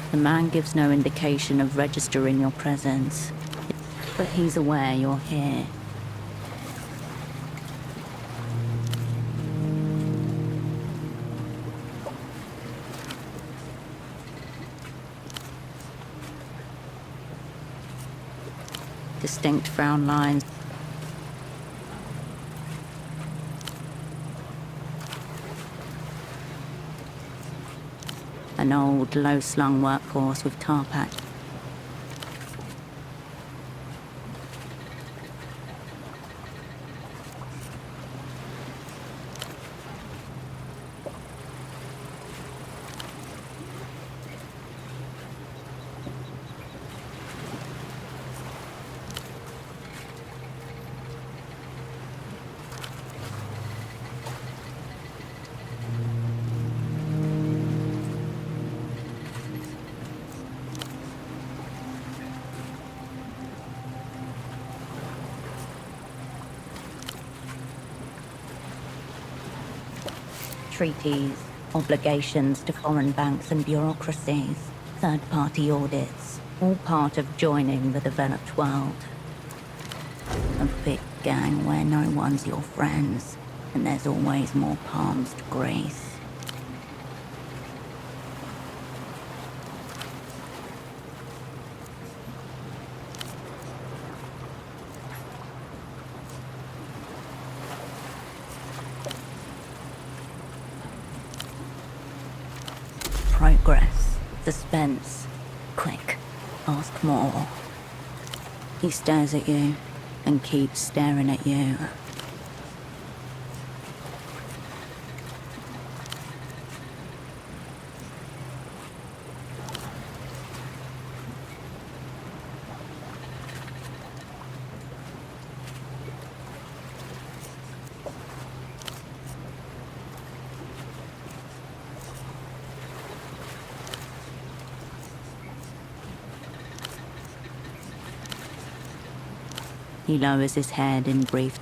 The man gives no indication of registering your presence, but he's aware you're here. Distinct frown lines. An old, low-slung workhorse with tar patch. Treaties, obligations to foreign banks and bureaucracies, third-party audits, all part of joining the developed world. A big gang where no one's your friends, and there's always more palms to grace. Progress, suspense, quick, ask more. He stares at you and keeps staring at you. He lowers his head in brief.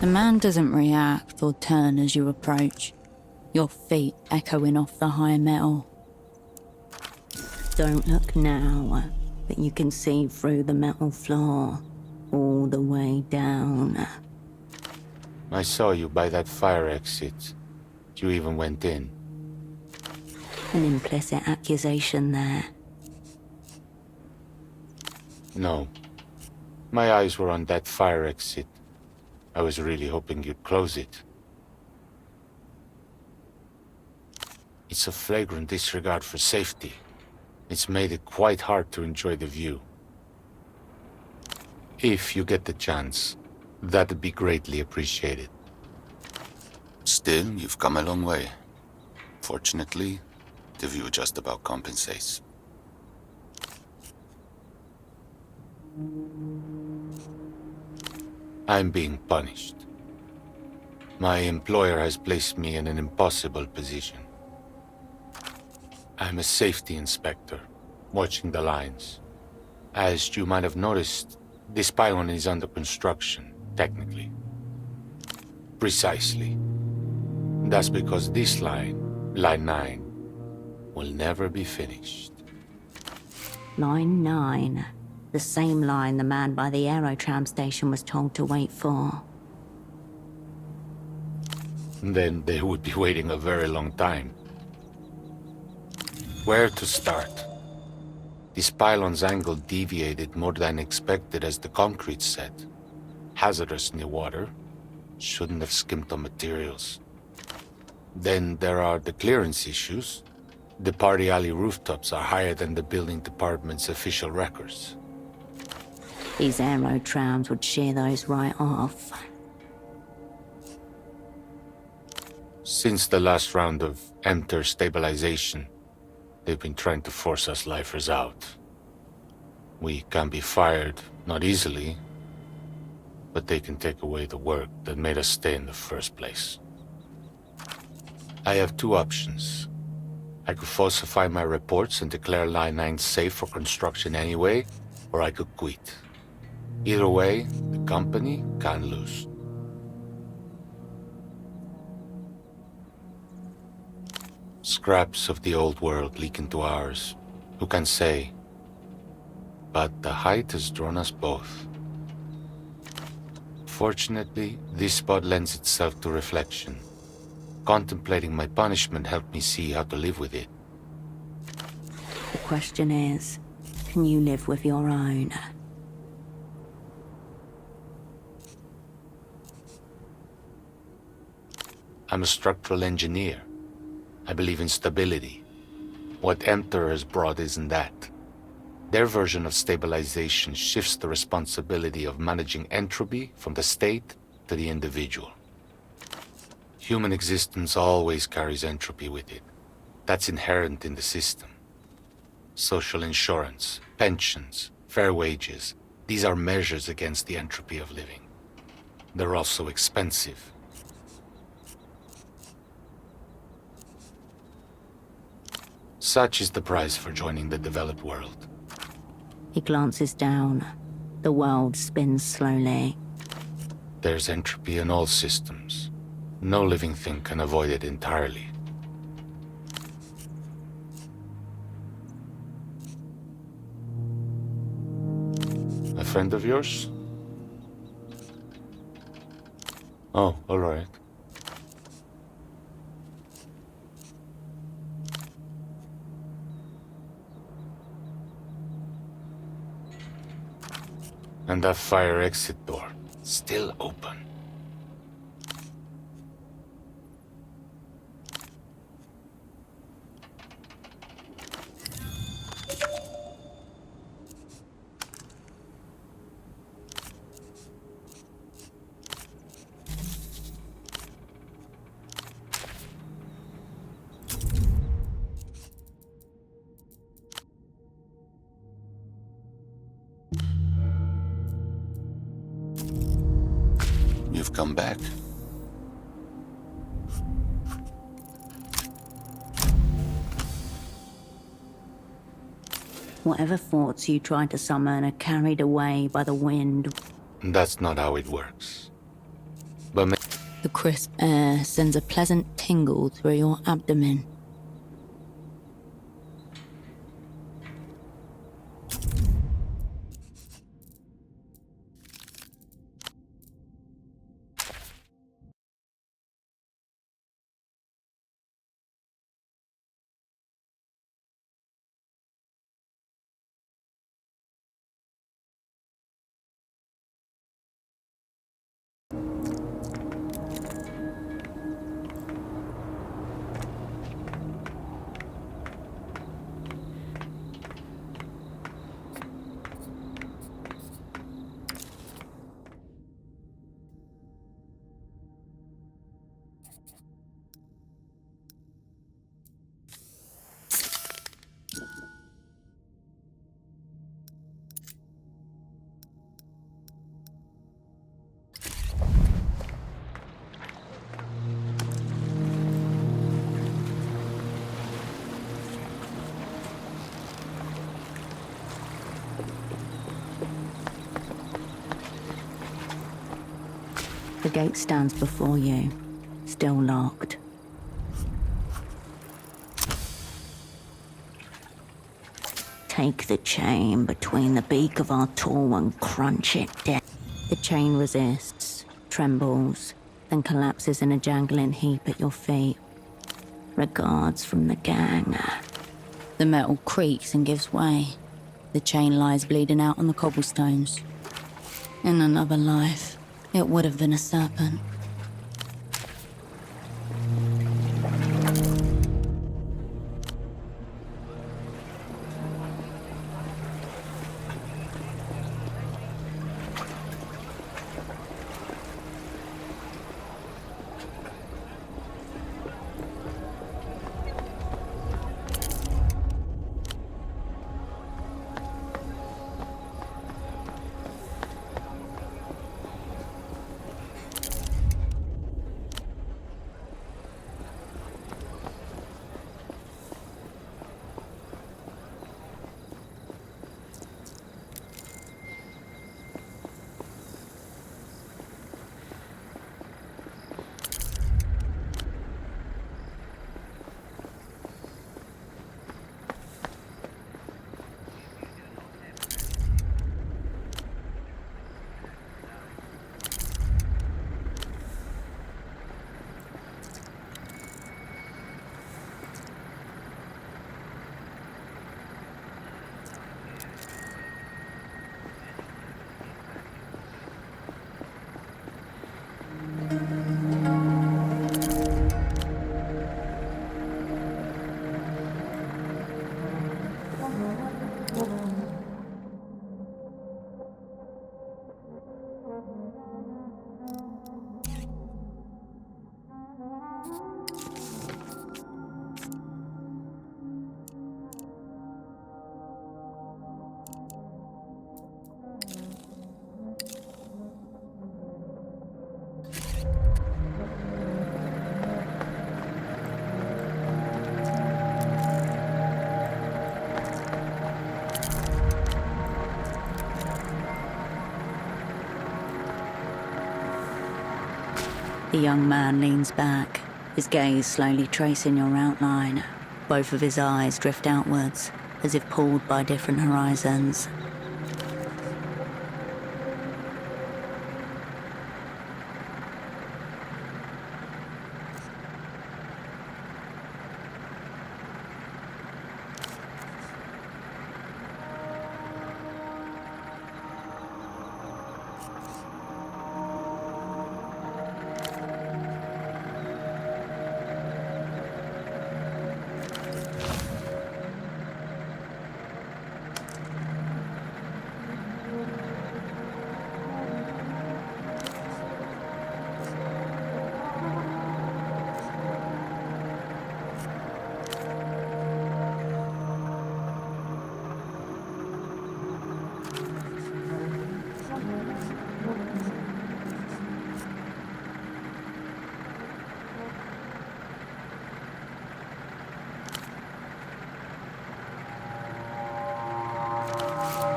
The man doesn't react or turn as you approach, your feet echoing off the high metal. Don't look now, but you can see through the metal floor, all the way down. I saw you by that fire exit. You even went in. An implicit accusation there. No. My eyes were on that fire exit. I was really hoping you'd close it. It's a flagrant disregard for safety. It's made it quite hard to enjoy the view. If you get the chance, That'd be greatly appreciated. Still, you've come a long way. Fortunately, the view just about compensates. I'm being punished. My employer has placed me in an impossible position. I'm a safety inspector, watching the lines. As you might have noticed, this pylon is under construction, technically. Precisely. That's because this line, Line 9, will never be finished. Line 9. The same line the man by the aerotram station was told to wait for. Then they would be waiting a very long time. Where to start? This pylon's angle deviated more than expected as the concrete set. Hazardous near water. Shouldn't have skimped on materials. Then there are the clearance issues. The party alley rooftops are higher than the building department's official records. These aerotrams would shear those right off. Since the last round of enter stabilization, they've been trying to force us lifers out. We can be fired, not easily, but they can take away the work that made us stay in the first place. I have two options. I could falsify my reports and declare Line 9 safe for construction anyway, or I could quit. Either way, the company can lose. Scraps of the old world leak into ours. Who can say? But the height has drawn us both. Fortunately, this spot lends itself to reflection. Contemplating my punishment helped me see how to live with it. The question is, can you live with your own? I'm a structural engineer. I believe in stability. What Enter has brought isn't that. Their version of stabilization shifts the responsibility of managing entropy from the state to the individual. Human existence always carries entropy with it. That's inherent in the system. Social insurance, pensions, fair wages, these are measures against the entropy of living. They're also expensive. Such is the price for joining the developed world. He glances down. The world spins slowly. There's entropy in all systems. No living thing can avoid it entirely. A friend of yours? Oh, all right. And that fire exit door, still open. You've come back. Whatever thoughts you tried to summon are carried away by the wind. That's not how it works. But The crisp air sends a pleasant tingle through your abdomen. gate stands before you, still locked. Take the chain between the beak of our tool and crunch it down. The chain resists, trembles, then collapses in a jangling heap at your feet. Regards from the gang. The metal creaks and gives way. The chain lies bleeding out on the cobblestones. In another life, it would have been a serpent. The young man leans back, his gaze slowly tracing your outline. Both of his eyes drift outwards, as if pulled by different horizons.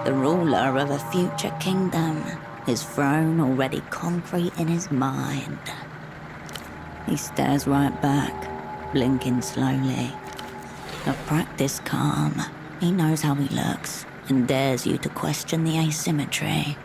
The ruler of a future kingdom, his throne already concrete in his mind. He stares right back, blinking slowly. A practiced calm, he knows how he looks and dares you to question the asymmetry.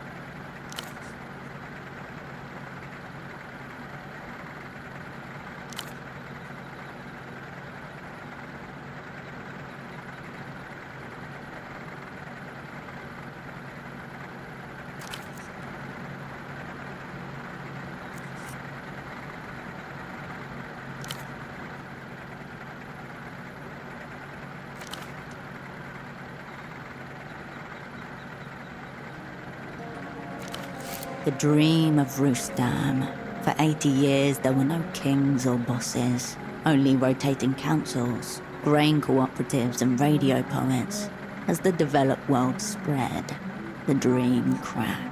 The dream of Rustam. For 80 years there were no kings or bosses, only rotating councils, grain cooperatives and radio poets. As the developed world spread, the dream cracked.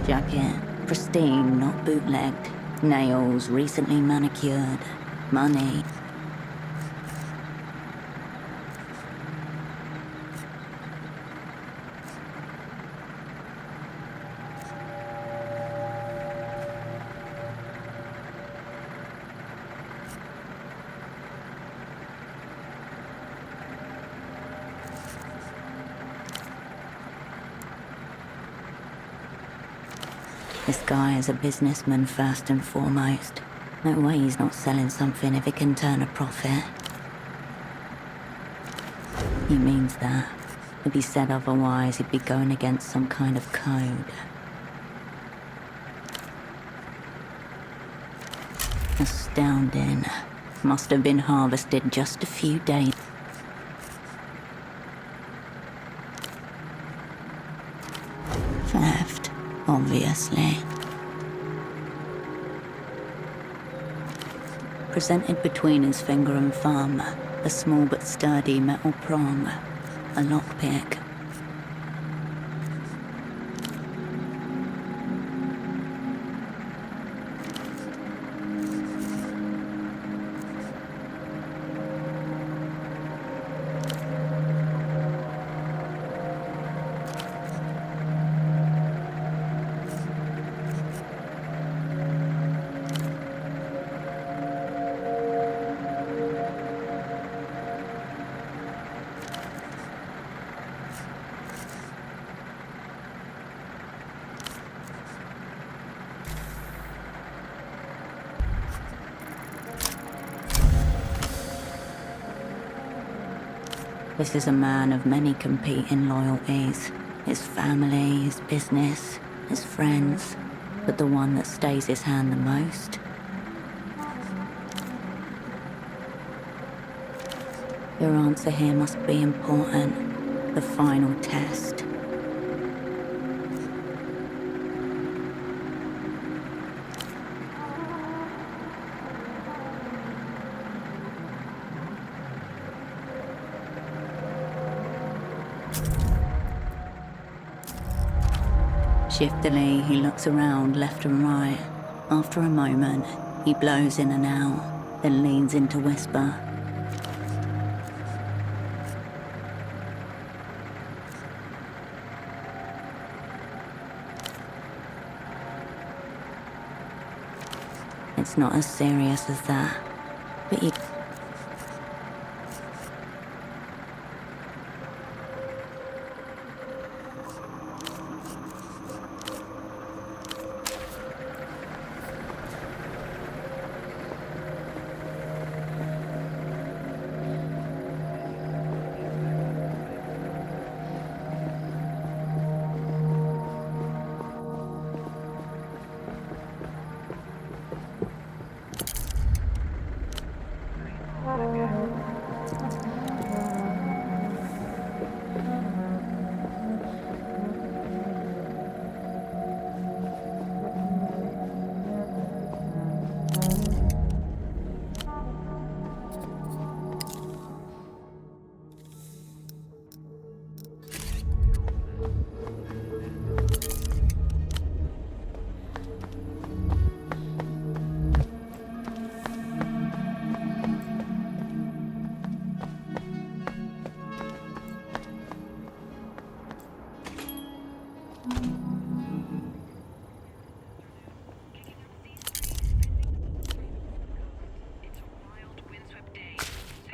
Jacket, pristine, not bootlegged. Nails recently manicured. Money. This guy is a businessman first and foremost. No way he's not selling something if it can turn a profit. He means that. If he said otherwise, he'd be going against some kind of code. Astounding. Must have been harvested just a few days. Theft, obviously. Presented between his finger and thumb, a small but sturdy metal prong, a lockpick. This is a man of many competing loyalties. His family, his business, his friends. But the one that stays his hand the most? Your answer here must be important. The final test. Shiftily, he looks around left and right. After a moment, he blows in and out, then leans in to whisper. It's not as serious as that, but you...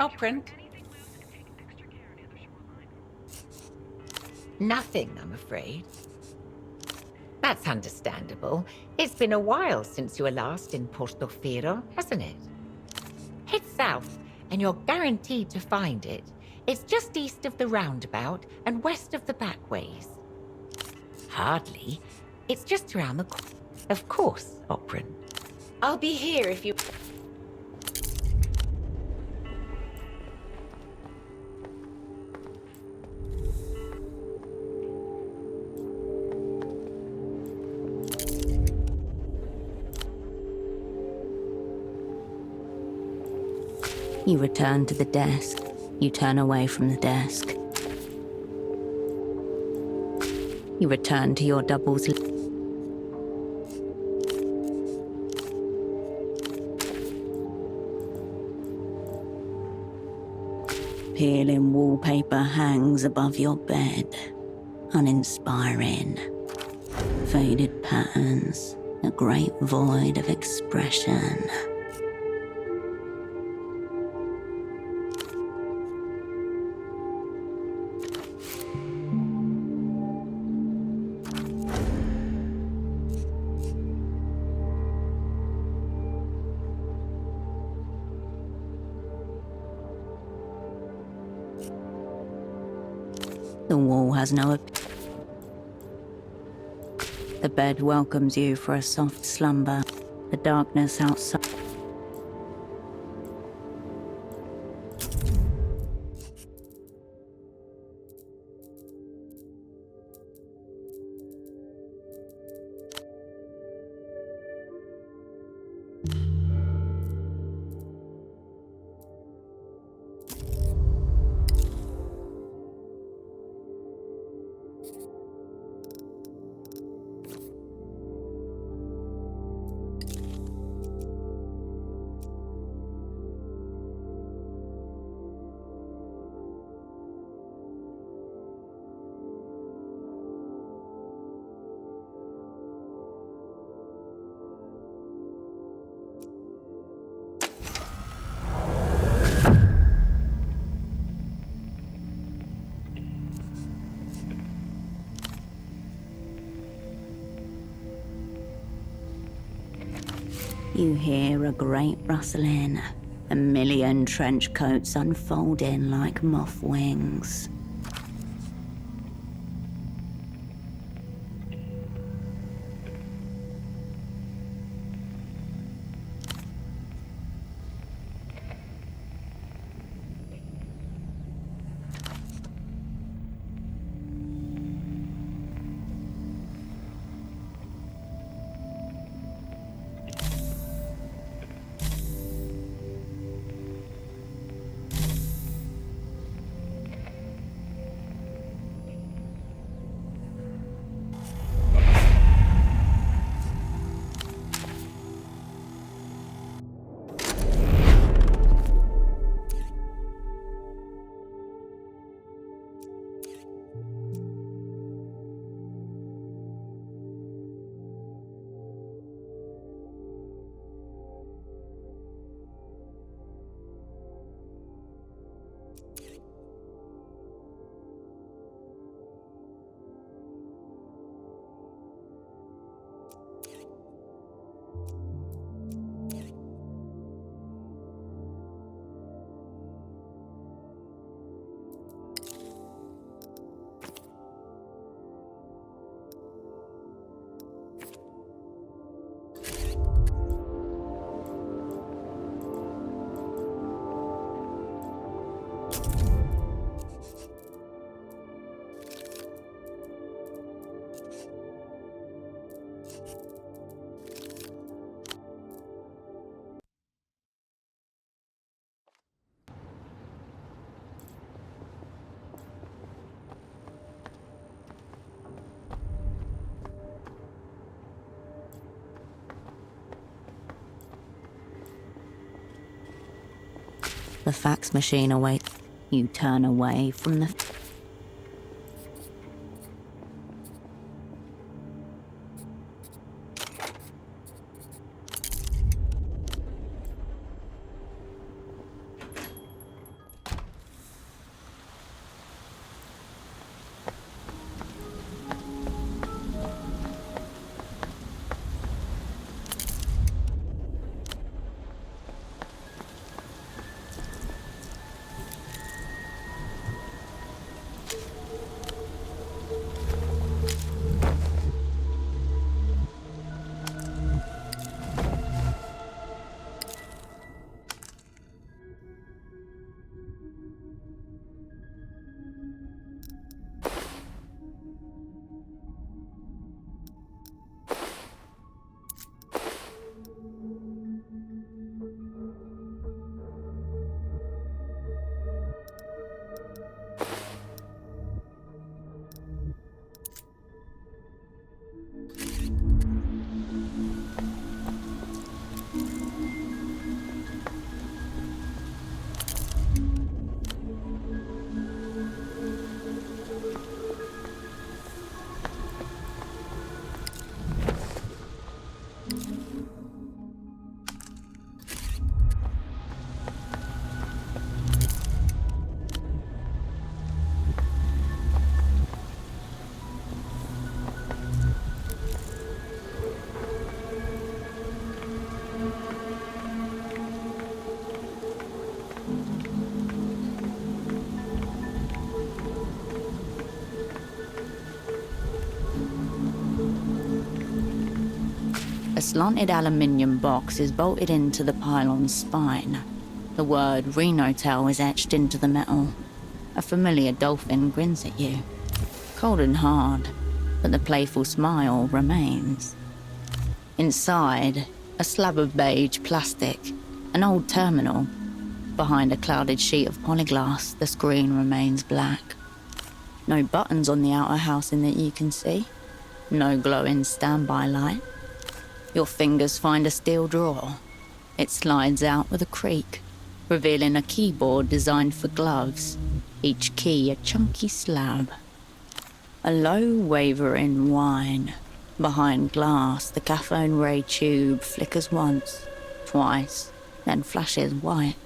I'll print. Nothing, I'm afraid. That's understandable. It's been a while since you were last in Portofino, hasn't it? Head south, and you're guaranteed to find it. It's just east of the roundabout and west of the backways. Hardly. It's just around the corner. Of course, Oprin. I'll be here if you... You return to the desk. You turn away from the desk. You return to your doubles. Peeling wallpaper hangs above your bed, uninspiring. Faded patterns, a great void of expression. The wall has no... The bed welcomes you for a soft slumber. The darkness outside... You hear a great rustling, a million trench coats unfolding like moth wings. The fax machine awaits. You turn away from the... A slanted aluminium box is bolted into the pylon's spine. The word Renotel is etched into the metal. A familiar dolphin grins at you. Cold and hard, but the playful smile remains. Inside, a slab of beige plastic, an old terminal. Behind a clouded sheet of polyglass, the screen remains black. No buttons on the outer housing that you can see. No glowing standby light. Your fingers find a steel drawer. It slides out with a creak, revealing a keyboard designed for gloves, each key a chunky slab. A low wavering whine. Behind glass, the cathode ray tube flickers once, twice, then flashes white.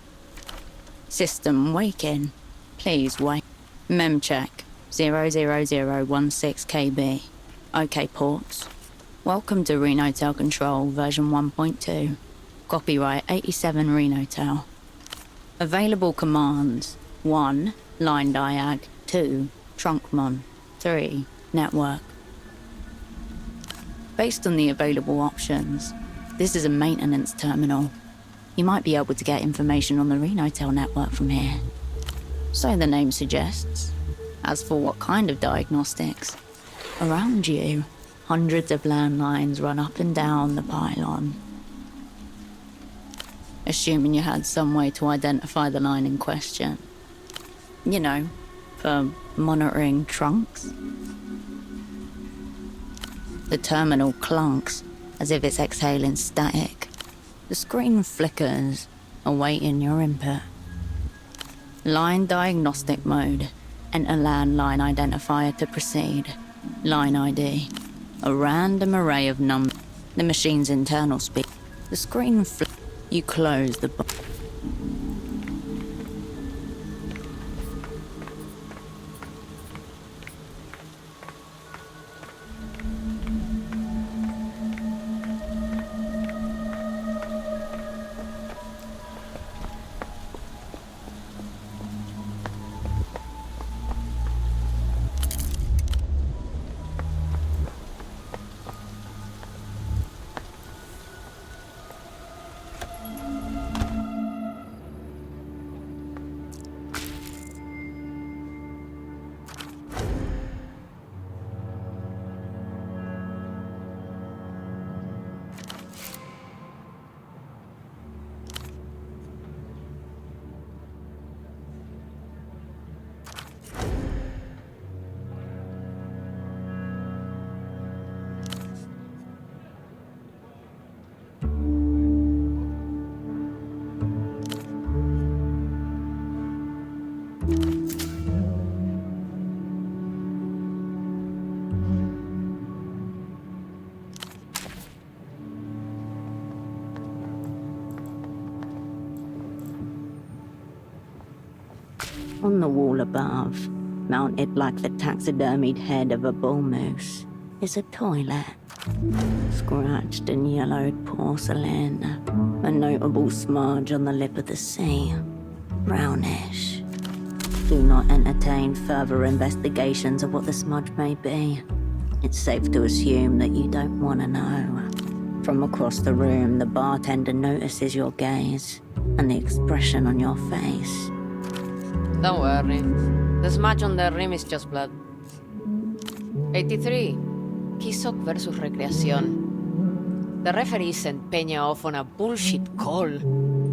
System waking. Please wait. Mem check. 00016 KB. OK ports. Welcome to Renotel Control version 1.2. Copyright 87 Renotel. Available commands. 1. Line diag. 2. Trunkmon. 3. Network. Based on the available options, this is a maintenance terminal. You might be able to get information on the Renotel network from here. So the name suggests. As for what kind of diagnostics? Around you, hundreds of landlines run up and down the pylon. Assuming you had some way to identify the line in question. You know, for monitoring trunks. The terminal clunks, as if it's exhaling static. The screen flickers, awaiting your input. Line diagnostic mode. Enter landline identifier to proceed. Line ID. A random array of numbers. The machine's internal speed. The screen You close the box. On the wall above, mounted like the taxidermied head of a bull moose, is a toilet. Scratched and yellowed porcelain, a notable smudge on the lip of the sea. Brownish. Do not entertain further investigations of what the smudge may be. It's safe to assume that you don't want to know. From across the room, the bartender notices your gaze and the expression on your face. Don't worry. The smudge on the rim is just blood. 83. Kisok versus Recreación. The referee sent Peña off on a bullshit call.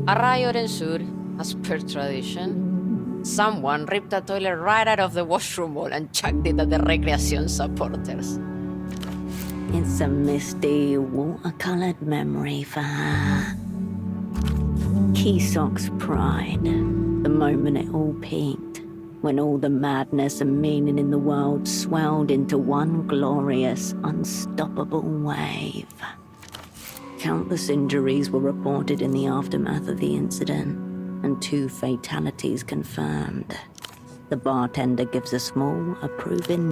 A riot ensued, as per tradition. Someone ripped a toilet right out of the washroom wall and chucked it at the Recreación supporters. It's a misty, watercolored memory for her. Kisok's pride. The moment it all peaked, when all the madness and meaning in the world swelled into one glorious, unstoppable wave. Countless injuries were reported in the aftermath of the incident, and 2 fatalities confirmed. The bartender gives a small, approving...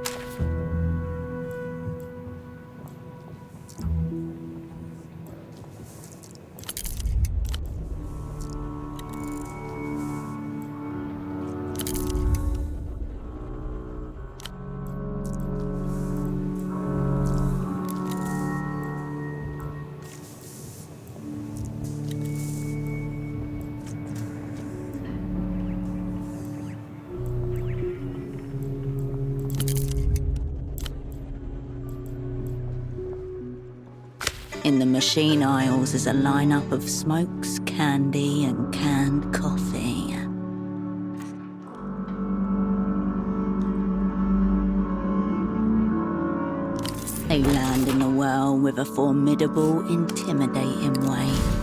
In the machine aisles is a lineup of smokes, candy, and canned coffee. They land in the well with a formidable, intimidating weight.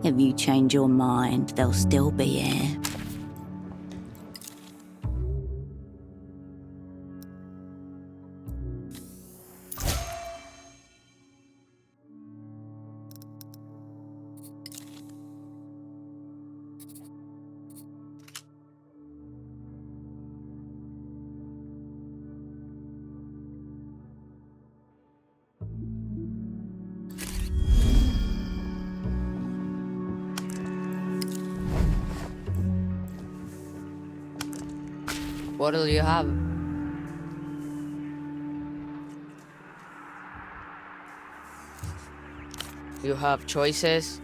If you change your mind, they'll still be here. What'll you have? You have choices.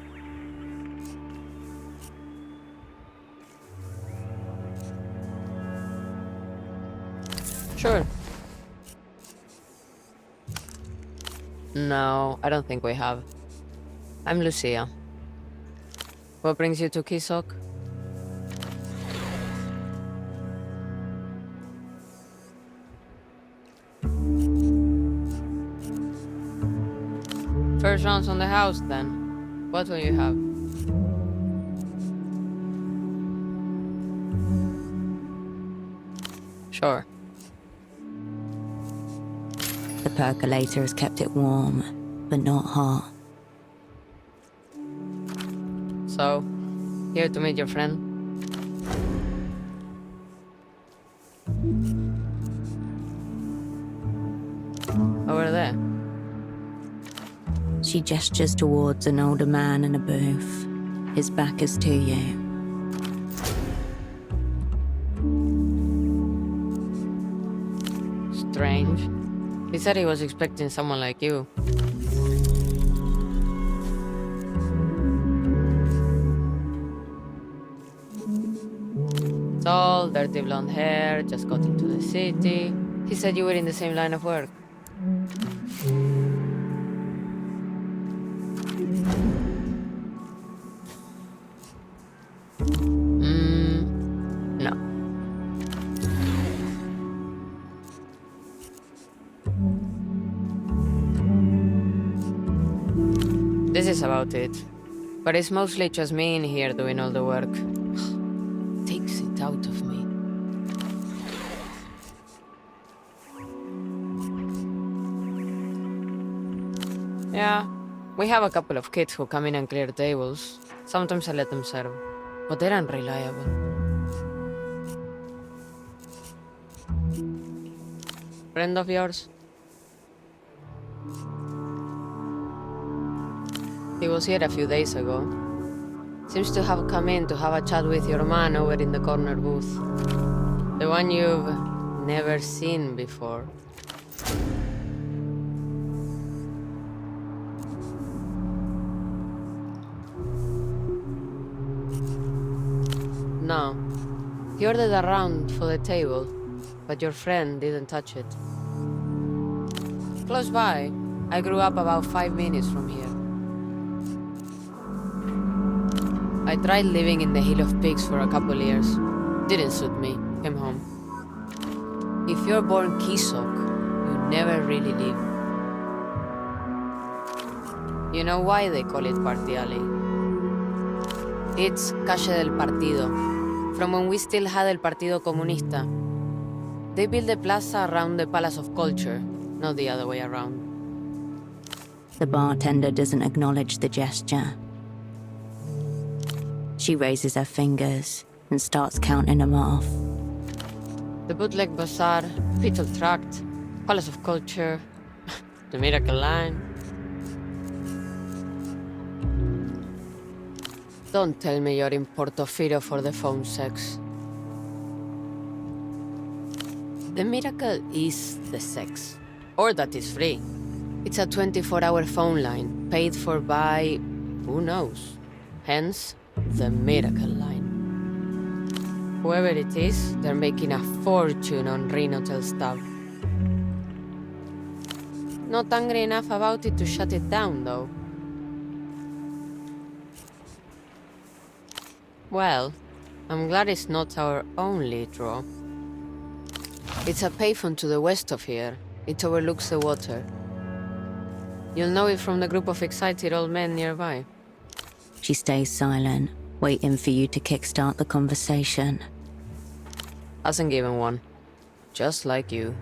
Sure. No, I don't think we have. I'm Lucia. What brings you to Kisok? First rounds on the house, then. What will you have? Sure. The percolator has kept it warm, but not hot. So, here to meet your friend? Over there. She gestures towards an older man in a booth. His back is to you. Strange. He said he was expecting someone like you. Tall, dirty blonde hair, just got into the city. He said you were in the same line of work. No. This is about it. But it's mostly just me in here doing all the work. Takes it out of me. Yeah, we have a couple of kids who come in and clear tables. Sometimes I let them serve, but they're unreliable. Friend of yours? He was here a few days ago. Seems to have come in to have a chat with your man over in the corner booth. The one you've never seen before. No. He ordered a round for the table, but your friend didn't touch it. Close by. I grew up about 5 minutes from here. I tried living in the Hill of Pigs for a couple years. Didn't suit me. Came home. If you're born Kisok, you never really leave. You know why they call it Party Alley? It's Calle del Partido, from when we still had El Partido Comunista. They built the plaza around the Palace of Culture, not the other way around. The bartender doesn't acknowledge the gesture. She raises her fingers and starts counting them off. The bootleg bazaar, Beetle Tract, Palace of Culture, the Miracle Line. Don't tell me you're in Portofino for the phone sex. The miracle is the sex. Or that is free. It's a 24-hour phone line, paid for by... who knows? Hence, the miracle line. Whoever it is, they're making a fortune on Renotel stuff. Not angry enough about it to shut it down, though. Well, I'm glad it's not our only draw. It's a payphone to the west of here. It overlooks the water. You'll know it from the group of excited old men nearby. She stays silent, waiting for you to kickstart the conversation. Hasn't given one. Just like you.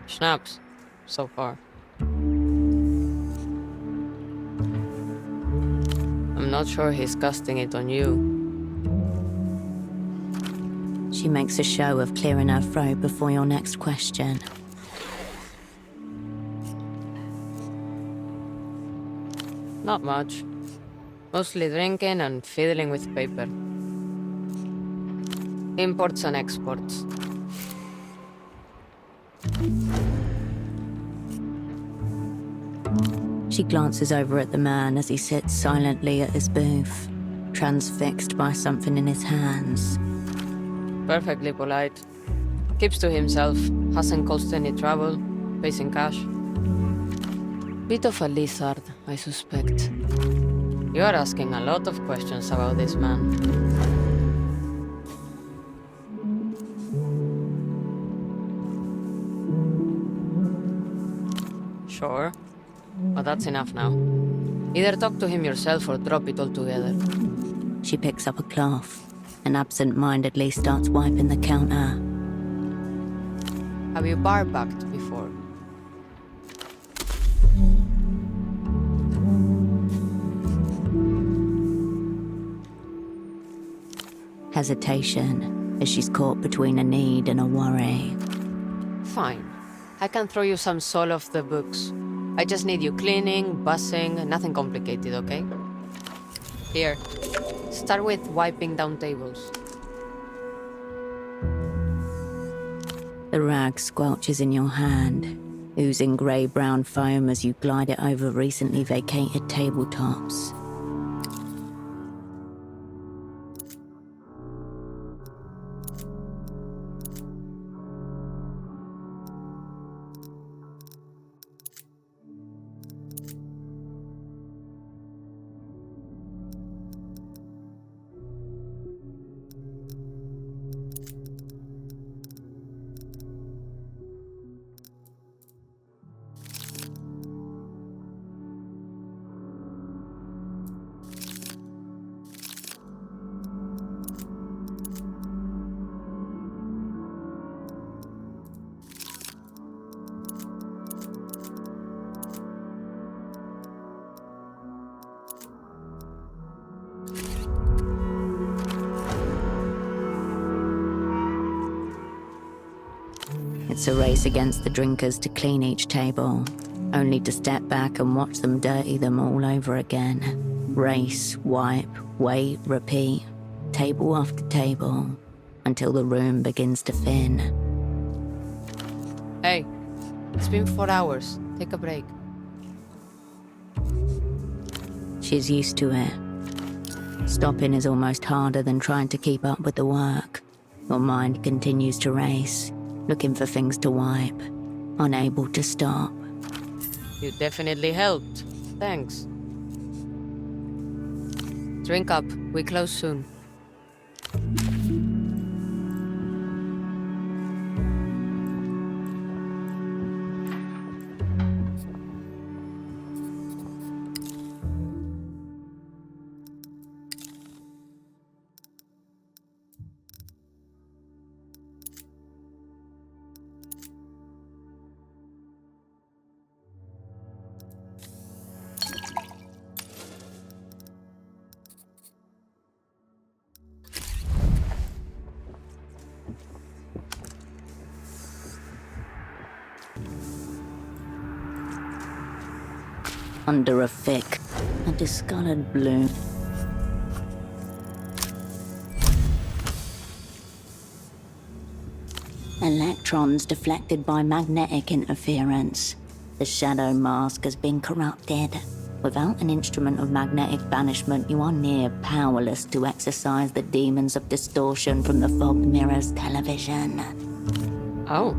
Schnapps, so far. I'm not sure he's casting it on you. She makes a show of clearing her throat before your next question. Not much. Mostly drinking and fiddling with paper. Imports and exports. She glances over at the man as he sits silently at his booth, transfixed by something in his hands. Perfectly polite. Keeps to himself, hasn't caused any trouble, pays in cash. Bit of a lizard, I suspect. You are asking a lot of questions about this man. Sure, but that's enough now. Either talk to him yourself or drop it altogether. She picks up a cloth and absent-mindedly starts wiping the counter. Have you bar-backed before? Hesitation, as she's caught between a need and a worry. Fine. I can throw you some soul off the books. I just need you cleaning, bussing, nothing complicated, okay? Here. Start with wiping down tables. The rag squelches in your hand, oozing grey-brown foam as you glide it over recently vacated tabletops. It's a race against the drinkers to clean each table, only to step back and watch them dirty them all over again. Race, wipe, wait, repeat, table after table, until the room begins to thin. Hey, it's been 4 hours. Take a break. She's used to it. Stopping is almost harder than trying to keep up with the work. Your mind continues to race, looking for things to wipe, unable to stop. You definitely helped. Thanks. Drink up. We close soon. under a thick, a discolored blue. Electrons deflected by magnetic interference. The shadow mask has been corrupted. Without an instrument of magnetic banishment, you are near powerless to exorcise the demons of distortion from the fogged mirror's television. Oh.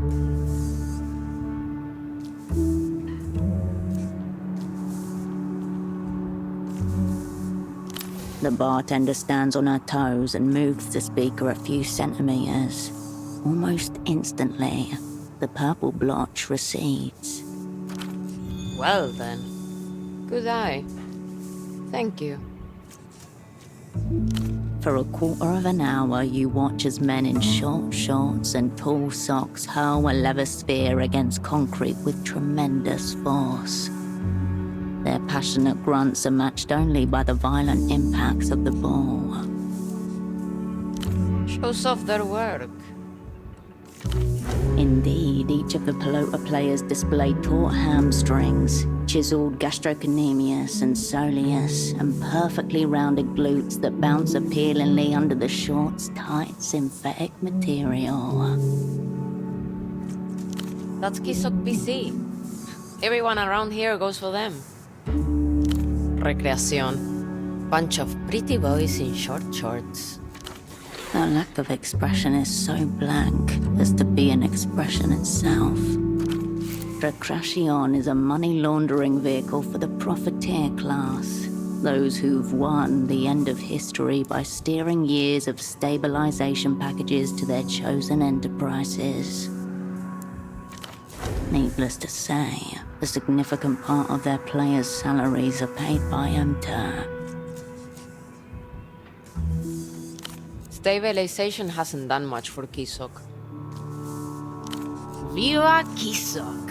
The bartender stands on her toes and moves the speaker a few centimeters. Almost instantly, the purple blotch recedes. Well then. Good eye. Thank you. For a quarter of an hour, you watch as men in short shorts and tall socks hurl a leather sphere against concrete with tremendous force. Their passionate grunts are matched only by the violent impacts of the ball. Shows off their work. Indeed, each of the Pelota players displayed taut hamstrings, chiseled gastrocnemius and soleus, and perfectly rounded glutes that bounce appealingly under the shorts' tight synthetic material. That's Kisok PC. Everyone around here goes for them. Recreación. Bunch of pretty boys in short shorts. Her lack of expression is so blank as to be an expression itself. Recreación is a money laundering vehicle for the profiteer class, those who've won the end of history by steering years of stabilization packages to their chosen enterprises. Needless to say, a significant part of their players' salaries are paid by MTER. Stabilization hasn't done much for Kisok. Viva Kisok!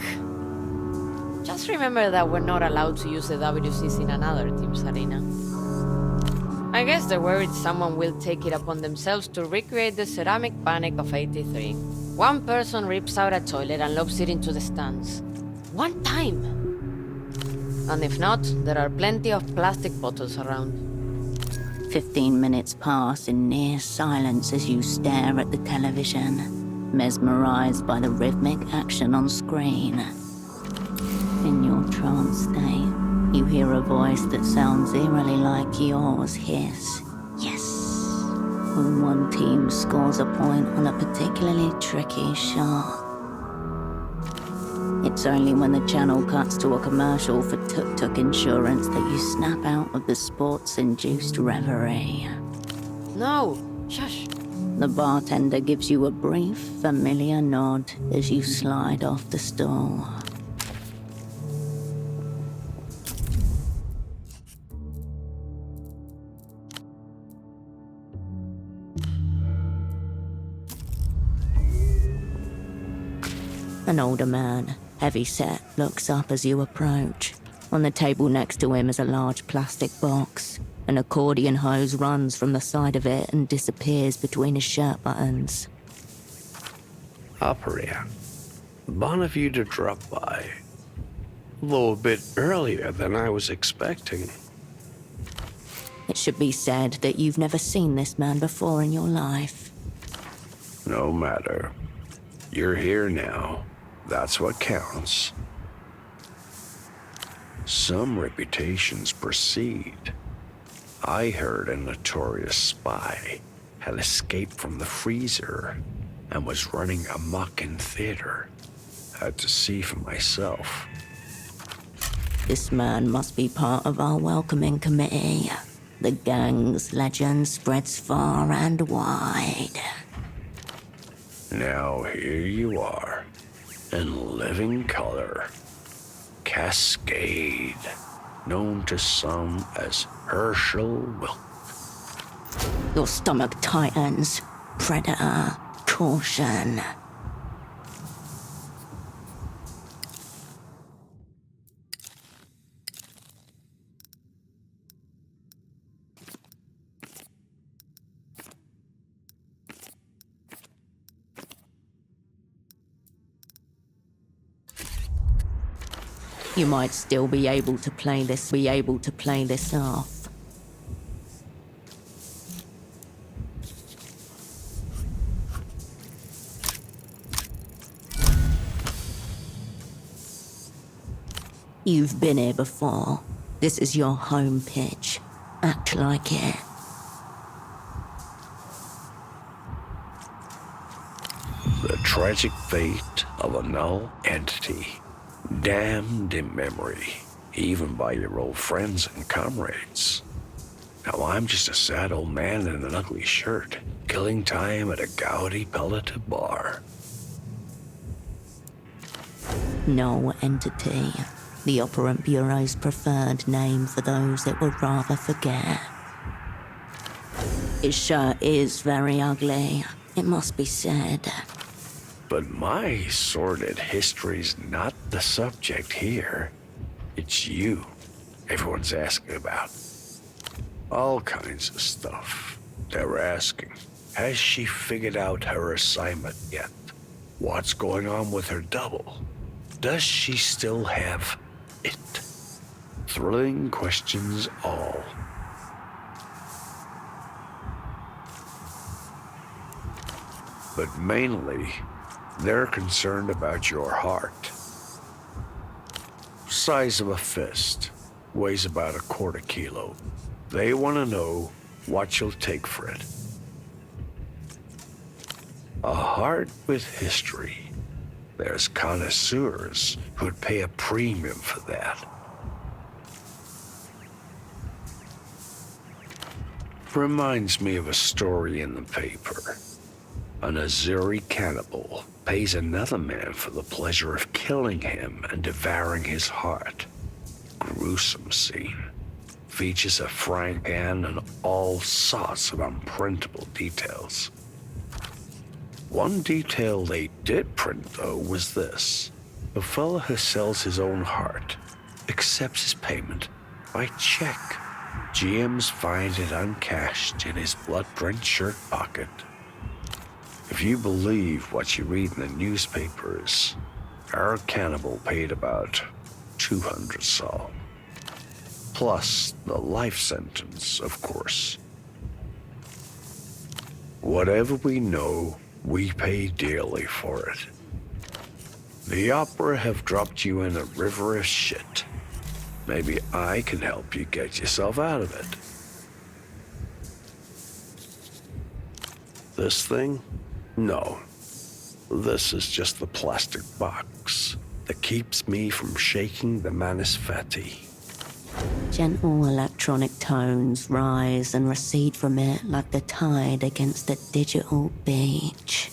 Just remember that we're not allowed to use the WCs in another team's arena. I guess they're worried someone will take it upon themselves to recreate the ceramic panic of '83. One person rips out a toilet and lobs it into the stands. One time! And if not, there are plenty of plastic bottles around. 15 minutes pass in near silence as you stare at the television, mesmerized by the rhythmic action on screen. In your trance state, you hear a voice that sounds eerily like yours hiss, "Yes," when one team scores a point on a particularly tricky shot. It's only when the channel cuts to a commercial for tuk-tuk insurance that you snap out of the sports-induced reverie. No! Shush! The bartender gives you a brief, familiar nod as you slide off the stool. An older man, heavy-set, looks up as you approach. On the table next to him is a large plastic box. An accordion hose runs from the side of it and disappears between his shirt buttons. Operator, bon of you to drop by. Though a bit earlier than I was expecting. It should be said that you've never seen this man before in your life. No matter. You're here now. That's what counts. Some reputations precede. I heard a notorious spy had escaped from the freezer and was running amok in theater. Had to see for myself. This man must be part of our welcoming committee. The gang's legend spreads far and wide. Now here you are, in living color. Cascade, known to some as Herschel Wilk. Your stomach tightens. Predator, caution. You might still be able to play this off. You've been here before. This is your home pitch. Act like it. The tragic fate of a null entity, damned in memory, even by your old friends and comrades. Now I'm just a sad old man in an ugly shirt, killing time at a gaudy Pelota bar. Null entity. The Operant Bureau's preferred name for those that would rather forget. His shirt is very ugly, it must be said. But my sordid history's not the subject here. It's you everyone's asking about. All kinds of stuff. They were asking, has she figured out her assignment yet? What's going on with her double? Does she still have it? Thrilling questions all. But mainly, they're concerned about your heart. Size of a fist, weighs about 1/4 kilo. They want to know what you'll take for it. A heart with history. There's connoisseurs who'd pay a premium for that. Reminds me of a story in the paper. An Azuri cannibal pays another man for the pleasure of killing him and devouring his heart. Gruesome scene. Features a frying pan and all sorts of unprintable details. One detail they did print, though, was this. A fella who sells his own heart accepts his payment by check. GMs find it uncashed in his blood-drenched shirt pocket. If you believe what you read in the newspapers, our cannibal paid about 200 sol. Plus the life sentence, of course. Whatever we know, we pay dearly for it. The opera have dropped you in a river of shit. Maybe I can help you get yourself out of it. This thing? No. This is just the plastic box that keeps me from shaking the Manus Fati. Gentle electronic tones rise and recede from it like the tide against a digital beach.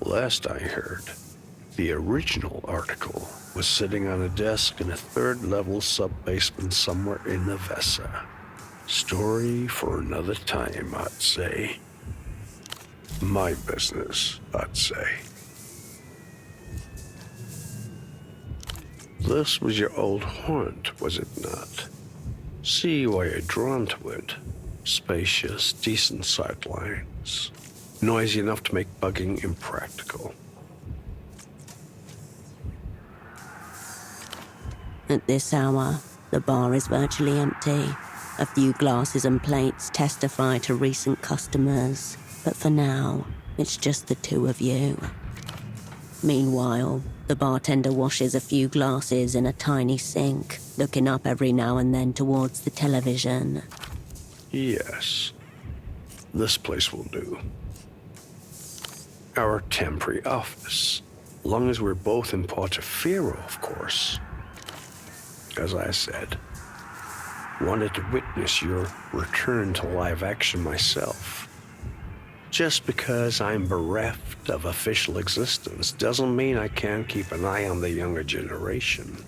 Last I heard, the original article was sitting on a desk in a third-level sub-basement somewhere in the Vesa. Story for another time, I'd say. My business, I'd say. This was your old haunt, was it not? See why you're drawn to it. Spacious, decent sightlines. Noisy enough to make bugging impractical. At this hour, the bar is virtually empty. A few glasses and plates testify to recent customers, but for now, it's just the two of you. Meanwhile, the bartender washes a few glasses in a tiny sink, looking up every now and then towards the television. Yes. This place will do. Our temporary office. Long as we're both in Portofino, of course. As I said, wanted to witness your return to live action myself. Just because I'm bereft of official existence doesn't mean I can't keep an eye on the younger generation.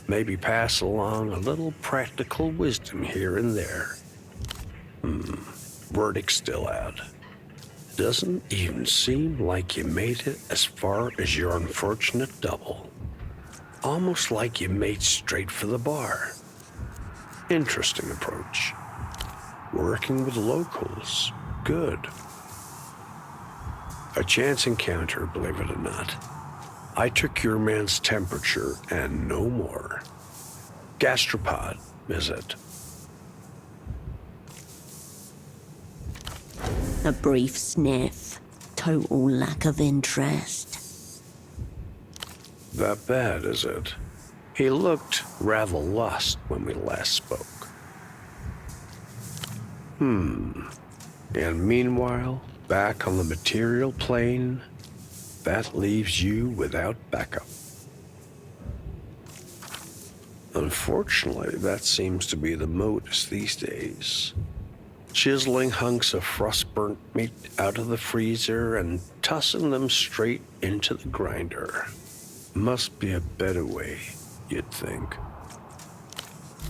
Maybe pass along a little practical wisdom here and there. Verdict still out. Doesn't even seem like you made it as far as your unfortunate double. Almost like you made straight for the bar. Interesting approach. Working with locals. Good. A chance encounter, believe it or not. I took your man's temperature and no more. Gastropod, is it? A brief sniff. Total lack of interest. That bad, is it? He looked rather lost when we last spoke. And meanwhile, back on the material plane, that leaves you without backup. Unfortunately, that seems to be the modus these days. Chiseling hunks of frost-burnt meat out of the freezer and tossing them straight into the grinder. Must be a better way, you'd think.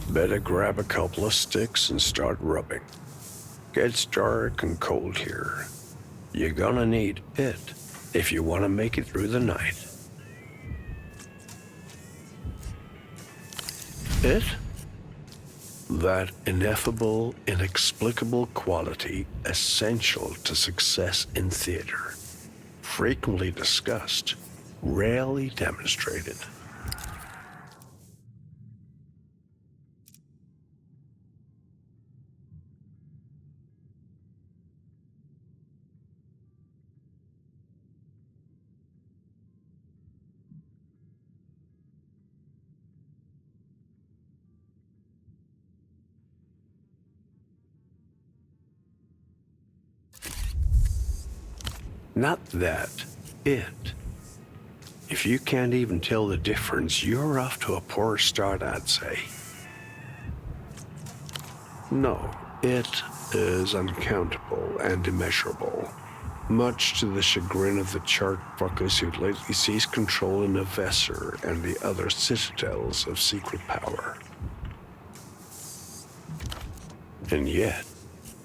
Better grab a couple of sticks and start rubbing. Gets dark and cold here. You're gonna need it if you want to make it through the night. It? That ineffable, inexplicable quality essential to success in theater. Frequently discussed, rarely demonstrated. Not that, it. If you can't even tell the difference, you're off to a poor start, I'd say. No, it is uncountable and immeasurable, much to the chagrin of the chart fuckers who'd lately seized control in Nevesser and the other citadels of secret power. And yet,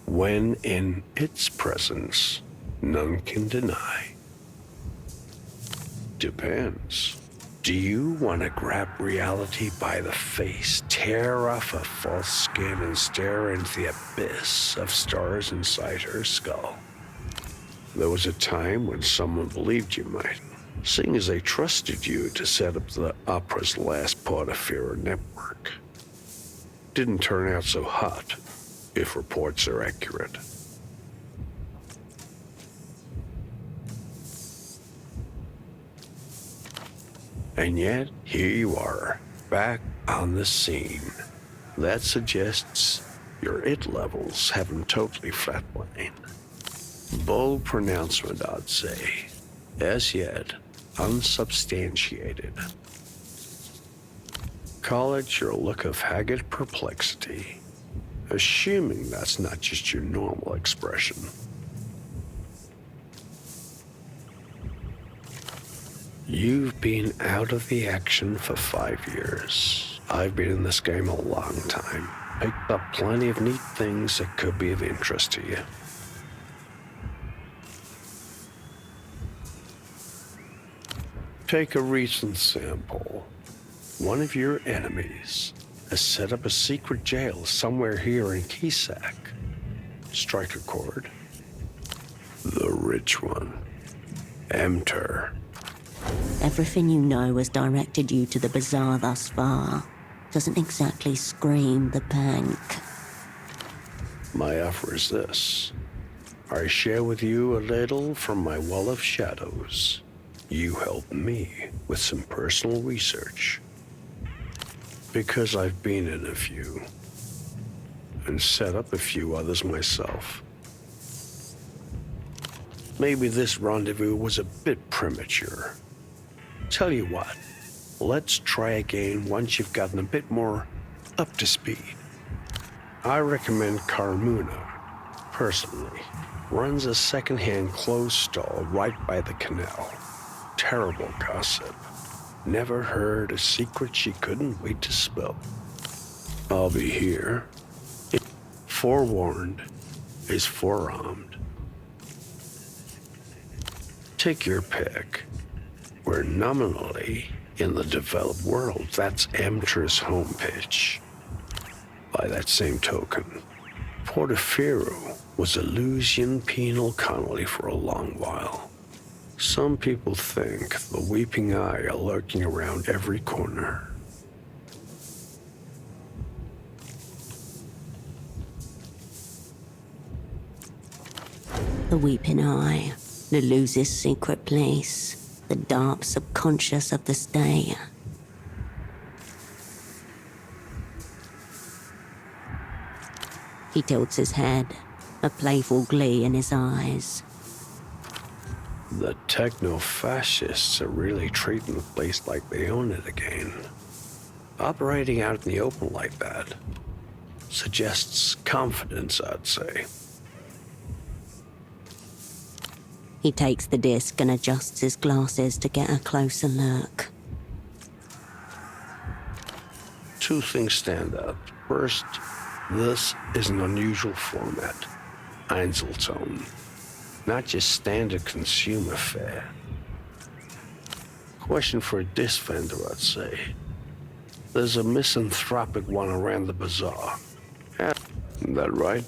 when in its presence, none can deny. Depends. Do you want to grab reality by the face, tear off a false skin, and stare into the abyss of stars inside her skull? There was a time when someone believed you might, seeing as they trusted you to set up the opera's last Portaferro network. Didn't turn out so hot, if reports are accurate. And yet, here you are, back on the scene. That suggests your it levels haven't totally flatlined. Bold pronouncement, I'd say. As yet, unsubstantiated. Call it your look of haggard perplexity, assuming that's not just your normal expression. You've been out of the action for 5 years. I've been in this game a long time. Picked up plenty of neat things that could be of interest to you. Take a recent sample. One of your enemies has set up a secret jail somewhere here in Kisak. Strike a chord. The rich one. Enter. Everything you know has directed you to the bazaar thus far. Doesn't exactly scream the bank. My offer is this. I share with you a little from my wall of shadows. You help me with some personal research. Because I've been in a few. And set up a few others myself. Maybe this rendezvous was a bit premature. Tell you what, let's try again once you've gotten a bit more up to speed. I recommend Carmuna, personally. Runs a second-hand clothes stall right by the Canal. Terrible gossip. Never heard a secret she couldn't wait to spill. I'll be here. Forewarned is forearmed. Take your pick. We're nominally in the developed world. That's Amter's home pitch. By that same token, Portaferro was a Lusian penal colony for a long while. Some people think the weeping eye are lurking around every corner. The weeping eye, the loser's secret place, the dark subconscious of the stay. He tilts his head, a playful glee in his eyes. The techno-fascists are really treating the place like they own it again. Operating out in the open like that suggests confidence, I'd say. He takes the disc and adjusts his glasses to get a closer look. Two things stand out. First, this is an unusual format. Einzelton. Not just standard consumer fare. Question for a disc vendor, I'd say. There's a misanthropic one around the bazaar. Yeah, isn't that right?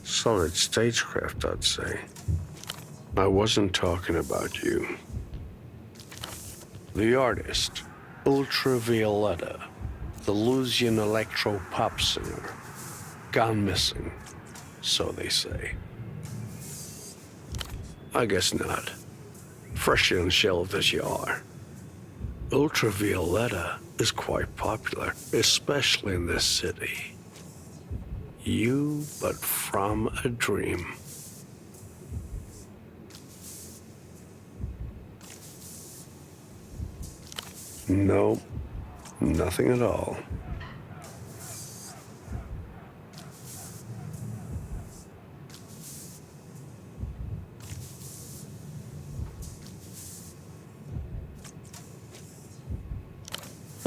Solid stagecraft, I'd say. I wasn't talking about you. The artist, Ultravioletta, the Lusian electro-pop singer, gone missing, so they say. I guess not. Freshly unshelved as you are. Ultravioletta is quite popular, especially in this city. You but from a dream. No, nothing at all.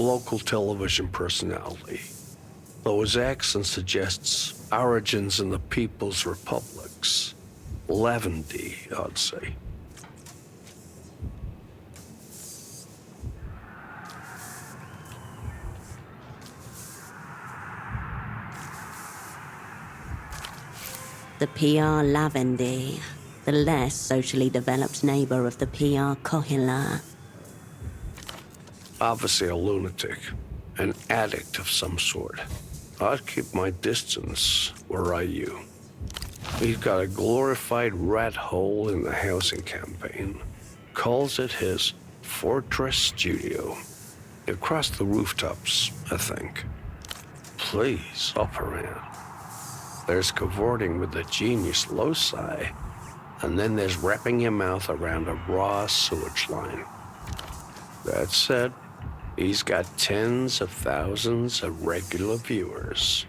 Local television personality, though his accent suggests origins in the People's Republics. Lavendy, I'd say. The PR Lavendy, the less socially developed neighbor of the PR Kohila. Obviously a lunatic, an addict of some sort. I'd keep my distance, were I you. He's got a glorified rat hole in the housing campaign. Calls it his Fortress Studio. Across the rooftops, I think. Please, up around. There's cavorting with the genius loci, and then there's wrapping your mouth around a raw sewage line. That said, he's got tens of thousands of regular viewers.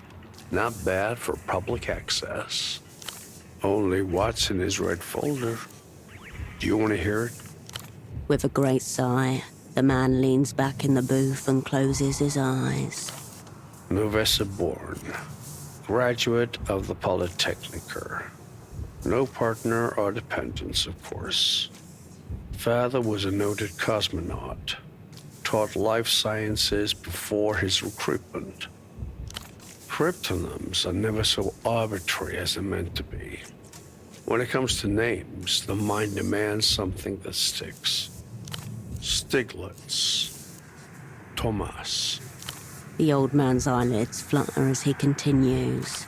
Not bad for public access. Only what's in his red folder? Do you want to hear it? With a great sigh, the man leans back in the booth and closes his eyes. Novessa born. Graduate of the Polytechniker. No partner or dependents, of course. Father was a noted cosmonaut. Taught life sciences before his recruitment. Cryptonyms are never so arbitrary as they're meant to be. When it comes to names, the mind demands something that sticks. Stiglitz. Thomas. The old man's eyelids flutter as he continues.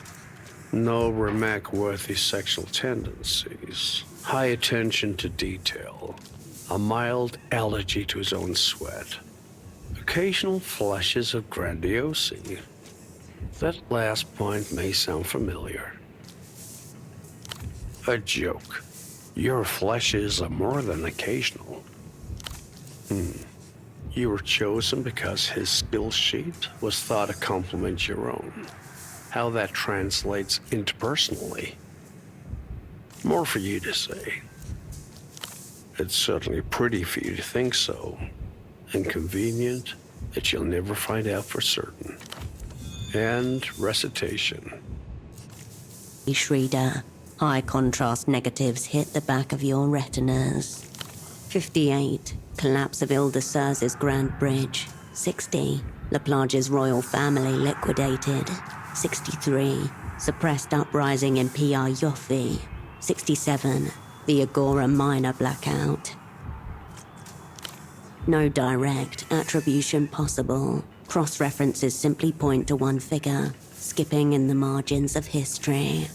No remark-worthy sexual tendencies. High attention to detail. A mild allergy to his own sweat. Occasional flashes of grandiosity. That last point may sound familiar. A joke. Your flashes are more than occasional. You were chosen because his skill sheet was thought to complement your own. How that translates interpersonally. More for you to say. It's certainly pretty for you to think so. Inconvenient that you'll never find out for certain. And recitation. Shreda, high contrast negatives hit the back of your retinas. 58, collapse of Ile-de-Serres' Grand Bridge. 60, Laplage's royal family liquidated. 63, suppressed uprising in PR Yoffie. 67, The Agora Minor blackout. No direct attribution possible. Cross-references simply point to one figure, skipping in the margins of history.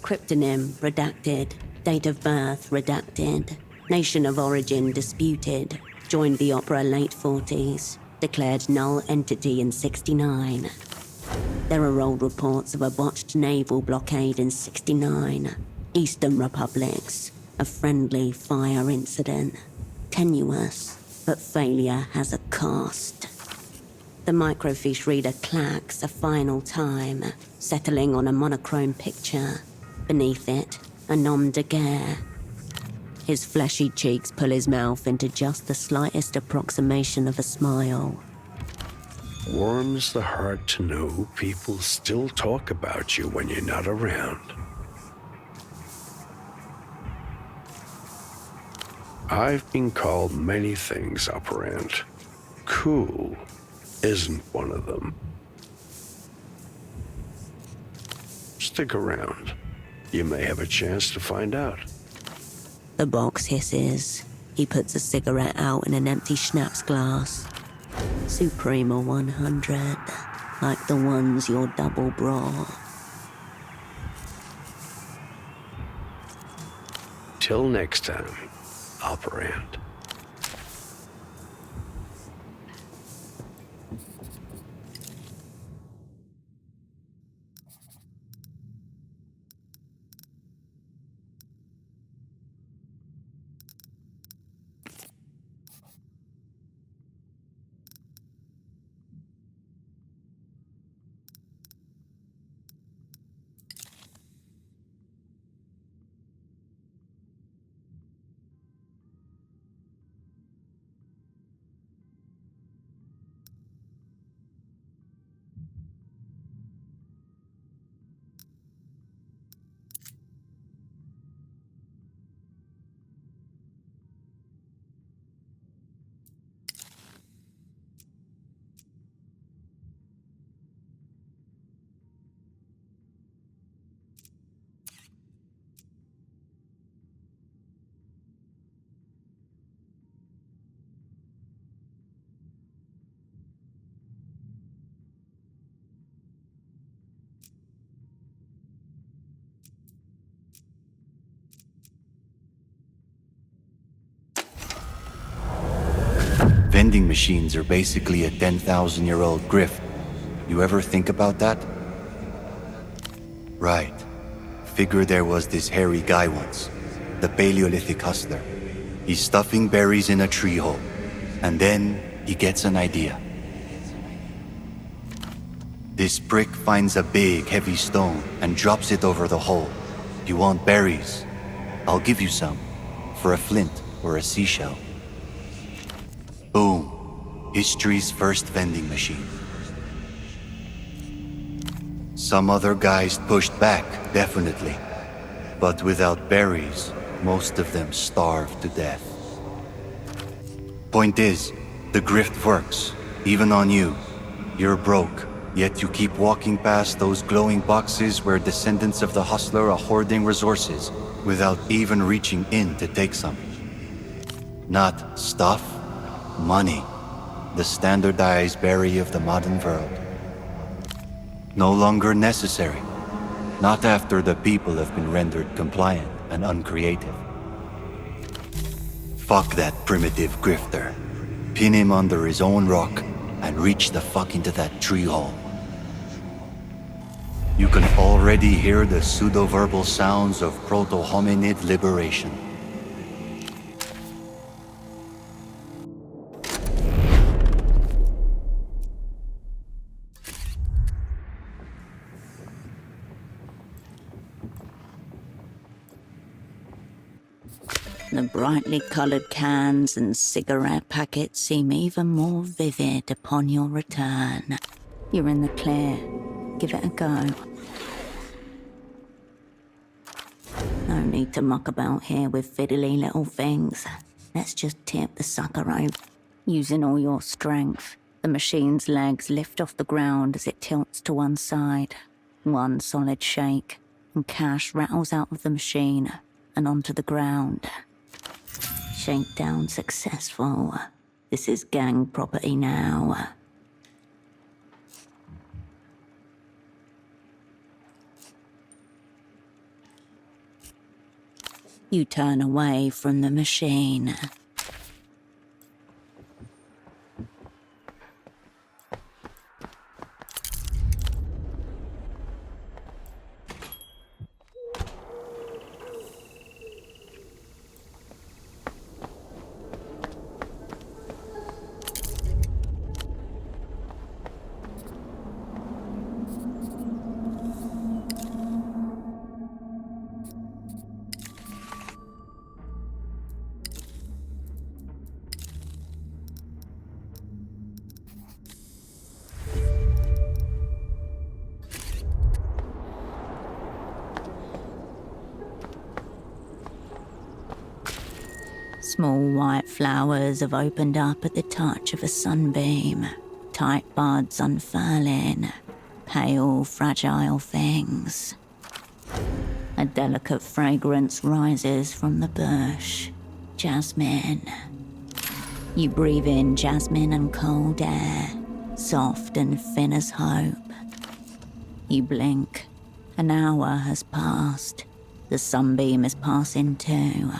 Cryptonym redacted. Date of birth redacted. Nation of origin disputed. Joined the opera late 40s. Declared null entity in 69. There are old reports of a botched naval blockade in 69. Eastern republics. A friendly fire incident. Tenuous, but failure has a cost. The microfiche reader clacks a final time, settling on a monochrome picture. Beneath it, a nom de guerre. His fleshy cheeks pull his mouth into just the slightest approximation of a smile. Warms the heart to know people still talk about you when you're not around. I've been called many things, operand. Cool isn't one of them. Stick around. You may have a chance to find out. The box hisses. He puts a cigarette out in an empty schnapps glass. Suprema 100, like the ones your double brought. Till next time, operand. Vending machines are basically a 10,000-year-old grift. You ever think about that? Right. Figure there was this hairy guy once, the Paleolithic hustler. He's stuffing berries in a tree hole, and then he gets an idea. This prick finds a big, heavy stone and drops it over the hole. You want berries? I'll give you some, for a flint or a seashell. Boom. History's first vending machine. Some other guys pushed back, definitely. But without berries, most of them starved to death. Point is, the grift works, even on you. You're broke, yet you keep walking past those glowing boxes where descendants of the hustler are hoarding resources, without even reaching in to take some. Not stuff, money. The standardized berry of the modern world. No longer necessary. Not after the people have been rendered compliant and uncreative. Fuck that primitive grifter. Pin him under his own rock and reach the fuck into that tree hole. You can already hear the pseudo-verbal sounds of proto-hominid liberation. The brightly coloured cans and cigarette packets seem even more vivid upon your return. You're in the clear. Give it a go. No need to muck about here with fiddly little things. Let's just tip the sucker over. Using all your strength, the machine's legs lift off the ground as it tilts to one side. One solid shake, and cash rattles out of the machine. and onto the ground. Shakedown successful. This is gang property now. You turn away from the machine. Small white flowers have opened up at the touch of a sunbeam. Tight buds unfurling. Pale, fragile things. A delicate fragrance rises from the bush. Jasmine. You breathe in jasmine and cold air. Soft and thin as hope. You blink. An hour has passed. The sunbeam is passing too.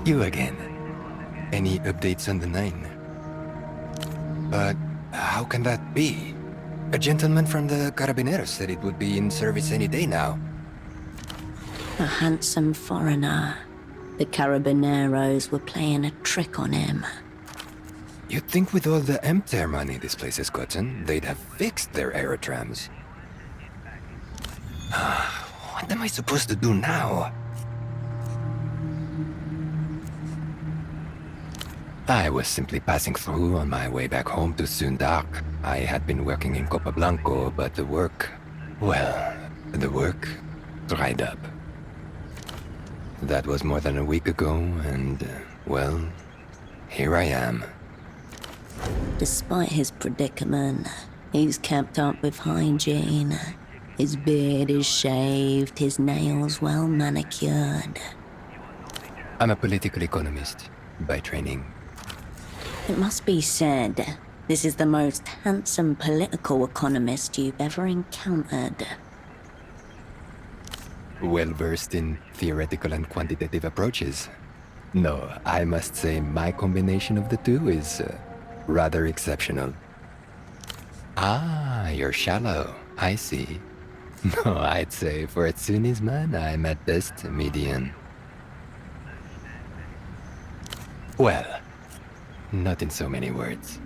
You again. Any updates on the 9? But how can that be? A gentleman from the Carabineros said it would be in service any day now. A handsome foreigner. The Carabineros were playing a trick on him. You'd think with all the empty money this place has gotten, they'd have fixed their aerotrams. What am I supposed to do now? I was simply passing through on my way back home to Sundark. I had been working in Copablanco, but the work dried up. That was more than a week ago, and, here I am. Despite his predicament, he's kept up with hygiene. His beard is shaved, his nails well manicured. I'm a political economist by training. It must be said, this is the most handsome political economist you've ever encountered. Well-versed in theoretical and quantitative approaches. No, I must say my combination of the two is rather exceptional. Ah, you're shallow. I see. No, I'd say for a Sunnis man, I'm at best median. Well, not in so many words.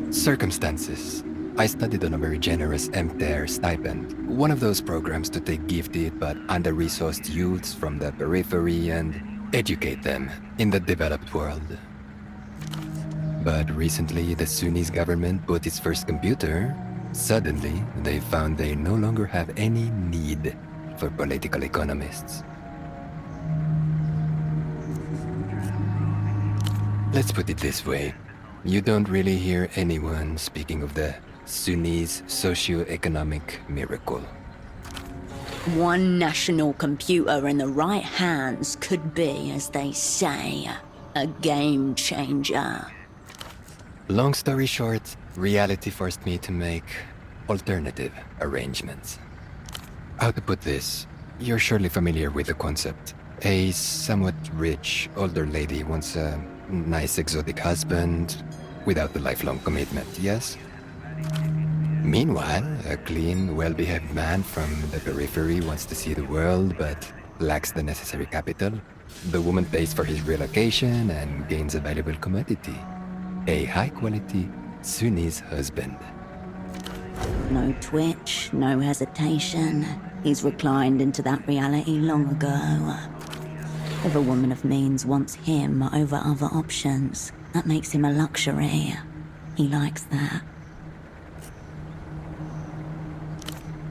Circumstances. I studied on a very generous MTER stipend, one of those programs to take gifted but under-resourced youths from the periphery and educate them in the developed world. But recently, the Sunnis government put its first computer. Suddenly, they found they no longer have any need for political economists. Let's put it this way. You don't really hear anyone speaking of the Sunnis' socio-economic miracle. One national computer in the right hands could be, as they say, a game changer. Long story short, reality forced me to make alternative arrangements. How to put this? You're surely familiar with the concept. A somewhat rich older lady wants a nice exotic husband without the lifelong commitment, yes? Meanwhile, a clean, well-behaved man from the periphery wants to see the world but lacks the necessary capital. The woman pays for his relocation and gains a valuable commodity. A high-quality Sunnis husband. No twitch, no hesitation. He's reclined into that reality long ago. If a woman of means wants him over other options, that makes him a luxury. He likes that.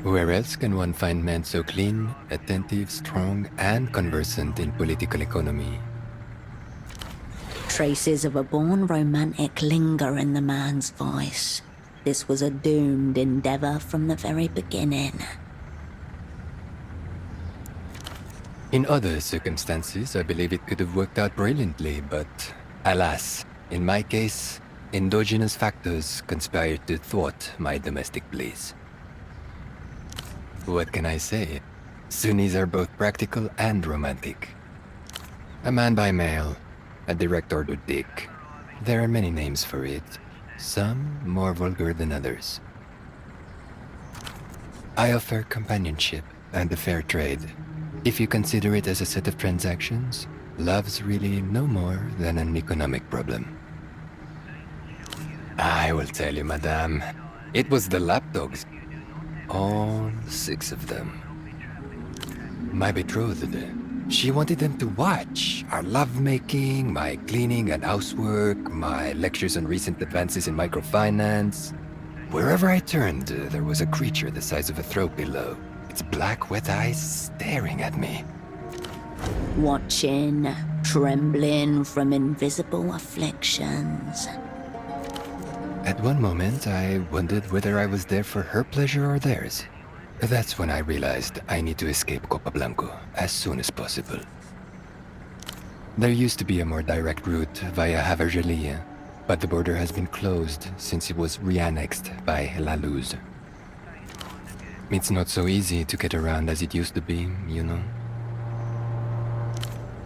Where else can one find men so clean, attentive, strong, and conversant in political economy? Traces of a born romantic linger in the man's voice. This was a doomed endeavor from the very beginning. In other circumstances, I believe it could have worked out brilliantly, but alas, in my case, endogenous factors conspired to thwart my domestic bliss. What can I say? Sunnis are both practical and romantic. A man by mail, a direct order dick. There are many names for it, some more vulgar than others. I offer companionship and a fair trade. If you consider it as a set of transactions, love's really no more than an economic problem. I will tell you, madame, it was the lapdogs. All 6 of them. My betrothed, she wanted them to watch our lovemaking, my cleaning and housework, my lectures on recent advances in microfinance. Wherever I turned, there was a creature the size of a throw pillow, its black, wet eyes staring at me. Watching, trembling from invisible afflictions. At one moment, I wondered whether I was there for her pleasure or theirs. That's when I realized I need to escape Copa Blanco as soon as possible. There used to be a more direct route via Havergelia, but the border has been closed since it was re-annexed by La Luz. It's not so easy to get around as it used to be, you know.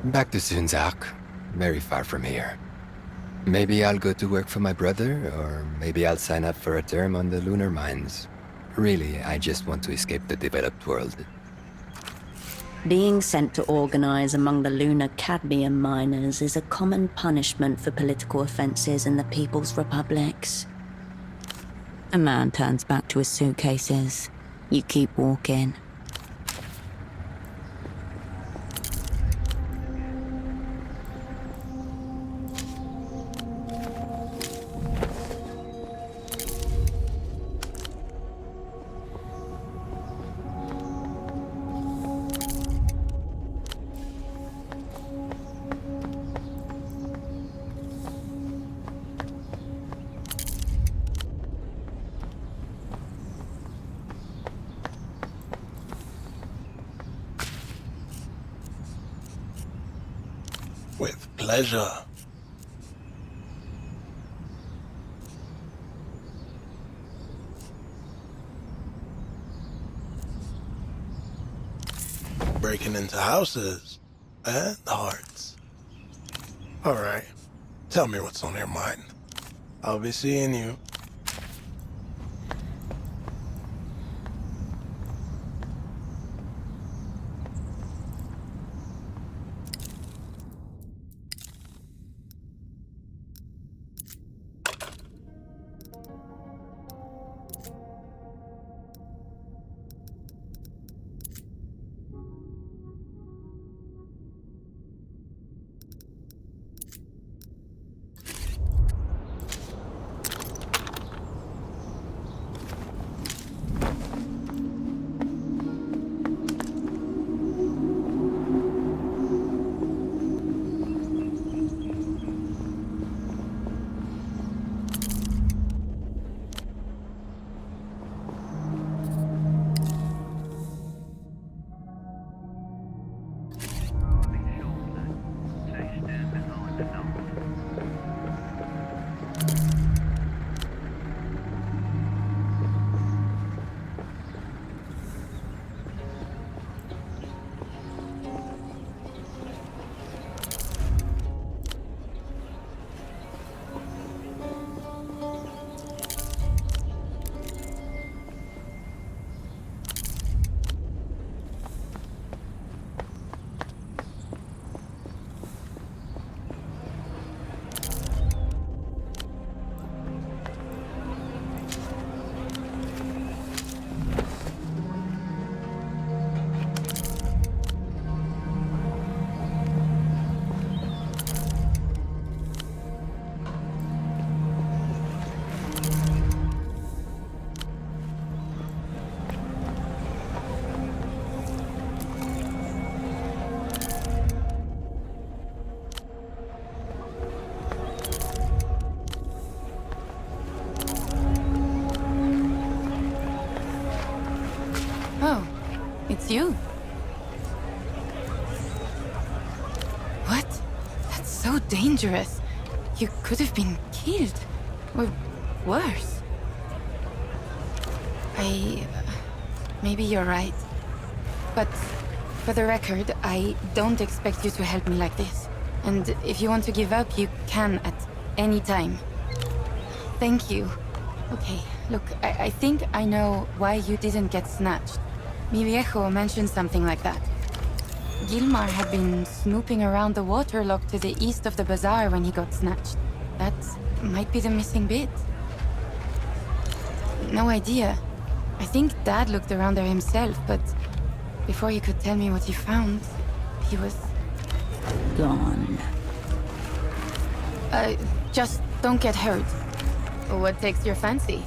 Back to Sunzak, very far from here. Maybe I'll go to work for my brother, or maybe I'll sign up for a term on the lunar mines. Really, I just want to escape the developed world. Being sent to organize among the lunar cadmium miners is a common punishment for political offenses in the People's Republics. A man turns back to his suitcases. You keep walking. With pleasure. Breaking into houses and hearts. All right, tell me what's on your mind. I'll be seeing you. it's you. What? That's so dangerous. You could have been killed. Or worse. Maybe you're right. But for the record, I don't expect you to help me like this. And if you want to give up, you can at any time. Thank you. Okay, look, I think I know why you didn't get snatched. Mi viejo mentioned something like that. Gilmar had been snooping around the waterlock to the east of the bazaar when he got snatched. That might be the missing bit. No idea. I think Dad looked around there himself, but before he could tell me what he found, he was... Gone. Just don't get hurt. What takes your fancy?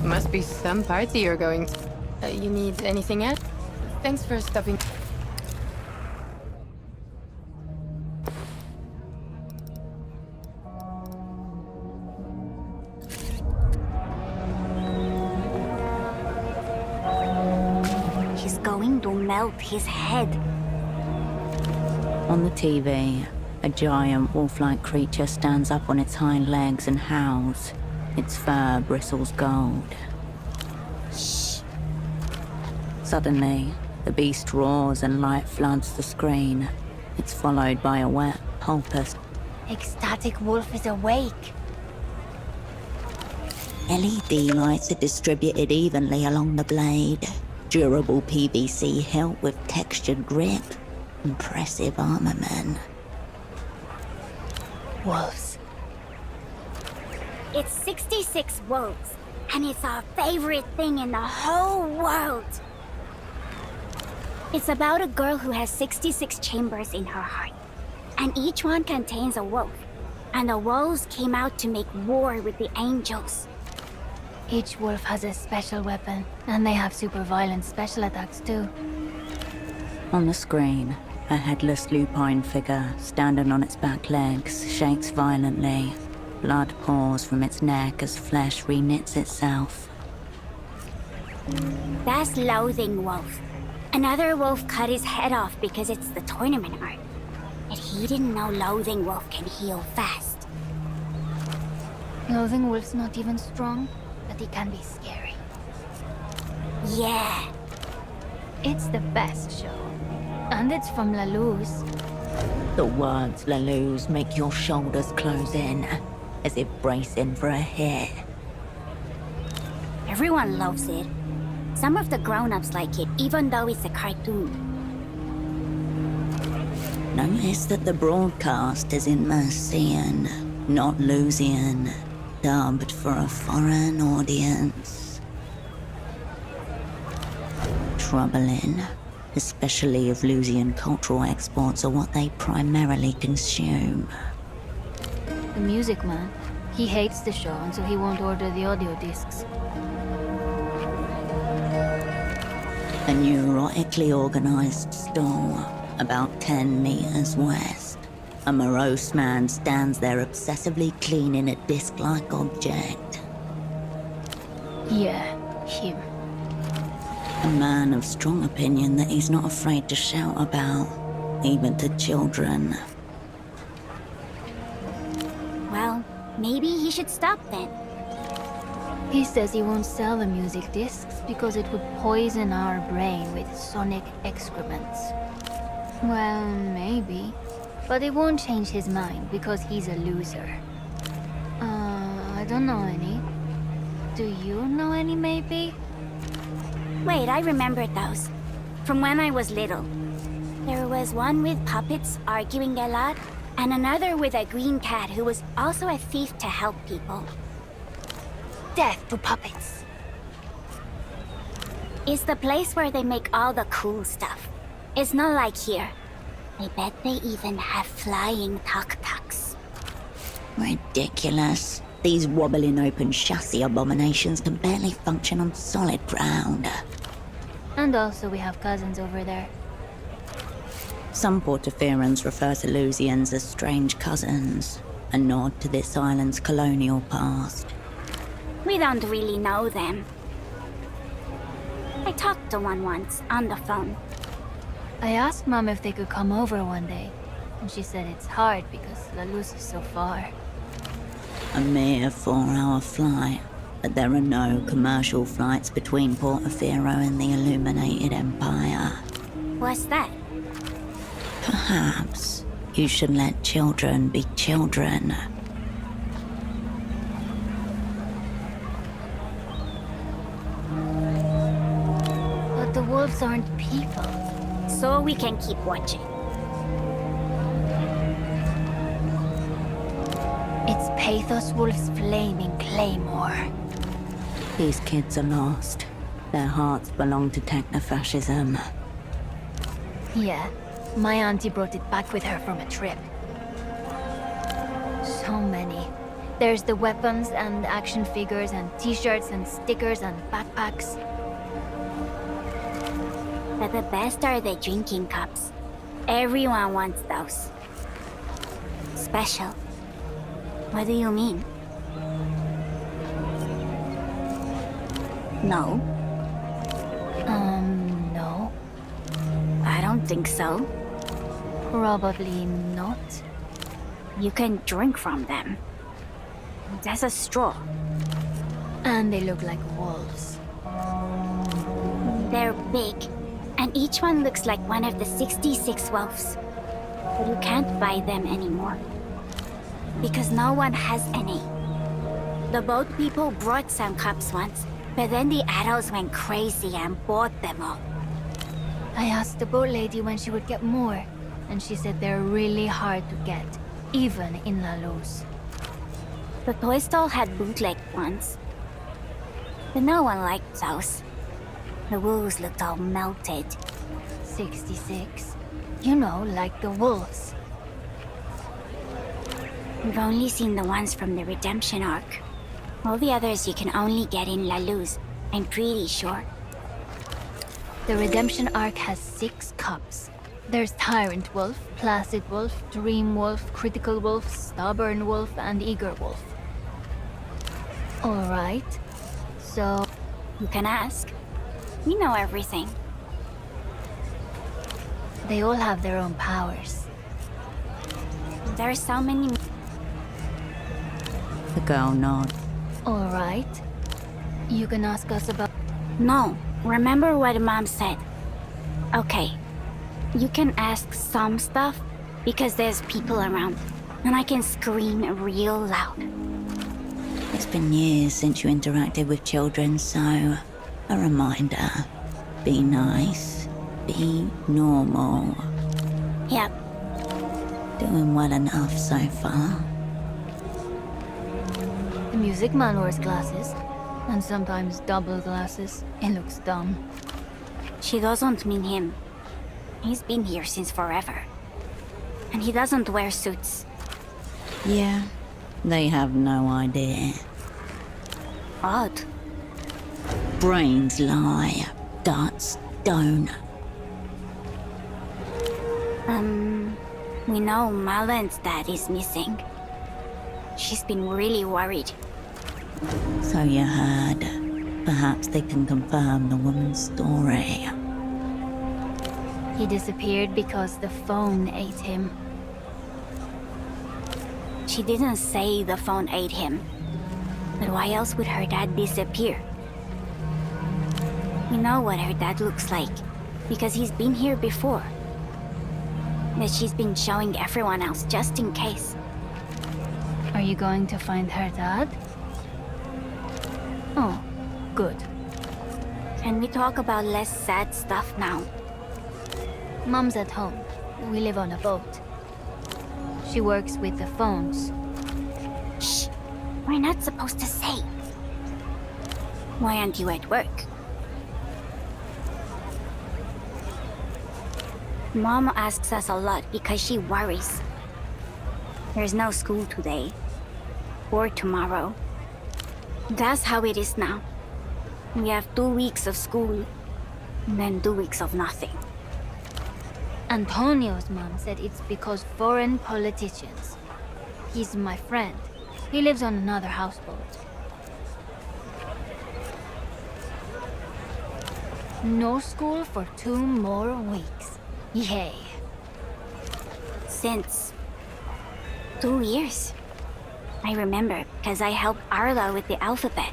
Must be some party you're going to. You need anything else? Thanks for stopping. He's going to melt his head. On the TV, a giant wolf-like creature stands up on its hind legs and howls. Its fur bristles gold. Shh. Suddenly, the beast roars and light floods the screen. It's followed by a wet, pulpous... Ecstatic wolf is awake. LED lights are distributed evenly along the blade. Durable PVC hilt with textured grip. Impressive armament. Wolves. It's 66 wolves, and it's our favorite thing in the whole world. It's about a girl who has 66 chambers in her heart, and each one contains a wolf. And the wolves came out to make war with the angels. Each wolf has a special weapon, and they have super violent special attacks too. On the screen, a headless lupine figure, standing on its back legs, shakes violently. Blood pours from its neck as flesh reknits itself. That's Loathing Wolf. Another wolf cut his head off because it's the tournament art. But he didn't know Loathing Wolf can heal fast. Loathing Wolf's not even strong, but he can be scary. Yeah. It's the best show. And it's from La Luz. The words La Luz make your shoulders close in, as if bracing for a hit. Everyone loves it. Some of the grown-ups like it, even though it's a cartoon. Notice that the broadcast is in Mercian, not Lusian, dubbed for a foreign audience. Troubling, especially if Lusian cultural exports are what they primarily consume. The music man. He hates the show, and so he won't order the audio discs. A neurotically organized stall, about 10 meters west. A morose man stands there obsessively cleaning a disc-like object. Yeah, him. A man of strong opinion that he's not afraid to shout about, even to children. Well, maybe he should stop then. He says he won't sell the music discs because it would poison our brain with sonic excrements. Well, maybe. But it won't change his mind because he's a loser. I don't know any. Do you know any, maybe? Wait, I remembered those. From when I was little. There was one with puppets arguing a lot, and another with a green cat who was also a thief to help people. Death to puppets. It's the place where they make all the cool stuff. It's not like here. I bet they even have flying tuk-tuks. Ridiculous. These wobbling open chassis abominations can barely function on solid ground. And also we have cousins over there. Some Portoferans refer to Lusians as strange cousins, a nod to this island's colonial past. We don't really know them. I talked to one once, on the phone. I asked Mom if they could come over one day, and she said it's hard because La Luz is so far. A mere 4-hour flight, but there are no commercial flights between Portofero and the Illuminated Empire. What's that? Perhaps you should let children be children. But the wolves aren't people. So we can keep watching. It's Pathos Wolf's flaming claymore. These kids are lost. Their hearts belong to technofascism. Yeah, my auntie brought it back with her from a trip. So many. There's the weapons and action figures and t-shirts and stickers and backpacks. But the best are the drinking cups. Everyone wants those. Special. What do you mean? No? No. I don't think so. Probably not. You can drink from them. There's a straw. And they look like wolves. They're big, and each one looks like one of the 66 wolves. But you can't buy them anymore. Because no one has any. The boat people brought some cups once, but then the adults went crazy and bought them all. I asked the boat lady when she would get more, and she said they're really hard to get, even in La Luz. The toy stall had bootleg ones. But no one liked those. The wolves looked all melted. 66. You know, like the wolves. We've only seen the ones from the redemption arc. All the others you can only get in La Luz, I'm pretty sure. The redemption arc has 6 cups. There's Tyrant Wolf, Placid Wolf, Dream Wolf, Critical Wolf, Stubborn Wolf, and Eager Wolf. Alright. So... You can ask. We know everything. They all have their own powers. There are so many... The girl nods. Alright. You can ask us about... No, remember what Mom said. Okay. You can ask some stuff, because there's people around, and I can scream real loud. It's been years since you interacted with children, so a reminder. Be nice. Be normal. Yep. Doing well enough so far. The music man wears glasses, and sometimes double glasses. It looks dumb. She doesn't mean him. He's been here since forever. And he doesn't wear suits. Yeah, they have no idea. Odd. Brains lie, guts don't. We know Malen's dad is missing. She's been really worried. So you heard. Perhaps they can confirm the woman's story. He disappeared because the phone ate him. She didn't say the phone ate him. But why else would her dad disappear? We know what her dad looks like, because he's been here before. That she's been showing everyone else just in case. Are you going to find her dad? Oh, good. Can we talk about less sad stuff now? Mom's at home. We live on a boat. She works with the phones. Shh. We're not supposed to say. Why aren't you at work? Mom asks us a lot because she worries. There's no school today. Or tomorrow. That's how it is now. We have 2 weeks of school, and then 2 weeks of nothing. Antonio's mom said it's because foreign politicians. He's my friend. He lives on another houseboat. No school for 2 more weeks. Yay. Since 2 years. I remember, because I helped Arla with the alphabet.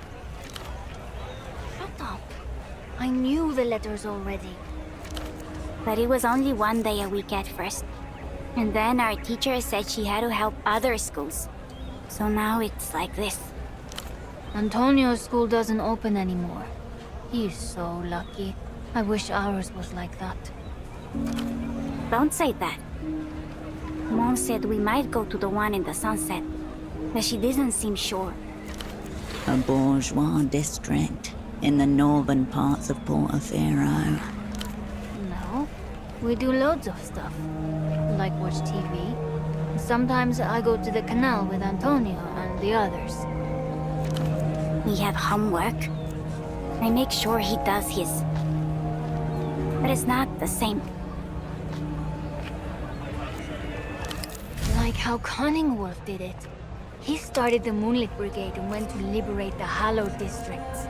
Shut up. I knew the letters already. But it was only 1 day a week at first. And then our teacher said she had to help other schools. So now it's like this. Antonio's school doesn't open anymore. He's so lucky. I wish ours was like that. Don't say that. Mom said we might go to the one in the sunset, but she didn't seem sure. A bourgeois district in the northern parts of Portofino. No, we do loads of stuff. Like watch TV. Sometimes I go to the Canal with Antonio and the others. We have homework. I make sure he does his. But it's not the same. Like how Cunningworth did it. He started the Moonlit Brigade and went to liberate the Hallowed districts.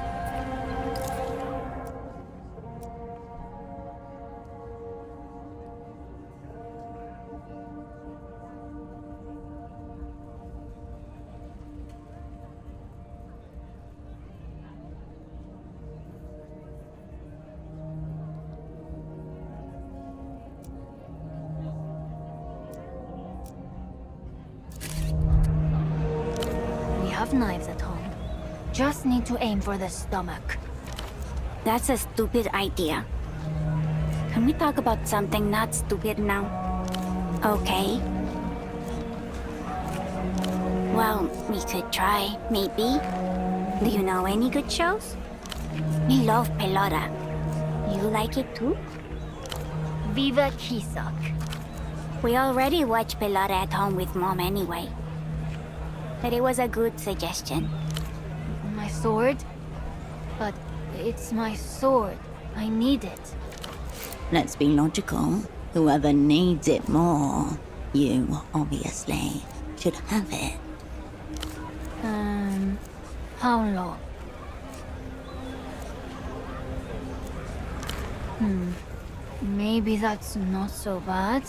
Knives at home. Just need to aim for the stomach. That's a stupid idea. Can we talk about something not stupid now? Okay. Well, we could try, maybe. Do you know any good shows? We love Pelota. You like it too? Viva Kisak. We already watch Pelota at home with Mom anyway. But it was a good suggestion. My sword? But it's my sword. I need it. Let's be logical. Whoever needs it more, you, obviously, should have it. How long? Maybe that's not so bad.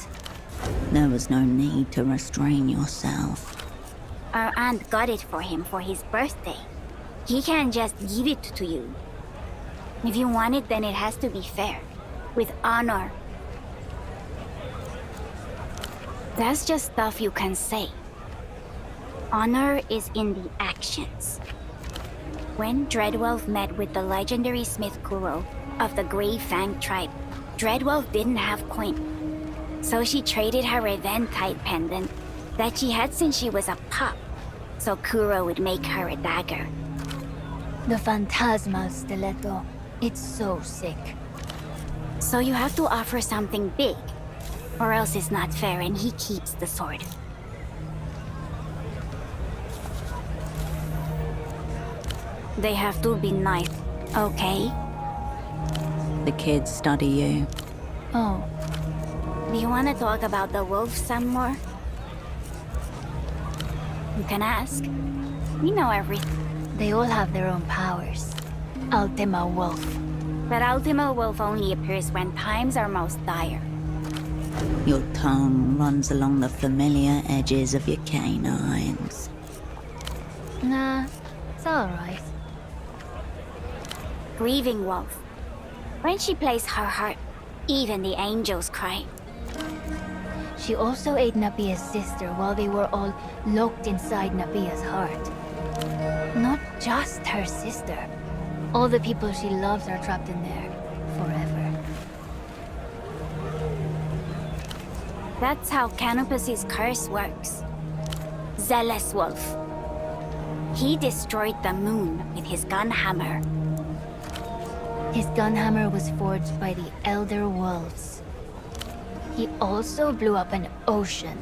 There was no need to restrain yourself. Our aunt got it for him for his birthday. He can't just give it to you. If you want it, then it has to be fair. With honor. That's just stuff you can say. Honor is in the actions. When Dreadwolf met with the legendary Smith Kuro of the Grey Fang tribe, Dreadwolf didn't have coin. So she traded her Reventide pendant that she had since she was a pup, so Kuro would make her a dagger. The Phantasmal Stiletto. It's so sick. So you have to offer something big, or else it's not fair and he keeps the sword. They have to be nice, okay? The kids study you. Oh. Do you want to talk about the wolves some more? You can ask. We know everything. They all have their own powers. Ultima Wolf. But Ultima Wolf only appears when times are most dire. Your tongue runs along the familiar edges of your canines. Nah, it's alright. Grieving Wolf. When she plays her heart, even the angels cry. She also ate Napia's sister while they were all locked inside Napia's heart. Not just her sister. All the people she loves are trapped in there, forever. That's how Canopus's curse works. Zealous Wolf. He destroyed the moon with his gun hammer. His gun hammer was forged by the Elder Wolves. He also blew up an ocean,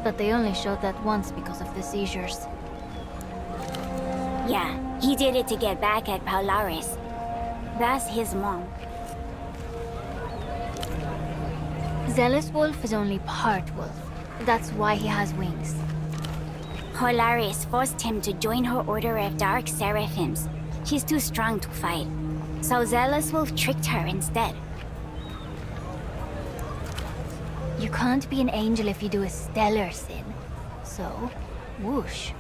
but they only showed that once because of the seizures. Yeah, he did it to get back at Polaris. That's his mom. Zealous Wolf is only part wolf. That's why he has wings. Polaris forced him to join her order of Dark Seraphims. She's too strong to fight. So Zealous Wolf tricked her instead. You can't be an angel if you do a stellar sin. So, whoosh.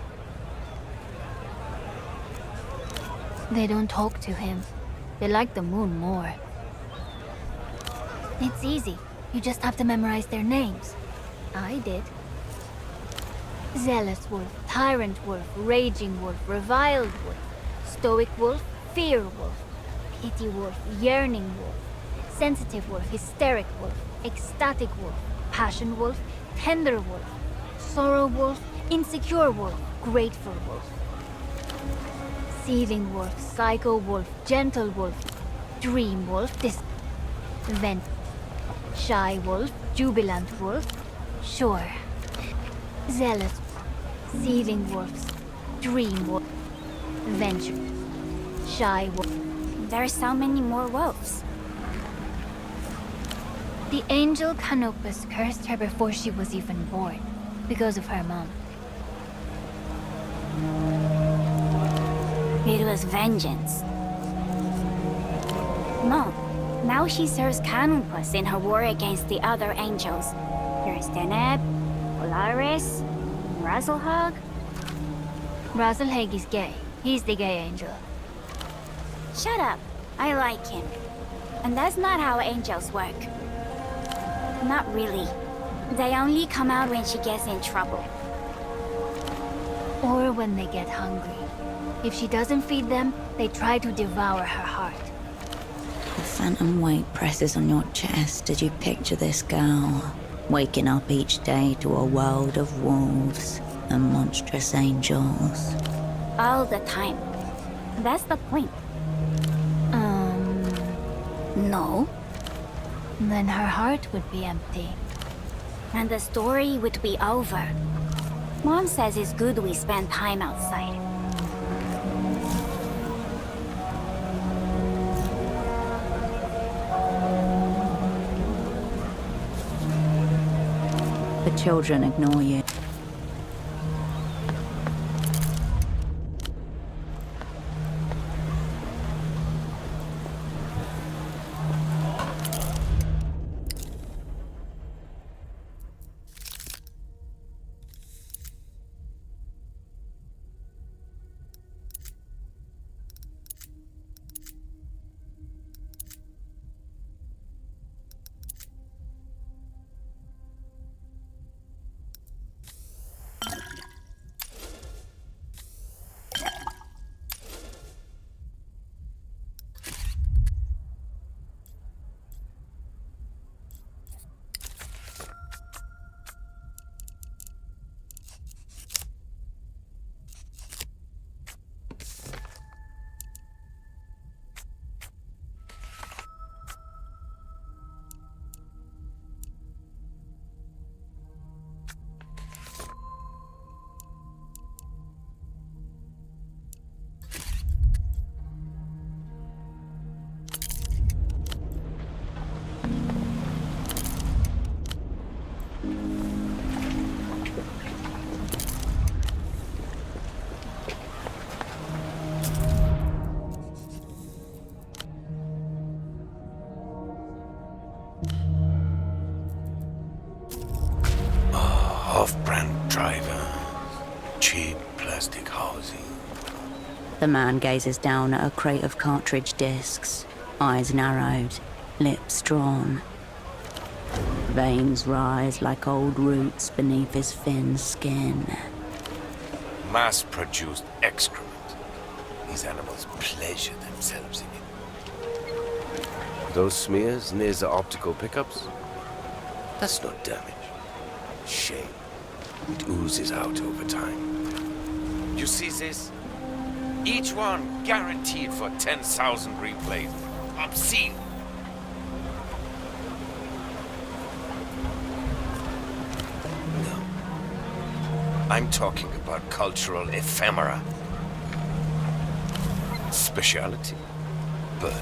They don't talk to him. They like the moon more. It's easy. You just have to memorize their names. I did. Zealous Wolf, Tyrant Wolf, Raging Wolf, Reviled Wolf, Stoic Wolf, Fear Wolf, Pity Wolf, Yearning Wolf, Sensitive Wolf, Hysteric Wolf, Ecstatic Wolf, Passion Wolf, Tender Wolf, Sorrow Wolf, Insecure Wolf, Grateful Wolf, Seething Wolf, Psycho Wolf, Gentle Wolf, Dream Wolf, Vent, Shy Wolf, Jubilant Wolf, Sure, Zealous, Seething Wolves, Dream Wolf, Venture, Shy Wolf. There's so many more wolves. The angel Canopus cursed her before she was even born, because of her mom. It was vengeance. No, now she serves Canopus in her war against the other angels. There's Deneb, Polaris, Razzlehog. Razzlehag is gay. He's the gay angel. Shut up. I like him. And that's not how angels work. Not really. They only come out when she gets in trouble. Or when they get hungry. If she doesn't feed them, they try to devour her heart. The phantom weight presses on your chest as you picture this girl, waking up each day to a world of wolves and monstrous angels. All the time. That's the point. No. Then her heart would be empty. And the story would be over. Mom says it's good we spend time outside. The children ignore you. Off-brand driver, cheap plastic housing. The man gazes down at a crate of cartridge discs, eyes narrowed, lips drawn. Veins rise like old roots beneath his thin skin. Mass-produced excrement. These animals pleasure themselves in it. Those smears near the optical pickups? That's not damage. Shame. It oozes out over time. You see this? Each one guaranteed for 10,000 replays. Obscene. No. I'm talking about cultural ephemera. Speciality. But,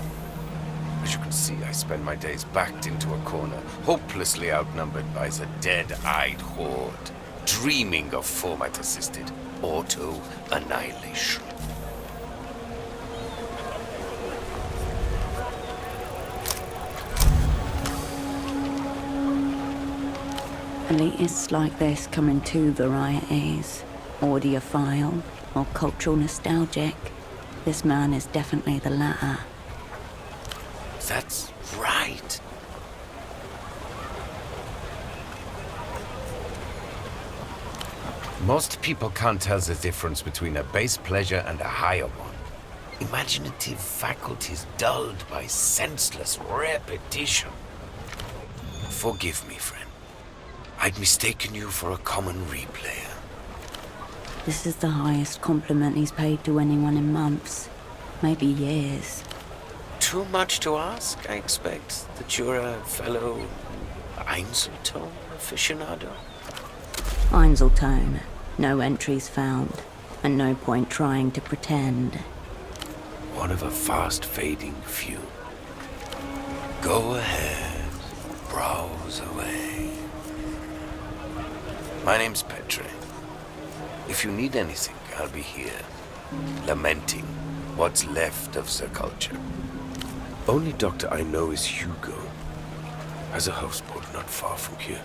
as you can see, I spend my days backed into a corner, hopelessly outnumbered by the dead-eyed horde, dreaming of format-assisted auto-annihilation. Elitists like this come in two varieties, audiophile or cultural nostalgic. This man is definitely the latter. That's right. Most people can't tell the difference between a base pleasure and a higher one. Imaginative faculties dulled by senseless repetition. Forgive me, friend. I'd mistaken you for a common replayer. This is the highest compliment he's paid to anyone in months, maybe years. Too much to ask, I expect, that you're a fellow Einzeltone aficionado? Einzeltone, no entries found, and no point trying to pretend. One of a fast-fading few. Go ahead, browse away. My name's Petre. If you need anything, I'll be here, lamenting what's left of the culture. Only doctor I know is Hugo. Has a houseboat not far from here.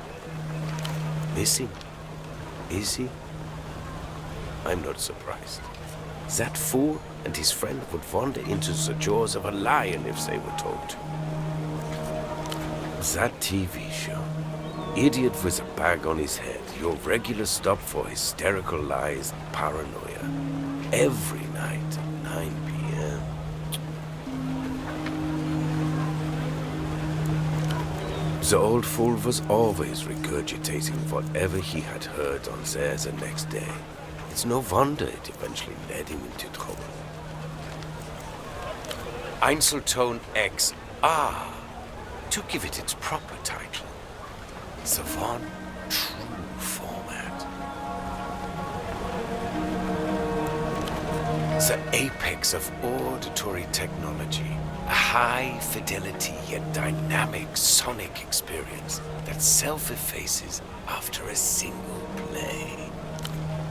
Missing? Is he? I'm not surprised. That fool and his friend would wander into the jaws of a lion if they were told to. That TV show. Idiot with a bag on his head, your regular stop for hysterical lies and paranoia. Every night at 9 p.m. The old fool was always regurgitating whatever he had heard on there the next day. It's no wonder it eventually led him into trouble. Einzeltone XR, to give it its proper title. The one true format. The apex of auditory technology. A high-fidelity yet dynamic sonic experience that self-effaces after a single play.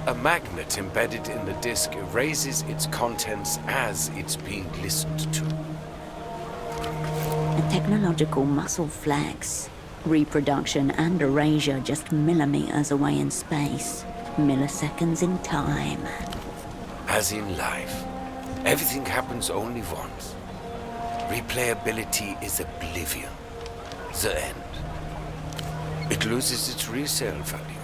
A magnet embedded in the disc erases its contents as it's being listened to. A technological muscle flex. Reproduction and erasure just millimeters away in space. Milliseconds in time. As in life, everything happens only once. Replayability is oblivion. The end. It loses its resale value.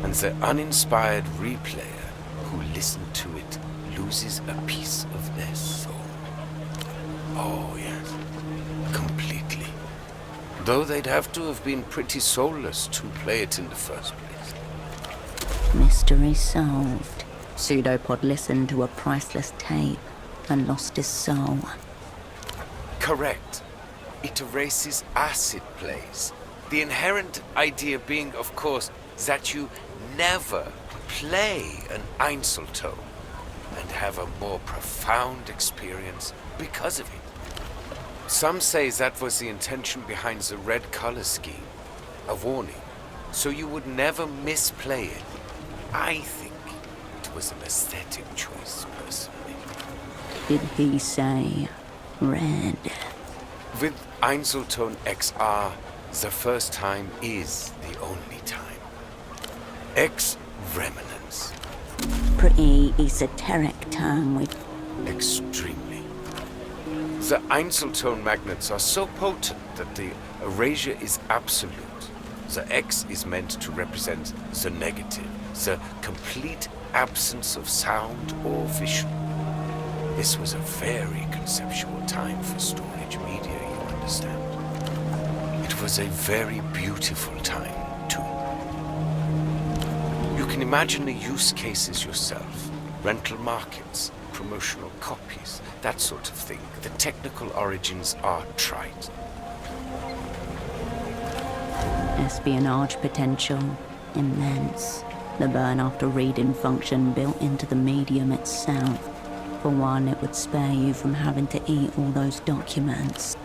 And the uninspired replayer who listened to it loses a piece of their soul. Oh, yes. Completely. Though they'd have to have been pretty soulless to play it in the first place. Mystery solved. Pseudopod listened to a priceless tape and lost his soul. Correct. It erases acid plays. The inherent idea being, of course, that you never play an Einzeltone and have a more profound experience because of it. Some say that was the intention behind the red color scheme. A warning, so you would never misplay it. I think it was an aesthetic choice, personally. Did he say red? With Einzeltone XR, the first time is the only time. Ex-remnants. Pretty esoteric term with Extremely. The Einzeltone magnets are so potent that the erasure is absolute. The X is meant to represent the negative, the complete absence of sound or vision. This was a very conceptual time for storage media, you understand. It was a very beautiful time, too. You can imagine the use cases yourself. Rental markets, promotional copies, that sort of thing. The technical origins are trite. espionage potential, immense. The burn after reading function built into the medium itself. For one, it would spare you from having to eat all those documents.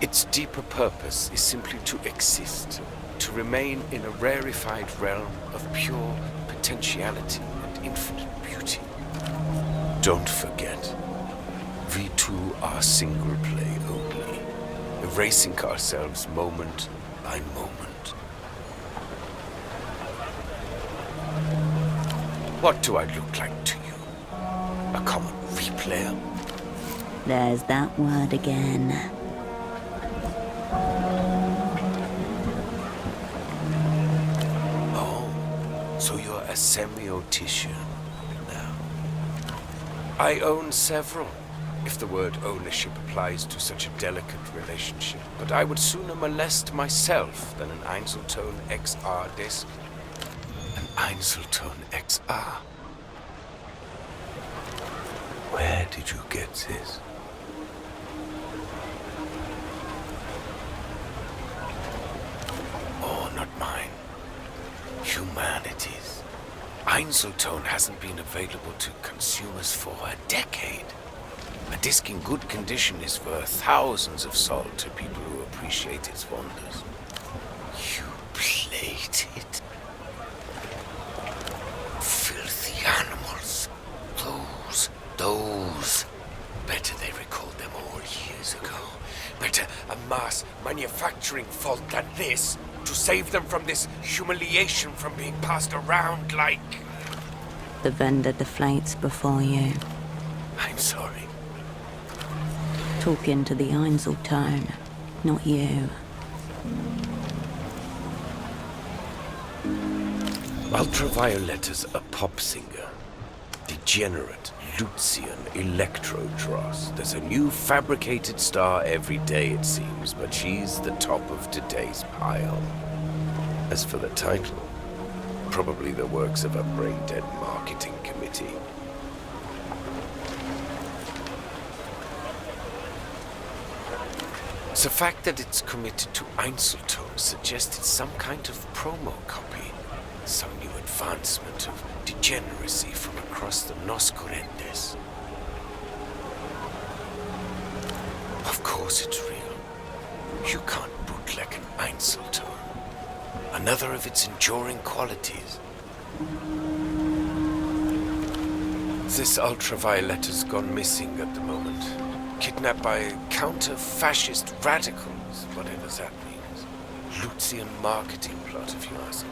Its deeper purpose is simply to exist, to remain in a rarefied realm of pure potentiality and infinite beauty. Don't forget, we too are single play only, erasing ourselves moment by moment. What do I look like to you? A common replayer? There's that word again. Oh, so you're a semiotician now. I own several, if the word ownership applies to such a delicate relationship, but I would sooner molest myself than an Einzeltone XR disc. An Einzeltone XR? Where did you get this? Oh, not mine. Humanities. Einzeltone hasn't been available to consumers for a decade. A disc in good condition is worth thousands of salt to people who appreciate its wonders. You played it? Filthy animals. Those. Better they recalled them all years ago. Better a mass manufacturing fault than this, to save them from this humiliation from being passed around like... The vendor deflates before you. I'm sorry. Talking to the Einzeltone, not you. Ultraviolet is a pop singer. Degenerate, Lucian electro-dross. There's a new fabricated star every day, it seems, but she's the top of today's pile. As for the title, probably the works of a brain-dead marketing committee. The fact that it's committed to Einzeltone suggested some kind of promo copy. Some new advancement of degeneracy from across the Nos Correntes. Of course it's real. You can't bootleg an Einzeltone. Another of its enduring qualities. This ultraviolet has gone missing at the moment. Kidnapped by counter-fascist radicals, whatever that means. Lucian marketing plot, if you ask me.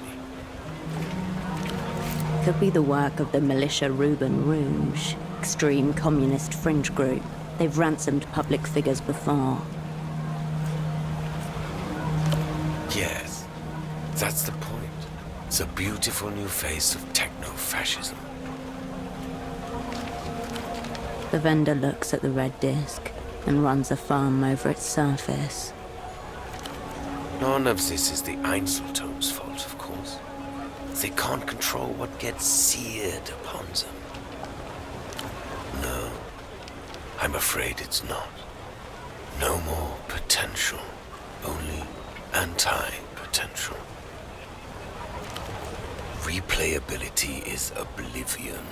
Could be the work of the militia Ruben Rouge, extreme communist fringe group. They've ransomed public figures before. Yes, that's the point. It's a beautiful new face of techno-fascism. The vendor looks at the red disc and runs a thumb over its surface. None of this is the Einzeltone's fault, of course. They can't control what gets seared upon them. No, I'm afraid it's not. No more potential, only anti-potential. Replayability is oblivion.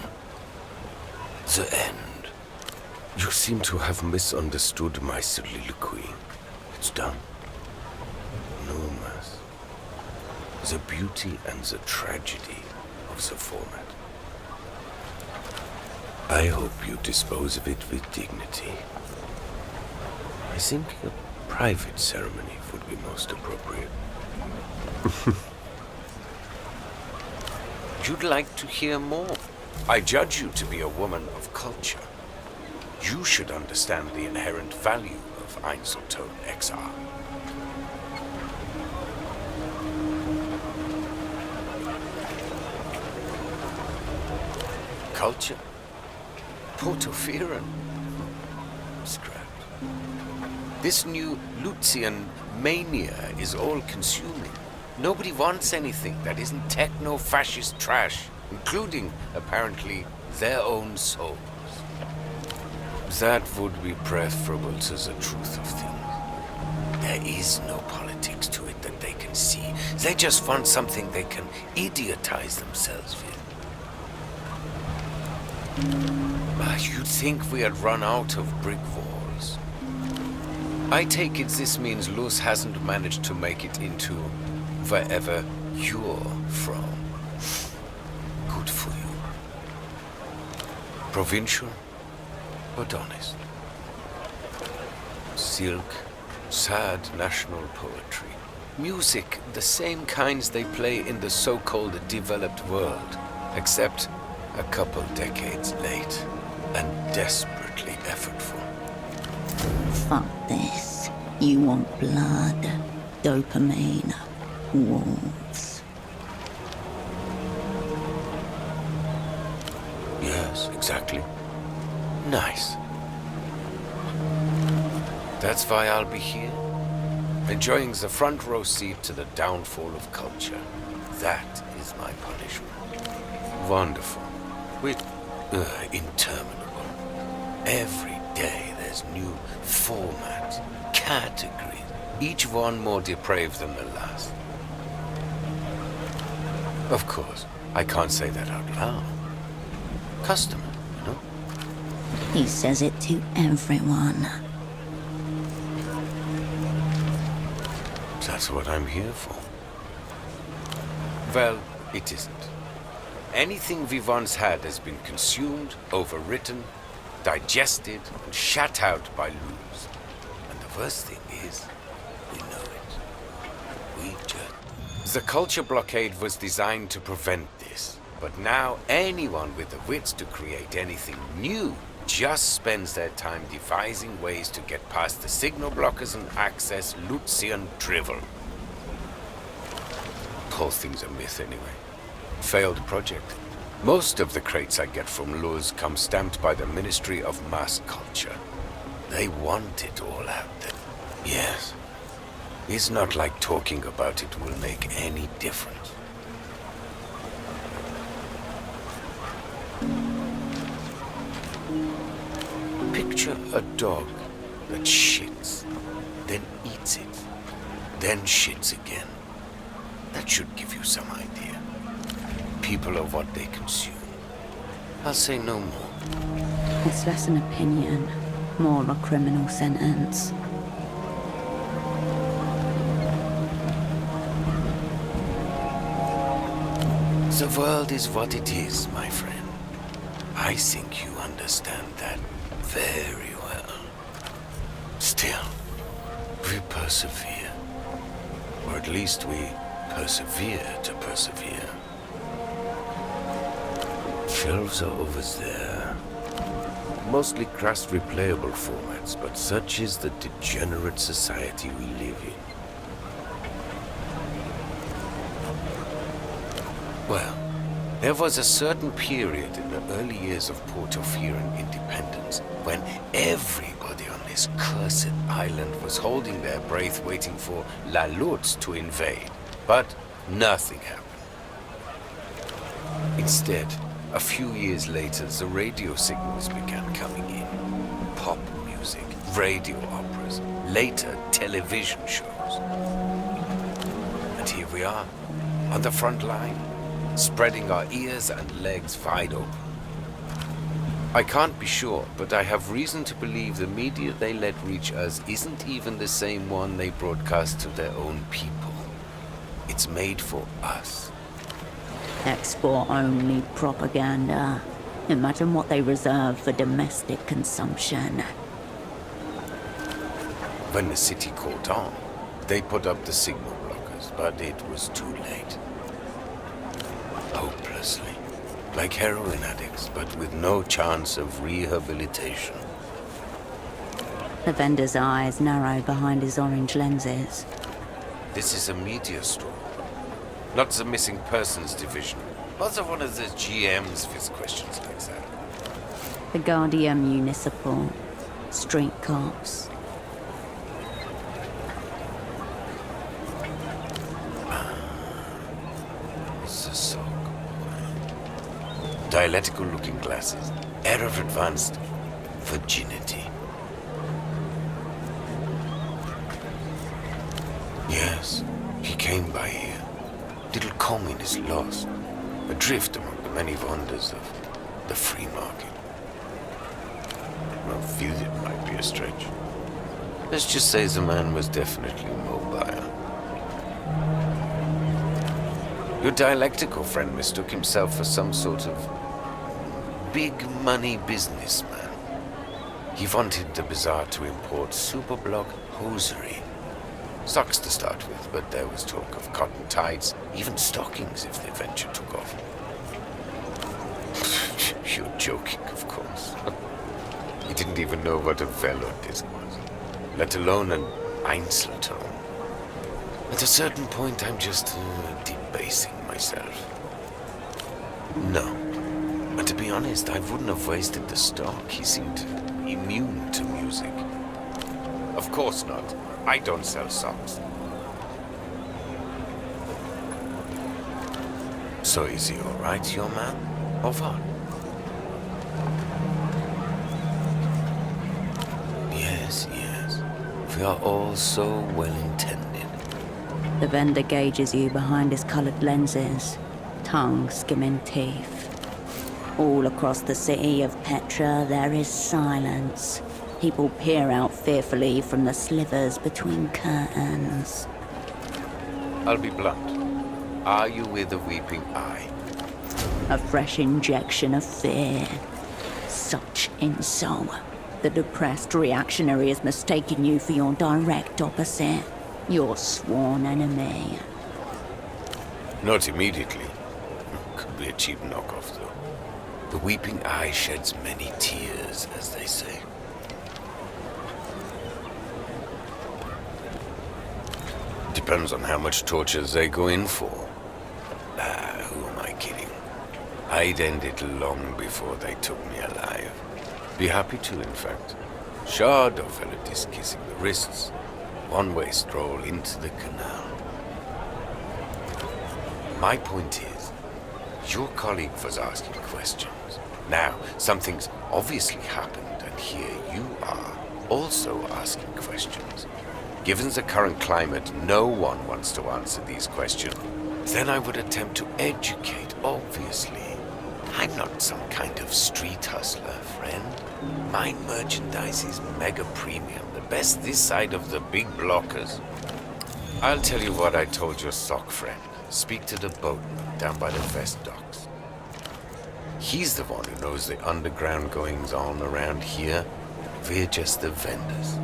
The end. You seem to have misunderstood my soliloquy. It's done. No más. The beauty and the tragedy of the format. I hope you dispose of it with dignity. I think a private ceremony would be most appropriate. You'd like to hear more. I judge you to be a woman of culture. You should understand the inherent value of Einzelton XR. Culture? Portophiran? Scrapped. This new Lucian mania is all-consuming. Nobody wants anything that isn't techno-fascist trash, including, apparently, their own souls. That would be preferable to the truth of things. There is no politics to it that they can see. They just want something they can idiotize themselves with. You'd think we had run out of brick walls. I take it this means Luz hasn't managed to make it into wherever you're from. Good for you. Provincial, but honest. Silk, sad national poetry. Music, the same kinds they play in the so-called developed world, except a couple decades late and desperately effortful. Fuck this. You want blood, dopamine, wolves. Yes, exactly. Nice. That's why I'll be here, enjoying the front row seat to the downfall of culture. That is my punishment. Wonderful. Interminable. Every day there's new formats, categories, each one more depraved than the last. Of course, I can't say that out loud. Customer, you know? He says it to everyone. That's what I'm here for. Well, it isn't. Anything we once had has been consumed, overwritten, digested, and shat out by Luz. And the worst thing is, we know it. We just... The culture blockade was designed to prevent this. But now anyone with the wits to create anything new just spends their time devising ways to get past the signal blockers and access Lucian drivel. Whole thing's a myth anyway. Failed project. Most of the crates I get from Luz come stamped by the Ministry of Mass Culture. They want it all out there. Yes. It's not like talking about it will make any difference. Picture a dog that shits, then eats it, then shits again. That should give you some idea. People are what they consume. I'll say no more. It's less an opinion, more a criminal sentence. The world is what it is, my friend. I think you understand that very well. Still, we persevere. Or at least we persevere to persevere. Shelves are over there. Mostly crass replayable formats, but such is the degenerate society we live in. Well, there was a certain period in the early years of Portophiran independence when everybody on this cursed island was holding their breath waiting for La Lutz to invade. But nothing happened. Instead, a few years later, the radio signals began coming in. Pop music, radio operas, later television shows. And here we are, on the front line, spreading our ears and legs wide open. I can't be sure, but I have reason to believe the media they let reach us isn't even the same one they broadcast to their own people. It's made for us. Export-only propaganda. Imagine what they reserve for domestic consumption. When the city caught on, they put up the signal blockers, but it was too late. hopelessly. Like heroin addicts, but with no chance of rehabilitation. The vendor's eyes narrow behind his orange lenses. This is a media store, not the missing persons division. Lots of one of the GMs with questions like that. The Guardia Municipal. Street cops. It's a sock. Dialectical-looking glasses. Air of advanced virginity. Yes, he came by here. Little communist lost. Adrift among the many wonders of the free market. Well, viewed it might be a stretch. Let's just say the man was definitely mobile. Your dialectical friend mistook himself for some sort of big money businessman. He wanted the bazaar to import superblock hosiery. Socks to start with, but there was talk of cotton tights, even stockings if the venture took off. You're joking, of course. He didn't even know what a velodisc was, let alone an Einzelton. At a certain point, I'm just debasing myself. No. And to be honest, I wouldn't have wasted the stock. He seemed immune to music. Of course not. I don't sell socks. So is he all right, your man? Or what? Yes, yes. We are all so well-intended. The vendor gauges you behind his colored lenses, tongue skimming teeth. All across the city of Petra, there is silence. People peer out fearfully from the slivers between curtains. I'll be blunt. Are you with a weeping eye? A fresh injection of fear. Such insult. The depressed reactionary has mistaken you for your direct opposite. Your sworn enemy. Not immediately. Could be a cheap knockoff, though. The weeping eye sheds many tears, as they say. Depends on how much torture they go in for. Who am I kidding? I'd end it long before they took me alive. Be happy to, in fact. Shard of velodisc kissing the wrists. One-way stroll into the canal. My point is, your colleague was asking questions. Now, something's obviously happened, and here you are, also asking questions. Given the current climate, no one wants to answer these questions. Then I would attempt to educate, obviously. I'm not some kind of street hustler, friend. My merchandise is mega premium, the best this side of the big blockers. I'll tell you what I told your sock friend. Speak to the boatman down by the vest docks. He's the one who knows the underground goings-on around here. We're just the vendors.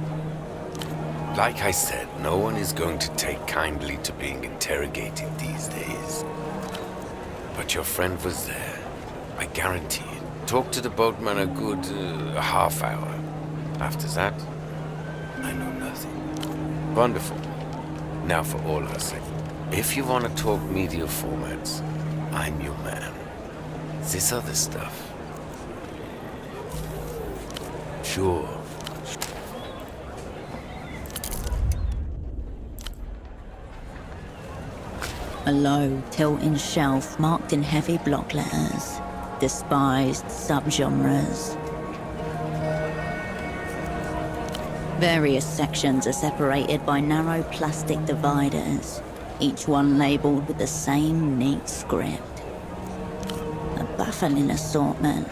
Like I said, no one is going to take kindly to being interrogated these days. But your friend was there. I guarantee it. Talked to the boatman a good half hour. After that, I know nothing. Wonderful. Now for all our sake. If you want to talk media formats, I'm your man. This other stuff. Sure. A low, tilting shelf marked in heavy block letters. Despised subgenres. Various sections are separated by narrow plastic dividers, each one labeled with the same neat script. A baffling assortment.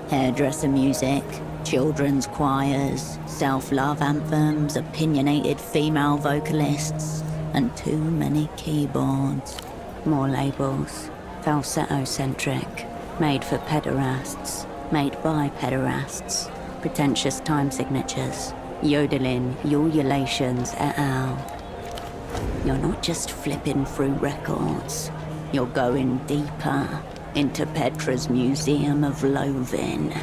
Hairdresser music, children's choirs, self-love anthems, opinionated female vocalists, and too many keyboards. More labels. Falsetto-centric. Made for pederasts. Made by pederasts. Pretentious time signatures. Yodeling, ululations et al. You're not just flipping through records. You're going deeper into Petra's Museum of Loathing.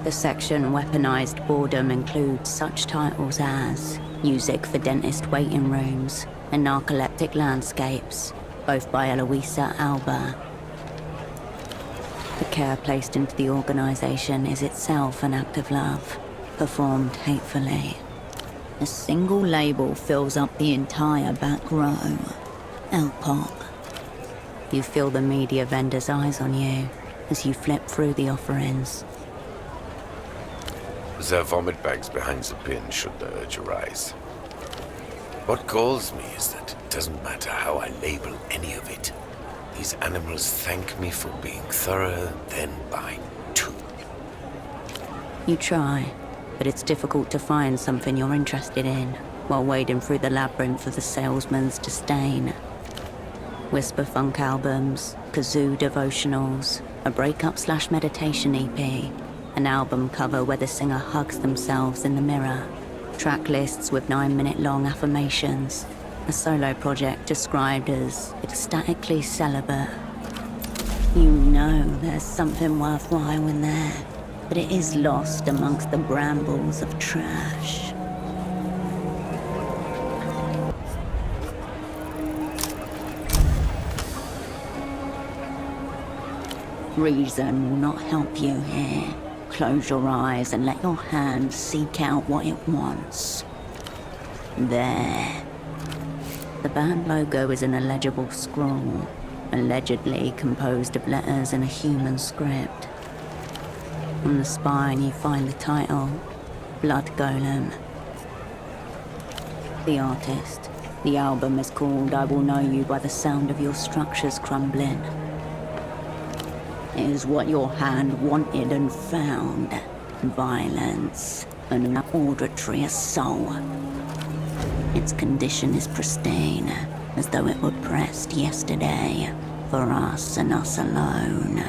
The section Weaponized Boredom includes such titles as Music for Dentist Waiting Rooms and Narcoleptic Landscapes, both by Eloisa Alba. The care placed into the organization is itself an act of love, performed hatefully. A single label fills up the entire back row. L-pop. You feel the media vendor's eyes on you as you flip through the offerings. There are vomit bags behind the bin should the urge arise. What galls me is that it doesn't matter how I label any of it. These animals thank me for being thorough, then buy two. You try, but it's difficult to find something you're interested in while wading through the labyrinth of the salesman's disdain. Whisper funk albums, kazoo devotionals, a breakup/meditation EP, an album cover where the singer hugs themselves in the mirror, track lists with 9-minute-long affirmations, a solo project described as ecstatically celibate. You know there's something worthwhile in there, but it is lost amongst the brambles of trash. Reason will not help you here. Close your eyes and let your hand seek out what it wants. There. The band logo is an illegible scroll, allegedly composed of letters in a human script. On the spine you find the title, Blood Golem. The artist. The album is called I Will Know You by the Sound of Your Structures Crumbling. It is what your hand wanted and found. Violence, an auditory assault. Its condition is pristine, as though it were pressed yesterday, for us and us alone.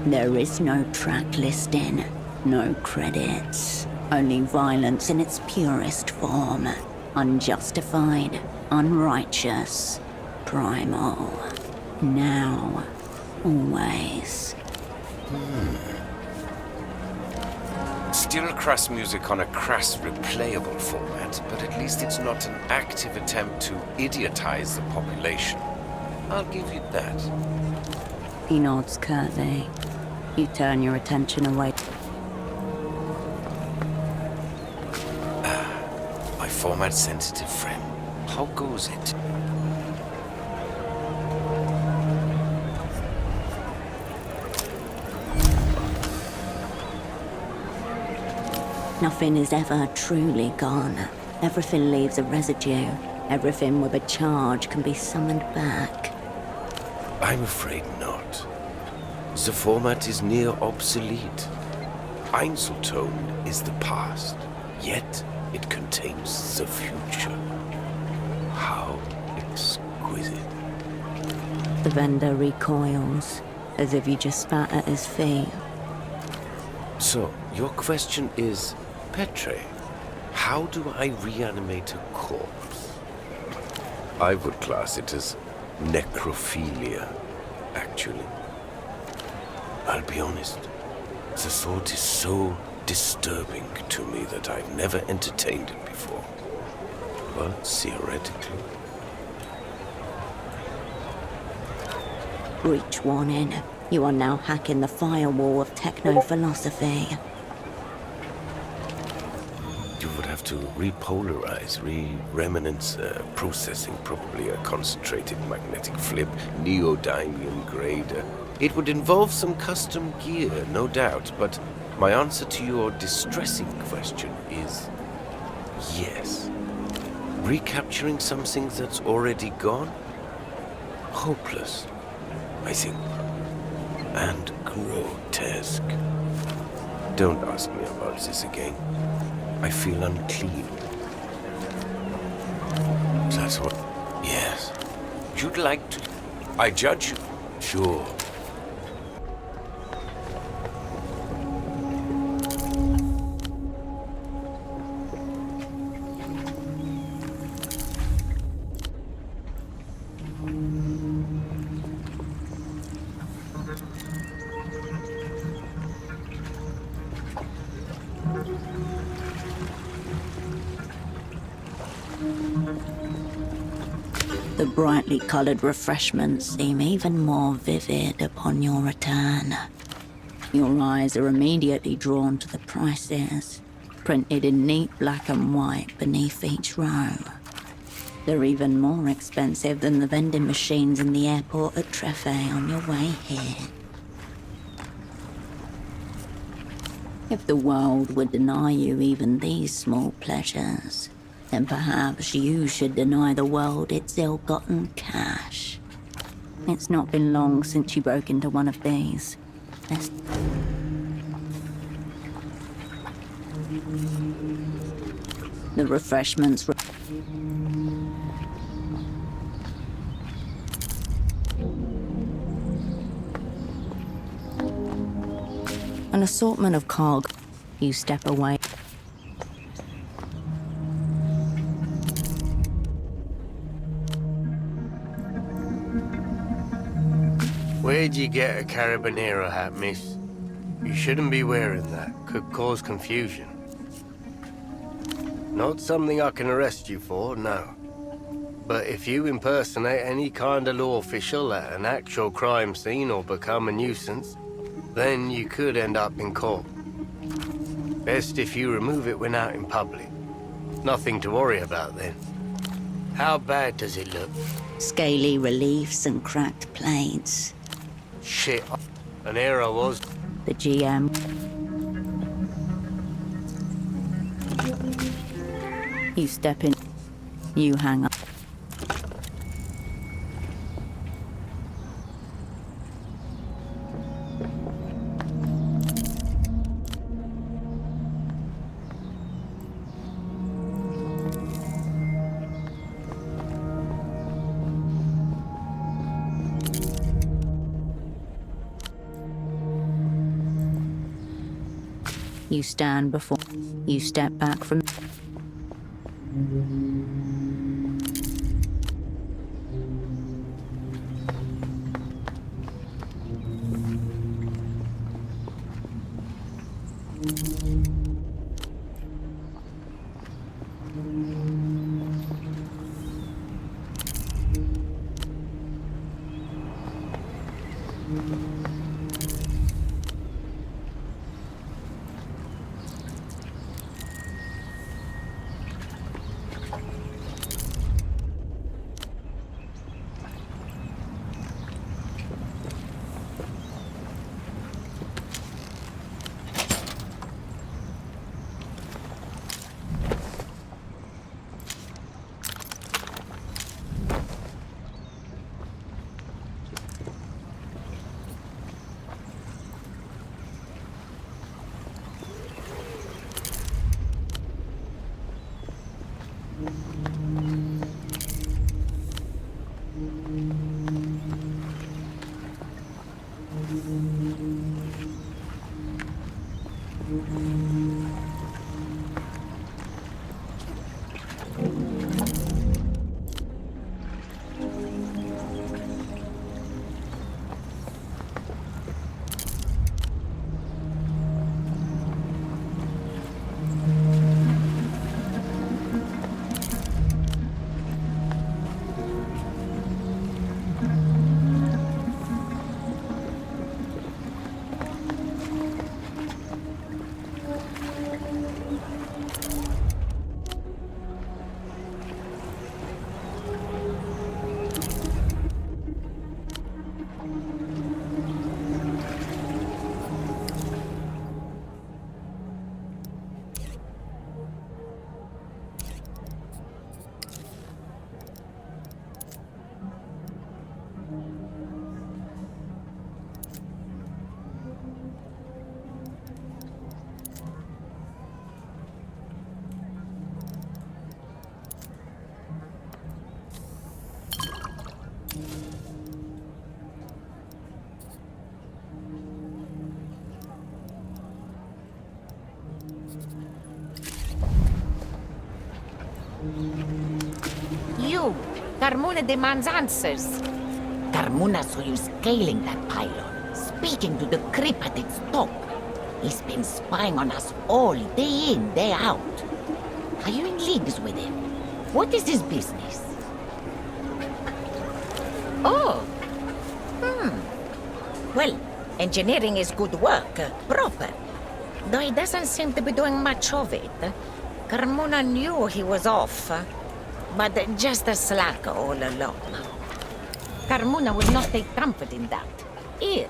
There is no track listing, no credits, only violence in its purest form. Unjustified, unrighteous, primal. Now, always. Still crass music on a crass, replayable format, but at least it's not an active attempt to idiotize the population. I'll give you that. He nods curtly. You turn your attention away. My format-sensitive friend. How goes it? Nothing is ever truly gone. Everything leaves a residue. Everything with a charge can be summoned back. I'm afraid not. The format is near obsolete. Einzeltone is the past, yet it contains the future. How exquisite. The vendor recoils, as if you just spat at his feet. So, your question is, Petre, how do I reanimate a corpse? I would class it as necrophilia, actually. I'll be honest, the thought is so disturbing to me that I've never entertained it before. But theoretically... Breach warning. You are now hacking the firewall of techno-philosophy. You would have to repolarize, re-remnants processing, probably a concentrated magnetic flip, neodymium grader. It would involve some custom gear, no doubt, but my answer to your distressing question is yes. Recapturing something that's already gone? Hopeless, I think. And grotesque. Don't ask me about this again. I feel unclean. That's what... Yes. You'd like to... I judge you. Sure. The brightly coloured refreshments seem even more vivid upon your return. Your eyes are immediately drawn to the prices, printed in neat black and white beneath each row. They're even more expensive than the vending machines in the airport at Treffe on your way here. If the world would deny you even these small pleasures, then perhaps you should deny the world its ill-gotten cash. It's not been long since you broke into one of these. The refreshments... An assortment of cargo. You step away. Where'd you get a carabinero hat, miss? You shouldn't be wearing that. Could cause confusion. Not something I can arrest you for, no. But if you impersonate any kind of law official at an actual crime scene or become a nuisance, then you could end up in court. Best if you remove it when out in public. Nothing to worry about then. How bad does it look? Scaly reliefs and cracked plates. Shit, an error was. The GM. You step in. You hang up. You stand before. You step back from. You! Carmuna demands answers. Carmuna saw you scaling that pylon, speaking to the creep at its top. He's been spying on us all, day in, day out. Are you in leagues with him? What is his business? Oh. Well, engineering is good work, proper. Though he doesn't seem to be doing much of it. Carmuna knew he was off, but just a slacker all along. Carmuna will not take comfort in that. Here.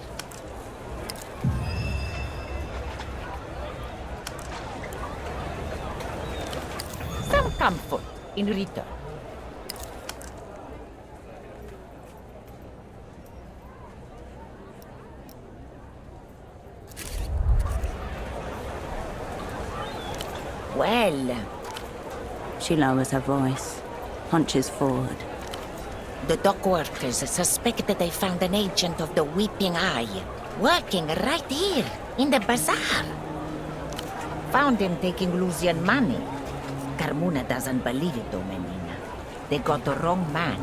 Some comfort in return. Well... She lowers her voice, hunches forward. The dock workers suspect that they found an agent of the Weeping Eye working right here in the bazaar. Found him taking Lucian money. Carmuna doesn't believe it, though, Menina. They got the wrong man.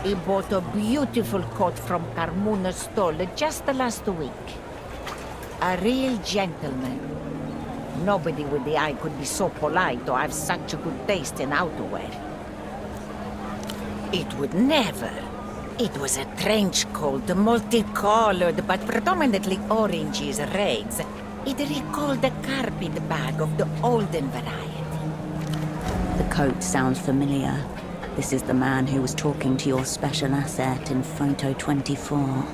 He bought a beautiful coat from Carmuna's stall just last week. A real gentleman. Nobody with the eye could be so polite or have such a good taste in outerwear. It would never. It was a trench coat, multicolored, but predominantly oranges, reds. It recalled the carpet bag of the olden variety. The coat sounds familiar. This is the man who was talking to your special asset in Photo 24.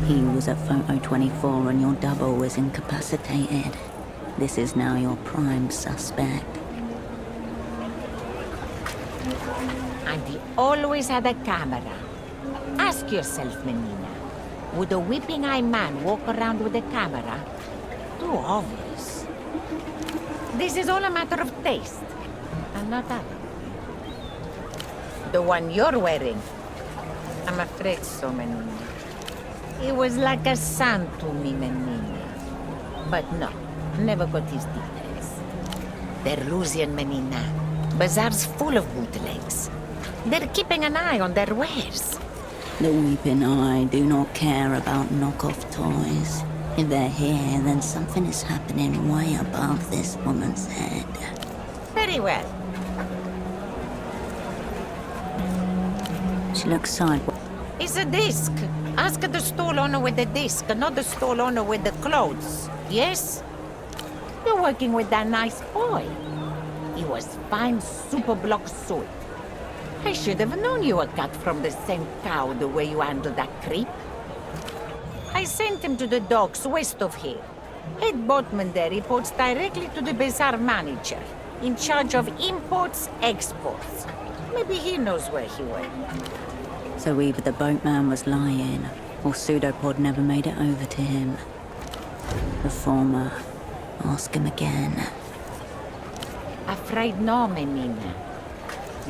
He was at Photo 24 and your double was incapacitated. This is now your prime suspect. And he always had a camera. Ask yourself, Menina, would a Weeping Eye man walk around with a camera? Too obvious. This is all a matter of taste, and not that. The one you're wearing, I'm afraid so, Menina. He was like a son to me, Menina. But no, never got his details. They're Lucian, Menina. Bazaar's full of bootlegs. They're keeping an eye on their wares. The Weeping Eye do not care about knockoff toys. If they're here, then something is happening way above this woman's head. Very well. She looks sideways. It's a disc. Ask the stall owner with the disc, not the stall owner with the clothes. Yes? You're working with that nice boy. He was fine super block suit. I should have known you were cut from the same cow the way you handled that creep. I sent him to the docks west of here. Head boatman there reports directly to the bazaar manager, in charge of imports, exports. Maybe he knows where he went. So either the boatman was lying, or Pseudopod never made it over to him. The former. Ask him again. Afraid no, Menina.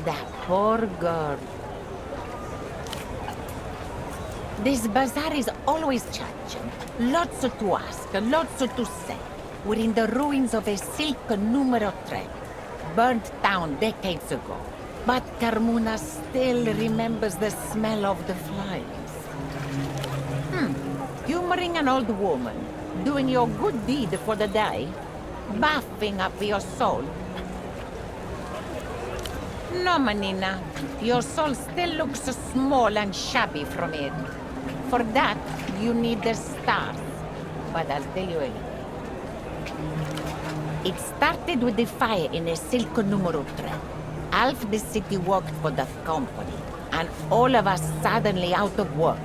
That poor girl. This bazaar is always changing. Lots to ask, lots to say. We're in the ruins of a silk numero 3, burnt down decades ago. But Carmuna still remembers the smell of the flies. Humoring an old woman, doing your good deed for the day, buffing up your soul. No, Menina, your soul still looks small and shabby from it. For that, you need the stars. But I'll tell you anyway. It started with the fire in a silk numero 3. Half the city worked for the company, and all of us suddenly out of work.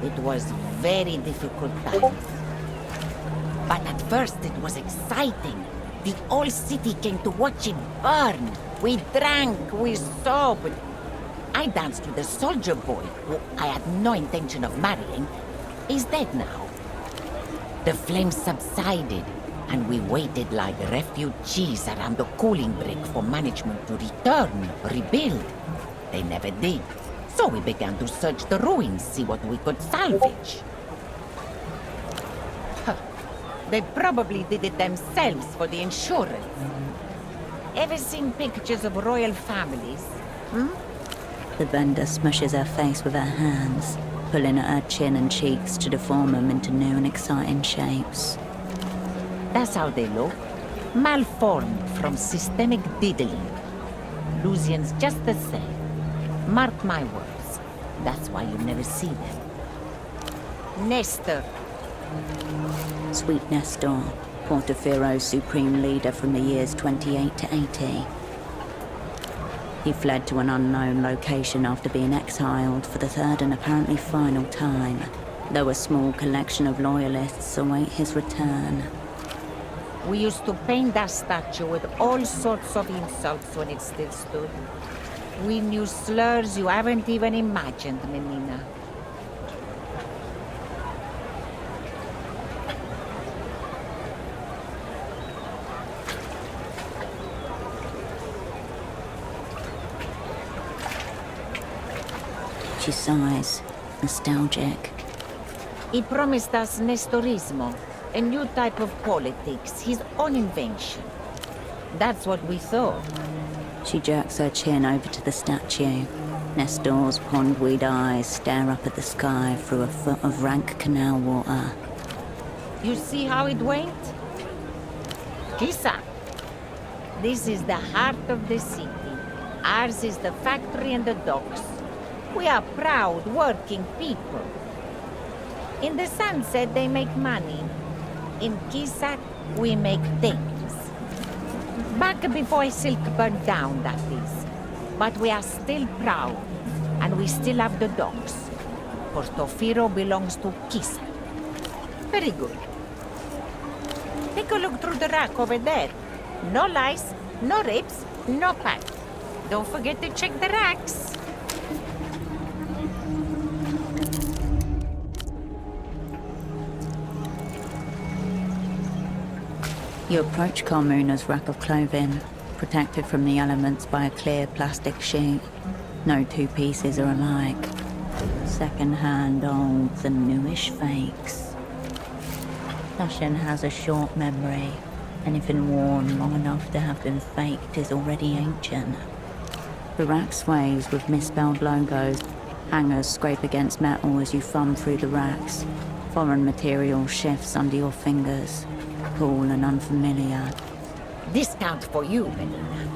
It was very difficult times. But at first it was exciting. The whole city came to watch it burn. We drank, we sobbed. I danced with a soldier boy, who I had no intention of marrying. He's dead now. The flames subsided, and we waited like refugees around the cooling break for management to return, rebuild. They never did. So we began to search the ruins, see what we could salvage. They probably did it themselves for the insurance. Ever seen pictures of royal families? The vendor smushes her face with her hands, pulling at her chin and cheeks to deform them into new and exciting shapes. That's how they look. Malformed from systemic diddling. Lucian's just the same. Mark my words. That's why you never see them. Nestor. Sweet Nestor, Portofiro's supreme leader from the years 28 to 80. He fled to an unknown location after being exiled for the third and apparently final time, though a small collection of loyalists await his return. We used to paint that statue with all sorts of insults when it still stood. We knew slurs you haven't even imagined, Menina. She sighs, nostalgic. He promised us Nestorismo, a new type of politics, his own invention. That's what we thought. She jerks her chin over to the statue. Nestor's pondweed eyes stare up at the sky through a foot of rank canal water. You see how it went? Kisa. This is the heart of the city. Ours is the factory and the docks. We are proud, working people. In the sunset, they make money. In Kisak, we make things. Back before Silk burned down, that is. But we are still proud, and we still have the docks. Portofiro belongs to Kisak. Very good. Take a look through the rack over there. No lice, no rips, no pack. Don't forget to check the racks. You approach Carmuna's rack of clothing, protected from the elements by a clear plastic sheet. No two pieces are alike. Second-hand olds and newish fakes. Fashion has a short memory. Anything worn long enough to have been faked is already ancient. The rack sways with misspelled logos. Hangers scrape against metal as you thumb through the racks. Foreign material shifts under your fingers. Cool and unfamiliar. Discount for you, Menina.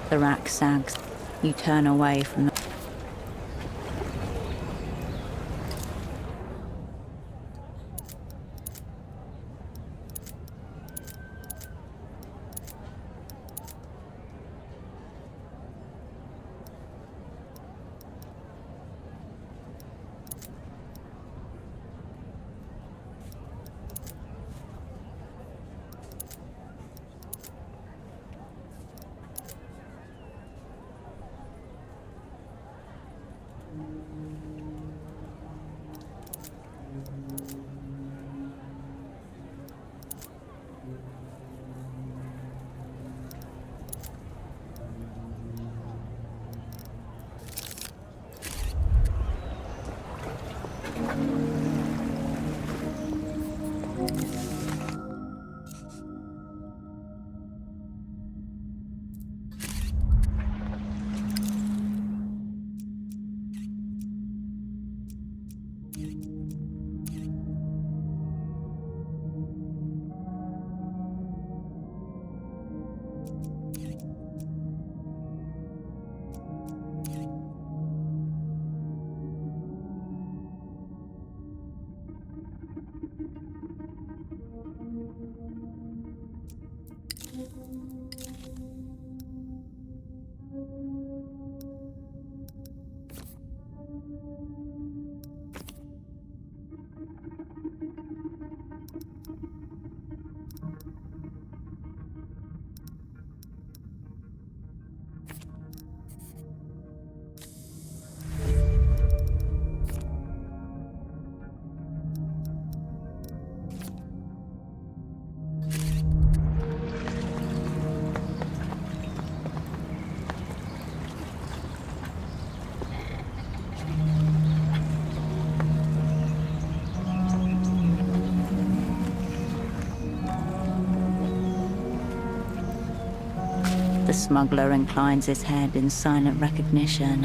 The rack sags. You turn away from the... The smuggler inclines his head in silent recognition.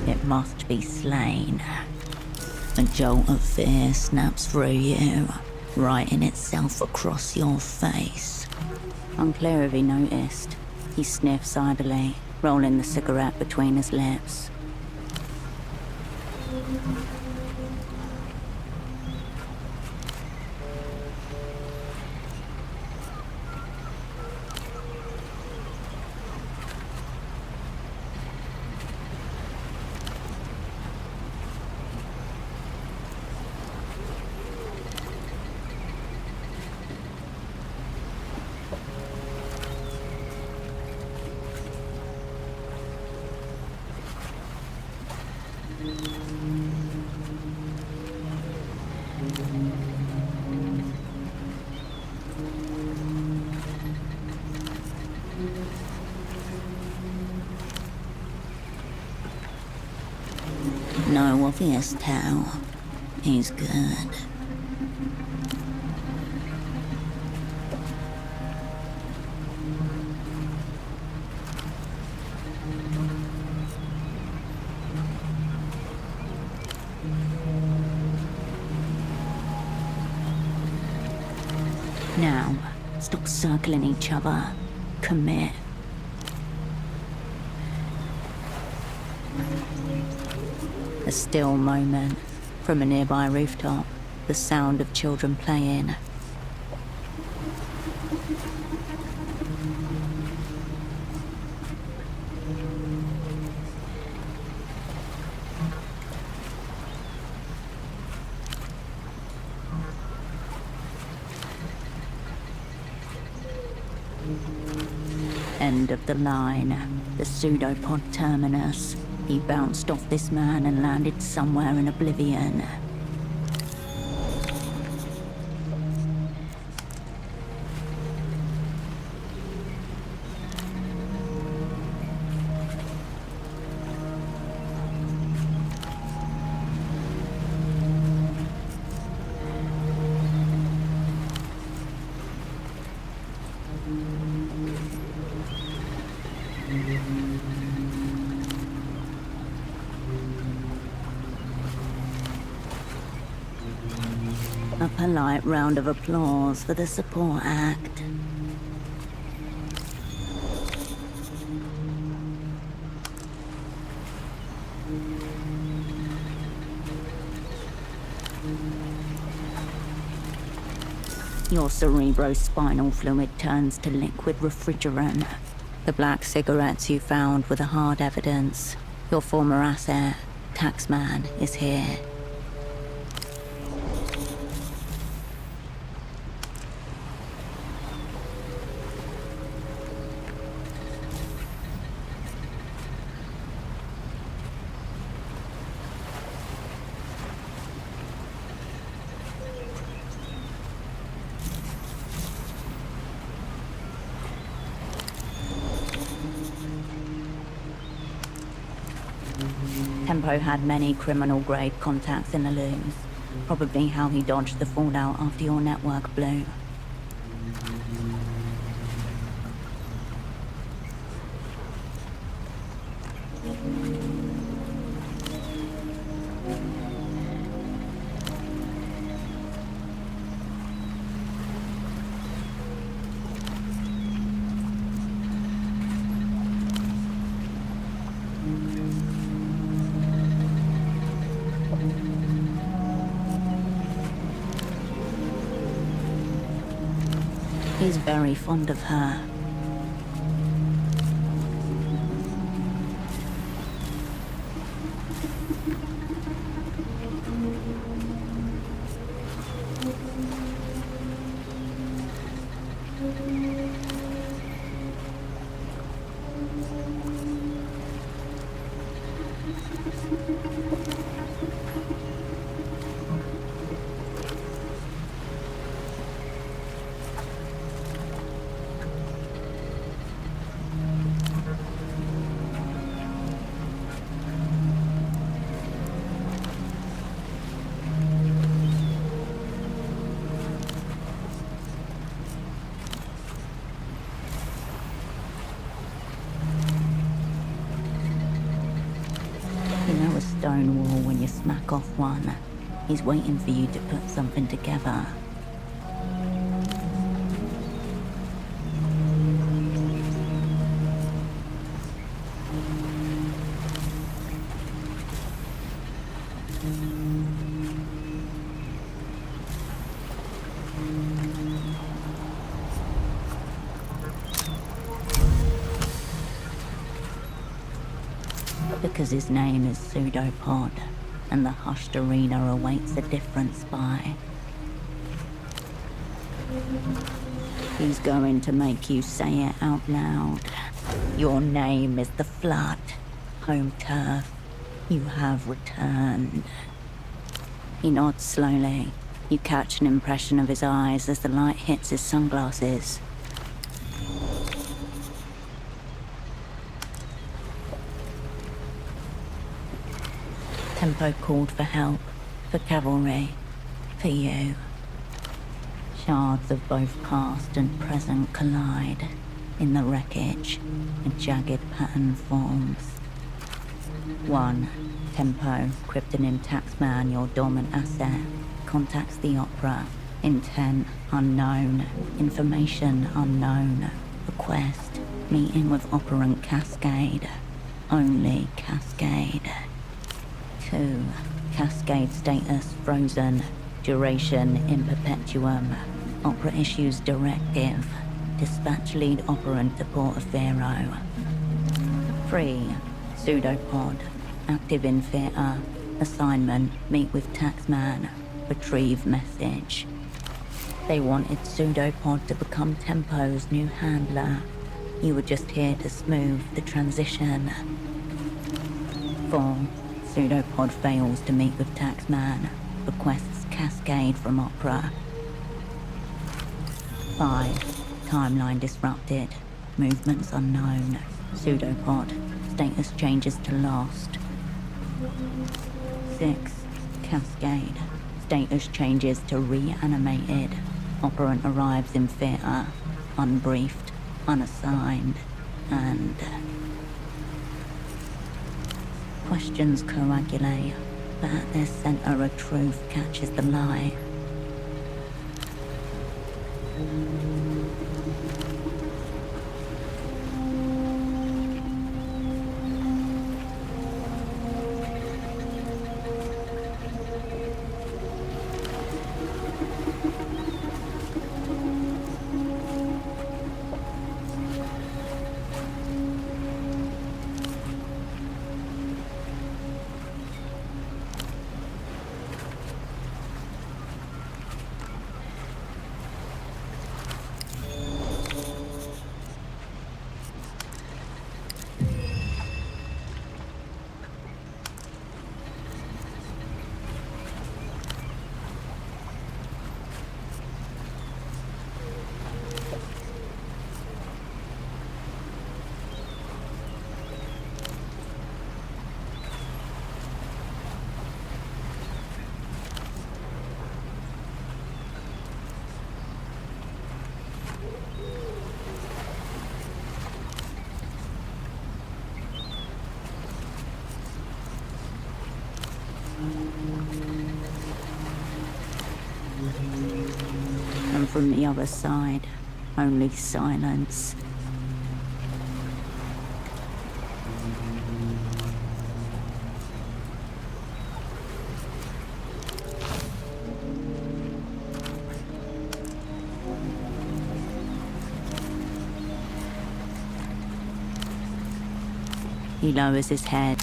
It must be slain. A jolt of fear snaps through you, writing itself across your face. Unclear if he noticed. He sniffs idly, rolling the cigarette between his lips. No obvious tell. He's good. Now, stop circling each other. Commit. A still moment. From a nearby rooftop, the sound of children playing. End of the line. The pseudopod terminus. He bounced off this man and landed somewhere in oblivion. A polite round of applause for the support act. Your cerebrospinal fluid turns to liquid refrigerant. The black cigarettes you found were the hard evidence. Your former asset, Taxman, is here. Tempo had many criminal-grade contacts in the looms. Probably how he dodged the fallout after your network blew. He's very fond of her. You know a stone wall when you smack off one. He's waiting for you to put something together. Because his name is Pseudopod, and the hushed arena awaits a different spy. He's going to make you say it out loud. Your name is the Flood. Home turf. You have returned. He nods slowly. You catch an impression of his eyes as the light hits his sunglasses. Tempo called for help, for cavalry, for you. Shards of both past and present collide. In the wreckage, a jagged pattern forms. 1. Tempo, Kryptonym Taxman, your dormant asset, contacts the Opera. Intent unknown. Information unknown. Request, meeting with operant Cascade. Only Cascade. 2. Cascade status frozen. Duration in perpetuum. Opera issues directive. Dispatch lead operant to Portaferro. 3. Pseudopod. Active in theater. Assignment, meet with Taxman. Retrieve message. They wanted Pseudopod to become Tempo's new handler. You were just here to smooth the transition. 4. Pseudopod fails to meet with Taxman. Requests Cascade from Opera. 5. Timeline disrupted. Movements unknown. Pseudopod. Status changes to lost. 6. Cascade. Status changes to reanimated. Operant arrives in theater. Unbriefed. Unassigned. And... questions coagulate, but at their center a truth catches the lie. And from the other side, only silence. He lowers his head.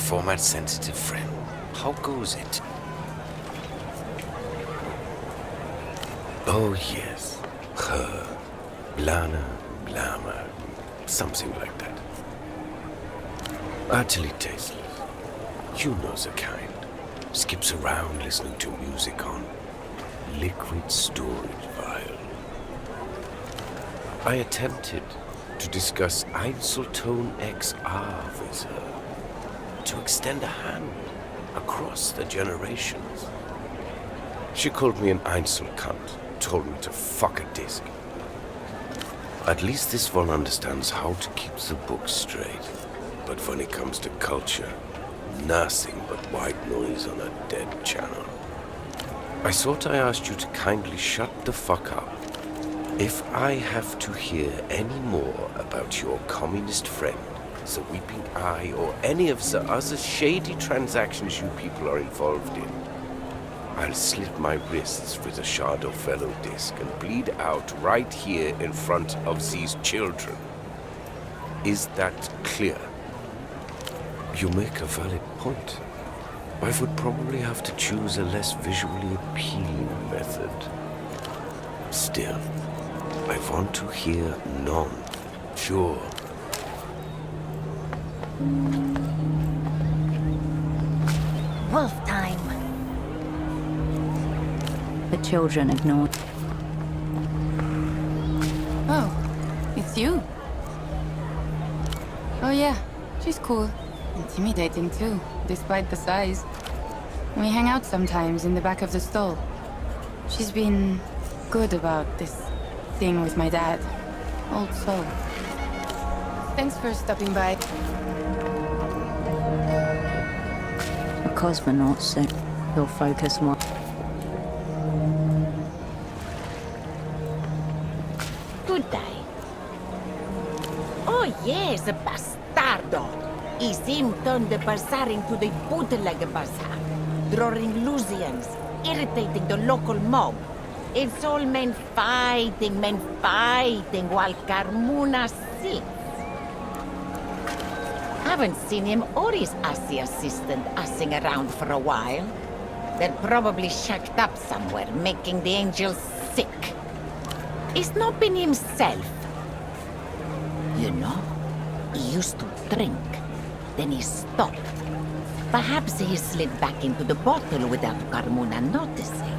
format-sensitive friend. How goes it? Oh, yes. Her. Blana, Blama. Something like that. Utterly tasteless. You know the kind. Skips around listening to music on liquid storage vial. I attempted to discuss Einzelton XR with her. To extend a hand across the generations. She called me an Einzel cunt, told me to fuck a disc. At least this one understands how to keep the book straight. But when it comes to culture, nothing but white noise on a dead channel. I thought I asked you to kindly shut the fuck up. If I have to hear any more about your communist friend, the Weeping Eye, or any of the other shady transactions you people are involved in, I'll slit my wrists with a Shadow Fellow disc and bleed out right here in front of these children. Is that clear? You make a valid point. I would probably have to choose a less visually appealing method. Still, I want to hear none. Sure. Wolf time. The children ignored. Oh, it's you. Oh yeah, she's cool. Intimidating too, despite the size. We hang out sometimes in the back of the stall. She's been good about this thing with my dad. Old soul. Thanks for stopping by. A cosmonaut said he'll focus more. Good day. Oh yes, a bastardo. Is him turned the bazaar into the bootleg bazaar, drawing Lusians, irritating the local mob. It's all men fighting while Carmuna sits. Haven't seen him or his assy assistant assing around for a while. They're probably shacked up somewhere, making the angels sick. He's not been himself. You know, he used to drink. Then he stopped. Perhaps he slid back into the bottle without Carmuna noticing.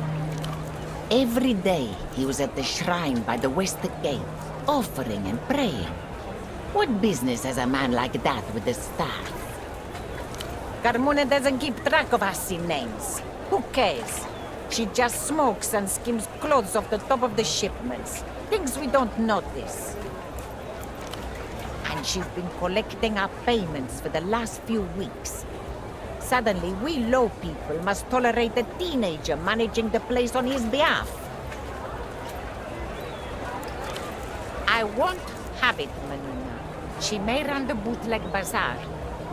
Every day he was at the shrine by the west gate, offering and praying. What business has a man like that with the stars? Carmuna doesn't keep track of us in names. Who cares? She just smokes and skims clothes off the top of the shipments. Things we don't notice. And she's been collecting our payments for the last few weeks. Suddenly, we low people must tolerate a teenager managing the place on his behalf. I won't have it, Manuna. She may run the bootleg bazaar,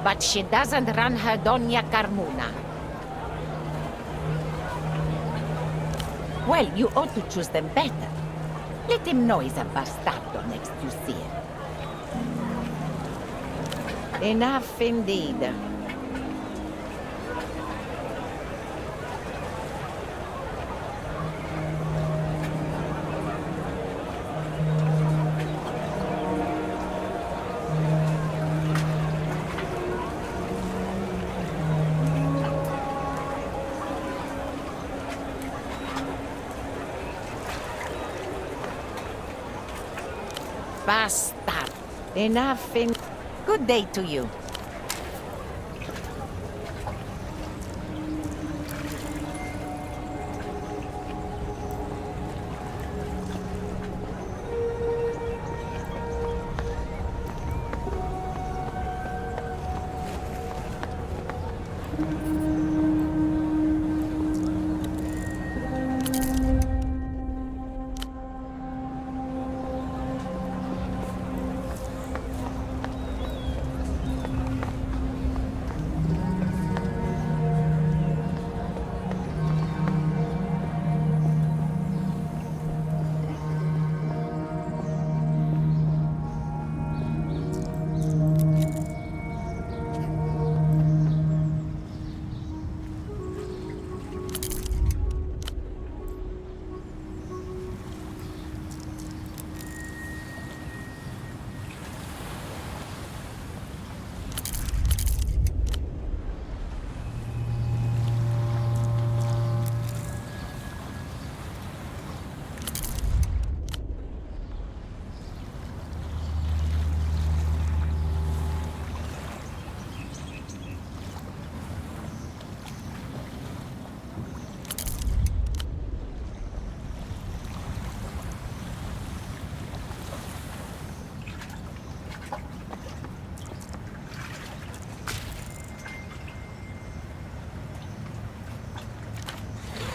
but she doesn't run her Doña Carmuna. Well, you ought to choose them better. Let him know he's a bastardo next you see him. Enough indeed. Bastard. Enough in... Good day to you.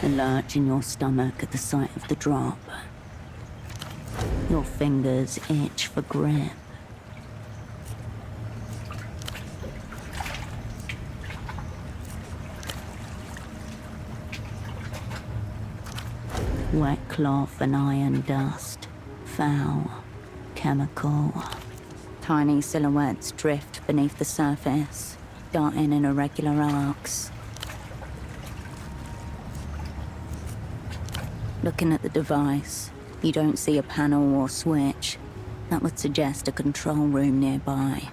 A lurch in your stomach at the sight of the drop. Your fingers itch for grip. Wet cloth and iron dust. Foul. Chemical. Tiny silhouettes drift beneath the surface, darting in irregular arcs. Looking at the device, you don't see a panel or switch. That would suggest a control room nearby.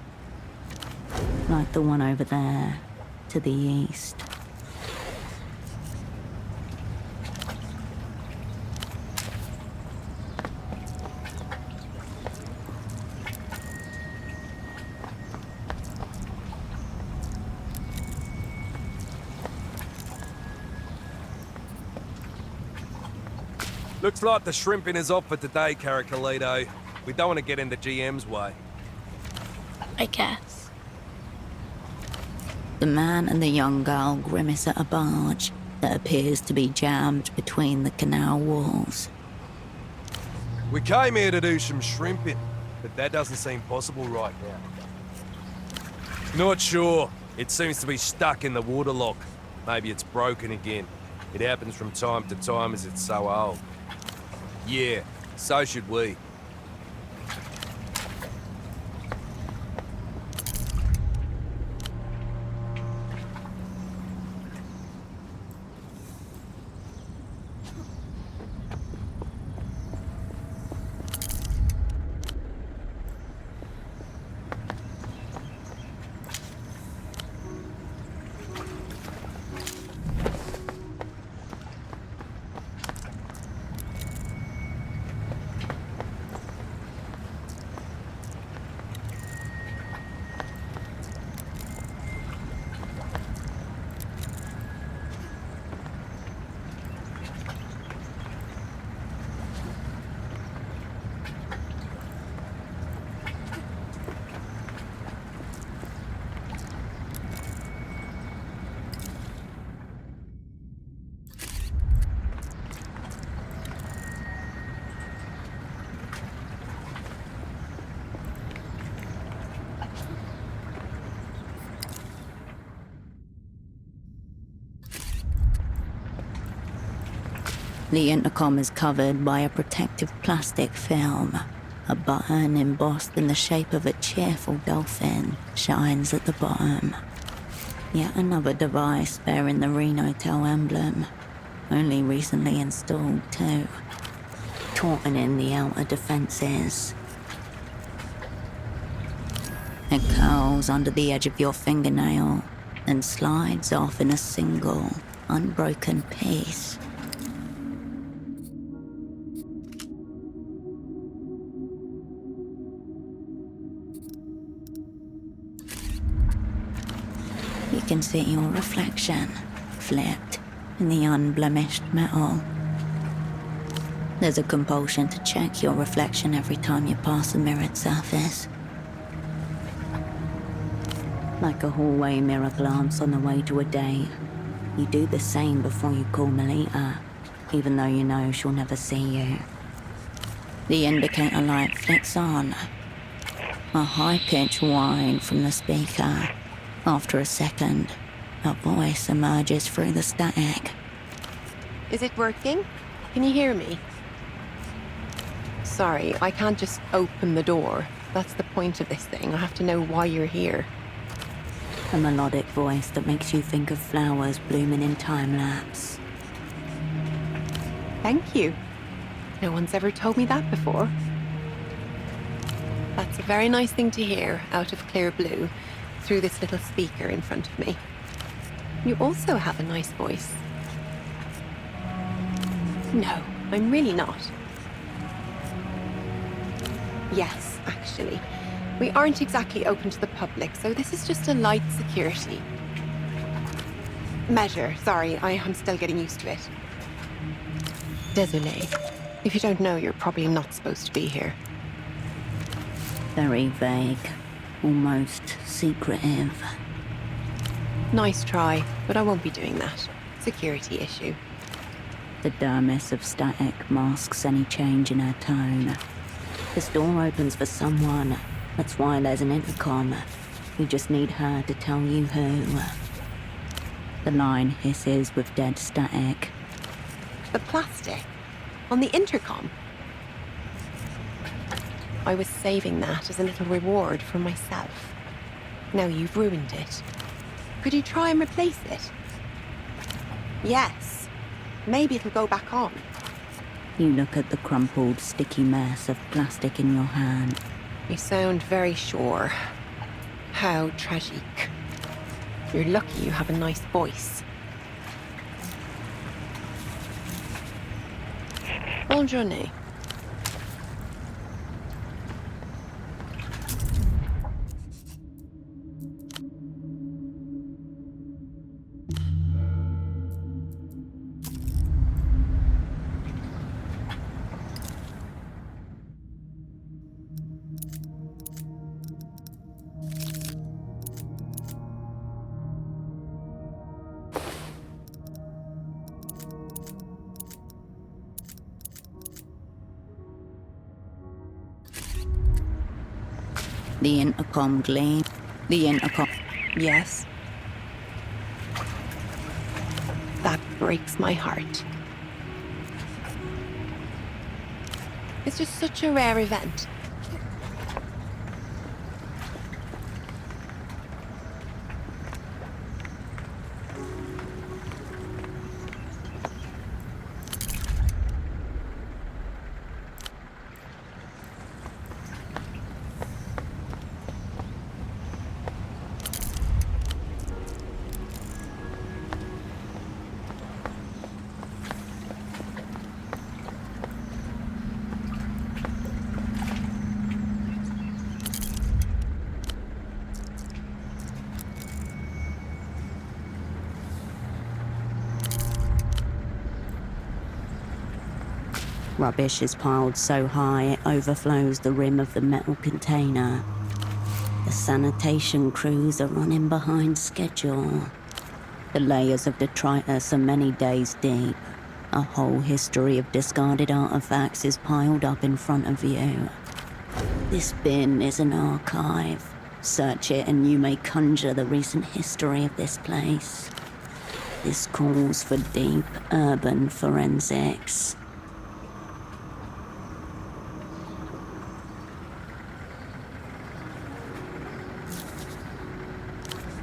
Like the one over there, to the east. Looks like the shrimping is off for today, Caracalito. We don't want to get in the GM's way. I guess. The man and the young girl grimace at a barge that appears to be jammed between the canal walls. We came here to do some shrimping, but that doesn't seem possible right now. Not sure. It seems to be stuck in the waterlock. Maybe it's broken again. It happens from time to time as it's so old. Yeah, so should we. The intercom is covered by a protective plastic film. A button embossed in the shape of a cheerful dolphin shines at the bottom. Yet another device bearing the Renotel emblem, only recently installed too, tautening the outer defenses. It curls under the edge of your fingernail and slides off in a single, unbroken piece. You can see your reflection, flipped in the unblemished metal. There's a compulsion to check your reflection every time you pass a mirrored surface. Like a hallway mirror glance on the way to a date, you do the same before you call Melita, even though you know she'll never see you. The indicator light flicks on. A high-pitched whine from the speaker. After a second, a voice emerges through the static. Is it working? Can you hear me? Sorry, I can't just open the door. That's the point of this thing. I have to know why you're here. A melodic voice that makes you think of flowers blooming in time-lapse. Thank you. No one's ever told me that before. That's a very nice thing to hear, out of clear blue, through this little speaker in front of me. You also have a nice voice. No, I'm really not. Yes, actually. We aren't exactly open to the public, so this is just a light security measure. Sorry, I'm still getting used to it. Désolé. If you don't know, you're probably not supposed to be here. Very vague, almost secretive. Nice try, but I won't be doing that. Security issue. The dermis of static masks any change in her tone. This door opens for someone. That's why there's an intercom. You just need her to tell you who. The line hisses with dead static. The plastic? On the intercom? I was saving that as a little reward for myself. Now you've ruined it. Could you try and replace it? Yes. Maybe it'll go back on. You look at the crumpled, sticky mess of plastic in your hand. You sound very sure. How tragic. You're lucky you have a nice voice. Bonne journée. The intercom gleam. The intercom. Yes. That breaks my heart. It's just such a rare event. Rubbish is piled so high it overflows the rim of the metal container. The sanitation crews are running behind schedule. The layers of detritus are many days deep. A whole history of discarded artifacts is piled up in front of you. This bin is an archive. Search it and you may conjure the recent history of this place. This calls for deep urban forensics.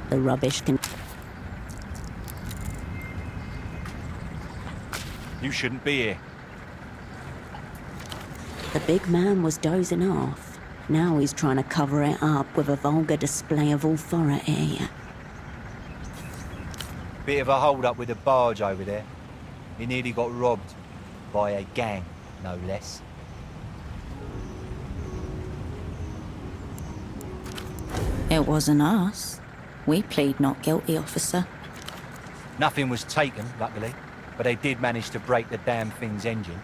The rubbish can... You shouldn't be here. The big man was dozing off. Now he's trying to cover it up with a vulgar display of authority. Bit of a hold-up with a barge over there. He nearly got robbed by a gang, no less. It wasn't us. We plead not guilty, officer. Nothing was taken, luckily, but they did manage to break the damn thing's engine.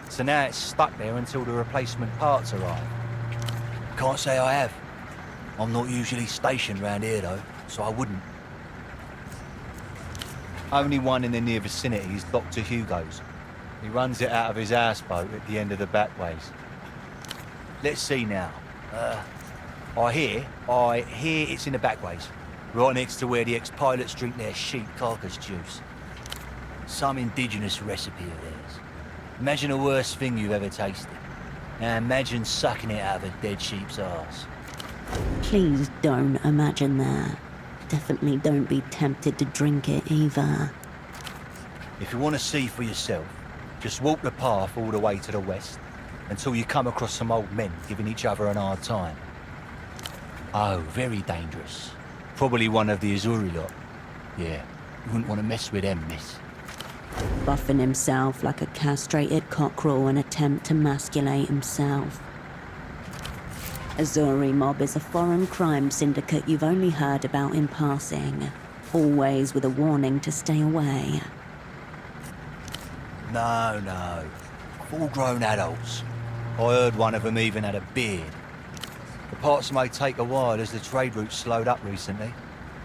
So now it's stuck there until the replacement parts arrive. Can't say I have. I'm not usually stationed round here, though, so I wouldn't. Only one in the near vicinity is Dr. Hugo's. He runs it out of his houseboat at the end of the backways. Let's see now. I hear it's in the backways. Right next to where the ex-pilots drink their sheep carcass juice. Some indigenous recipe of theirs. Imagine the worst thing you've ever tasted. Now imagine sucking it out of a dead sheep's arse. Please don't imagine that. Definitely don't be tempted to drink it either. If you want to see for yourself, just walk the path all the way to the west until you come across some old men giving each other an hard time. Oh, very dangerous. Probably one of the Azuri lot. Yeah, you wouldn't want to mess with them, miss. Buffing himself like a castrated cockerel in an attempt to emasculate himself. Azuri Mob is a foreign crime syndicate you've only heard about in passing. Always with a warning to stay away. No. Full-grown adults. I heard one of them even had a beard. The parts may take a while as the trade route slowed up recently.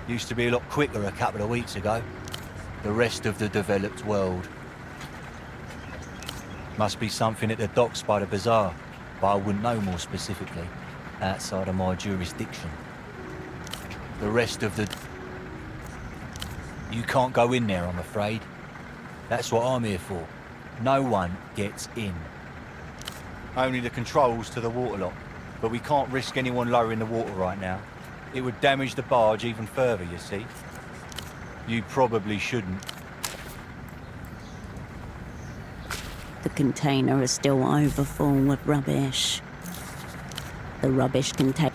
Used to be a lot quicker a couple of weeks ago. The rest of the developed world. Must be something at the docks by the bazaar, but I wouldn't know more specifically, outside of my jurisdiction. The rest of the... You can't go in there, I'm afraid. That's what I'm here for. No one gets in. Only the controls to the waterlock, but we can't risk anyone lowering the water right now. It would damage the barge even further, you see. You probably shouldn't. The container is still overfull with rubbish. The rubbish container...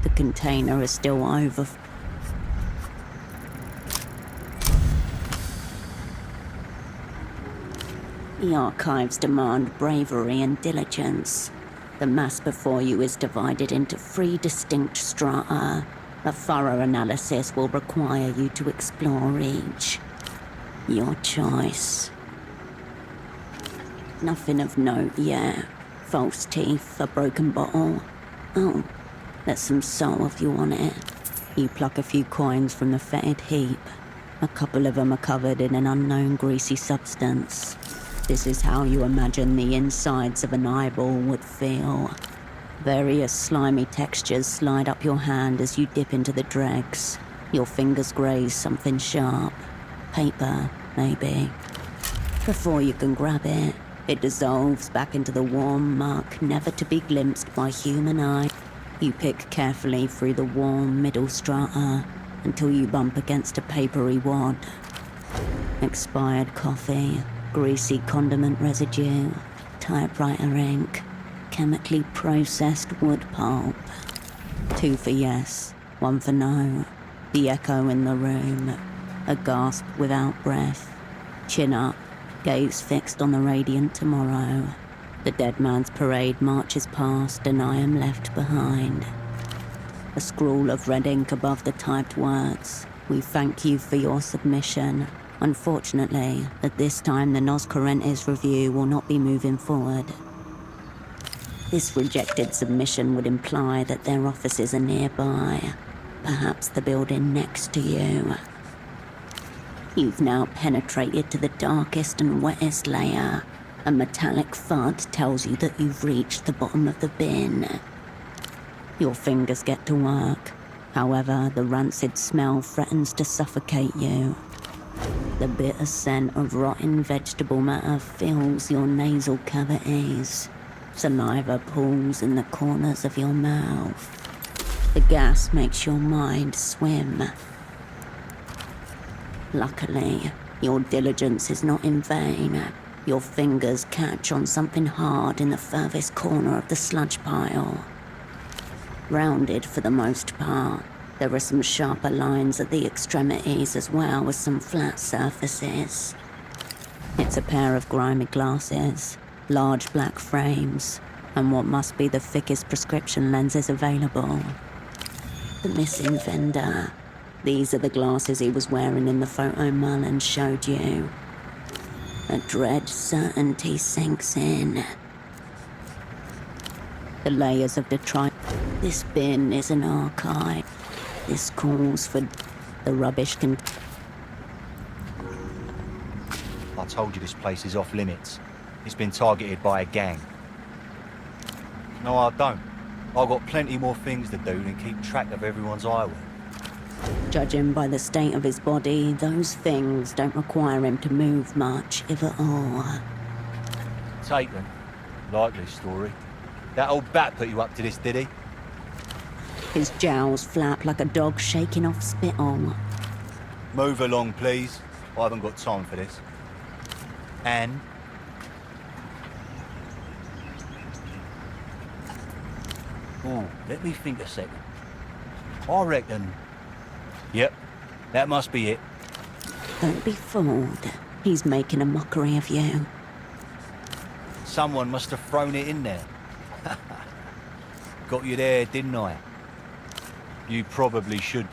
The container is still over... The archives demand bravery and diligence. The mass before you is divided into 3 distinct strata. A thorough analysis will require you to explore each. Your choice. Nothing of note yet. False teeth, a broken bottle. Oh, there's some salve on it. You pluck a few coins from the fetid heap. A couple of them are covered in an unknown greasy substance. This is how you imagine the insides of an eyeball would feel. Various slimy textures slide up your hand as you dip into the dregs. Your fingers graze something sharp. Paper, maybe. Before you can grab it, it dissolves back into the warm muck never to be glimpsed by human eye. You pick carefully through the warm middle strata until you bump against a papery wad. Expired coffee, greasy condiment residue, typewriter ink, chemically processed wood pulp. 2 for yes, 1 for no. The echo in the room. A gasp without breath. Chin up, gaze fixed on the radiant tomorrow. The dead man's parade marches past and I am left behind. A scrawl of red ink above the typed words. We thank you for your submission. Unfortunately, at this time the Nos Correntes review will not be moving forward. This rejected submission would imply that their offices are nearby. Perhaps the building next to you. You've now penetrated to the darkest and wettest layer. A metallic thud tells you that you've reached the bottom of the bin. Your fingers get to work. However, the rancid smell threatens to suffocate you. The bitter scent of rotten vegetable matter fills your nasal cavities. Saliva pools in the corners of your mouth. The gas makes your mind swim. Luckily, your diligence is not in vain. Your fingers catch on something hard in the furthest corner of the sludge pile. Rounded for the most part, there are some sharper lines at the extremities as well as some flat surfaces. It's a pair of grimy glasses, large black frames, and what must be the thickest prescription lenses available. The missing vendor. These are the glasses he was wearing in the photo Merlin showed you. A dread certainty sinks in. The layers of detritus. This bin is an archive. This calls for the rubbish can... I told you this place is off limits. It's been targeted by a gang. No, I don't. I've got plenty more things to do than keep track of everyone's eyewear. Judging by the state of his body, those things don't require him to move much, if at all. Taken. Likely story. That old bat put you up to this, did he? His jowls flap like a dog shaking off spittle. Move along, please. I haven't got time for this. And... Oh, let me think a second. I reckon... Yep, that must be it. Don't be fooled. He's making a mockery of you. Someone must have thrown it in there. Got you there, didn't I? You probably should.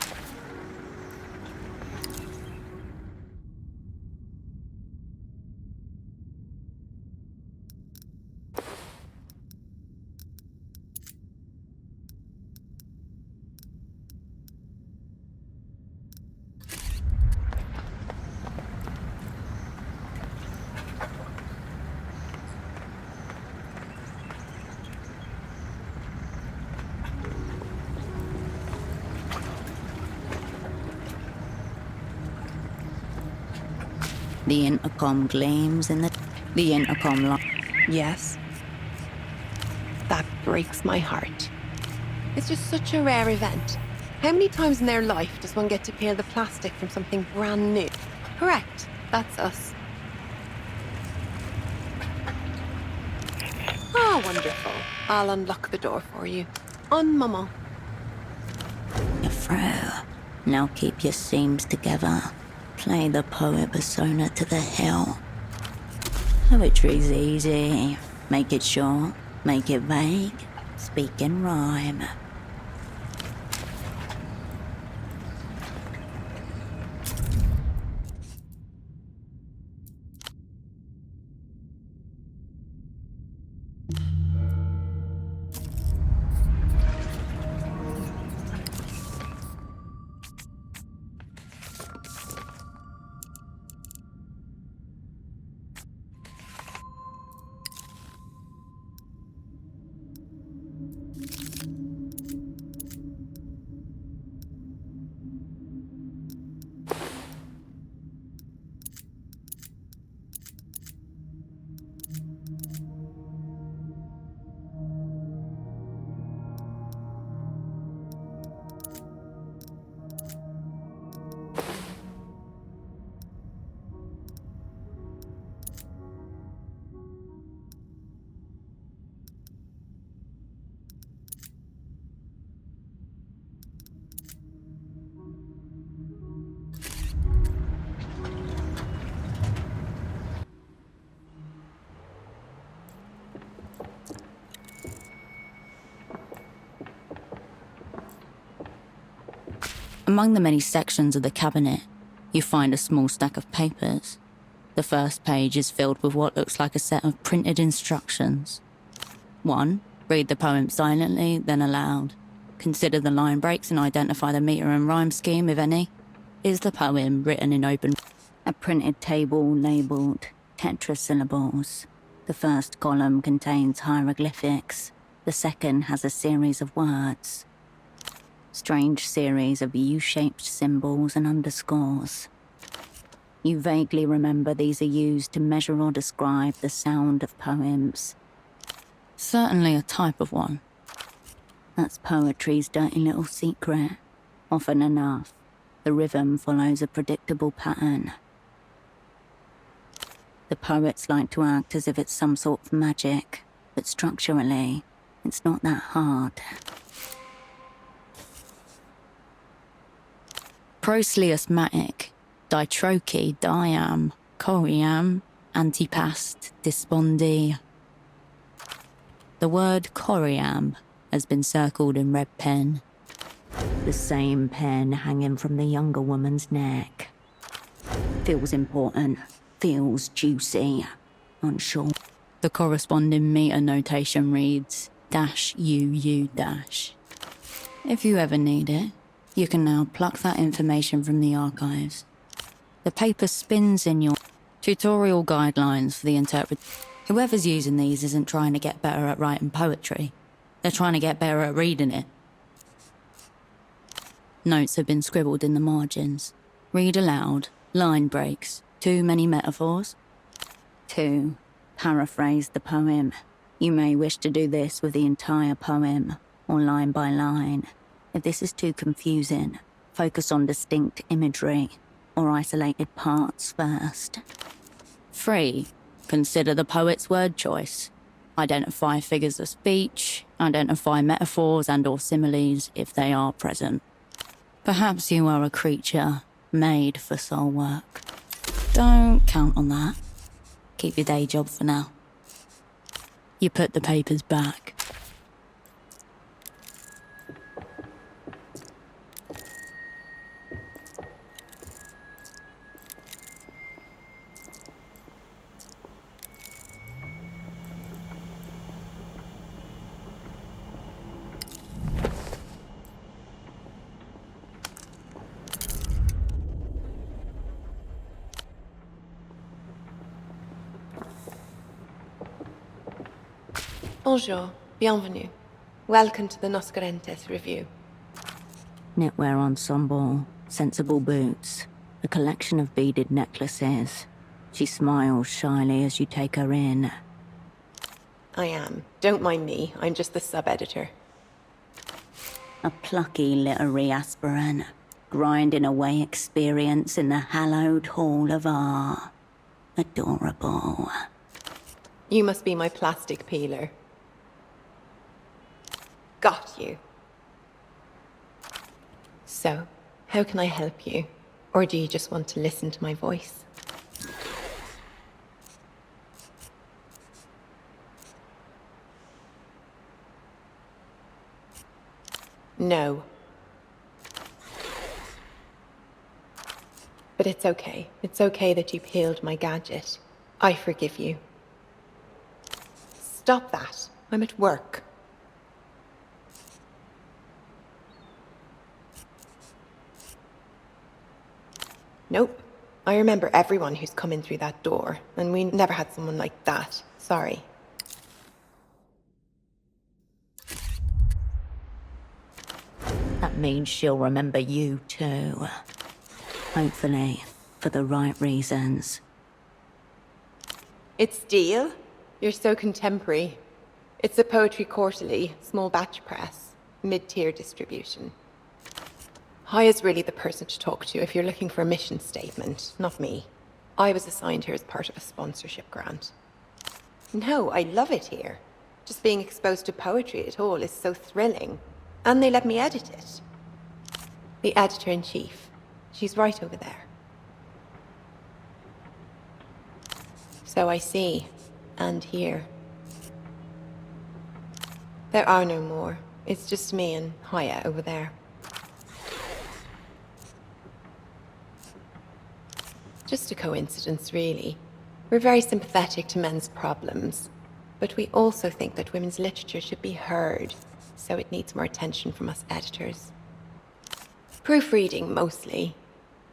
The intercom gleams in the intercom light. Yes. That breaks my heart. It's just such a rare event. How many times in their life does one get to peel the plastic from something brand new? Correct. That's us. Ah, wonderful. I'll unlock the door for you. On Mama. You're through. Now keep your seams together. Play the poet persona to the hill. Poetry's easy. Make it short, make it vague, speak in rhyme. Among the many sections of the cabinet, you find a small stack of papers. The first page is filled with what looks like a set of printed instructions. 1. Read the poem silently, then aloud. Consider the line breaks and identify the meter and rhyme scheme, if any. Is the poem written in open... A printed table labelled tetrasyllables. The first column contains hieroglyphics. The second has a series of words. Strange series of U-shaped symbols and underscores. You vaguely remember these are used to measure or describe the sound of poems. Certainly a type of one. That's poetry's dirty little secret. Often enough, the rhythm follows a predictable pattern. The poets like to act as if it's some sort of magic, but structurally, it's not that hard. Prosleusmatic, ditroche, diam, coriam, antipast, dispondi. The word coriam has been circled in red pen. The same pen hanging from the younger woman's neck. Feels important, feels juicy, unsure. The corresponding meter notation reads -UU-. If you ever need it, you can now pluck that information from the archives. The paper spins in your tutorial guidelines for the interpret. Whoever's using these isn't trying to get better at writing poetry. They're trying to get better at reading it. Notes have been scribbled in the margins. Read aloud, line breaks, too many metaphors. 2. Paraphrase the poem. You may wish to do this with the entire poem, or line by line. If this is too confusing, focus on distinct imagery, or isolated parts first. 3. Consider the poet's word choice. Identify figures of speech, identify metaphors and/or similes if they are present. Perhaps you are a creature made for soul work. Don't count on that. Keep your day job for now. You put the papers back. Bonjour, bienvenue. Welcome to the Noscarentes review. Knitwear ensemble, sensible boots, a collection of beaded necklaces. She smiles shyly as you take her in. I am. Don't mind me, I'm just the sub-editor. A plucky literary aspirant, grinding away experience in the hallowed hall of art. Adorable. You must be my plastic peeler. Got you. So, how can I help you? Or do you just want to listen to my voice? No. But it's okay. It's okay that you peeled my gadget. I forgive you. Stop that. I'm at work. Nope. I remember everyone who's come in through that door, and we never had someone like that. Sorry. That means she'll remember you too. Hopefully, for the right reasons. It's Deal? You're so contemporary. It's a poetry quarterly, small batch press, mid-tier distribution. Haya's really the person to talk to if you're looking for a mission statement, not me. I was assigned here as part of a sponsorship grant. No, I love it here. Just being exposed to poetry at all is so thrilling. And they let me edit it. The editor-in-chief. She's right over there. So I see. And hear. There are no more. It's just me and Haya over there. Just a coincidence, really. We're very sympathetic to men's problems, but we also think that women's literature should be heard, so it needs more attention from us editors. Proofreading, mostly.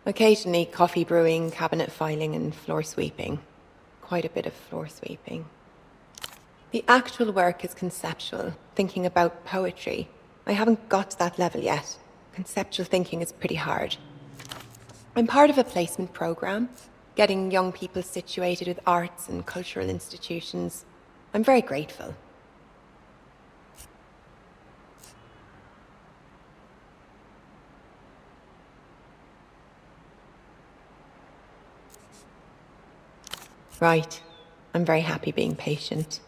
Occasionally coffee brewing, cabinet filing, and floor sweeping. Quite a bit of floor sweeping. The actual work is conceptual, thinking about poetry. I haven't got to that level yet. Conceptual thinking is pretty hard. I'm part of a placement program, getting young people situated with arts and cultural institutions. I'm very grateful. Right. I'm very happy being patient.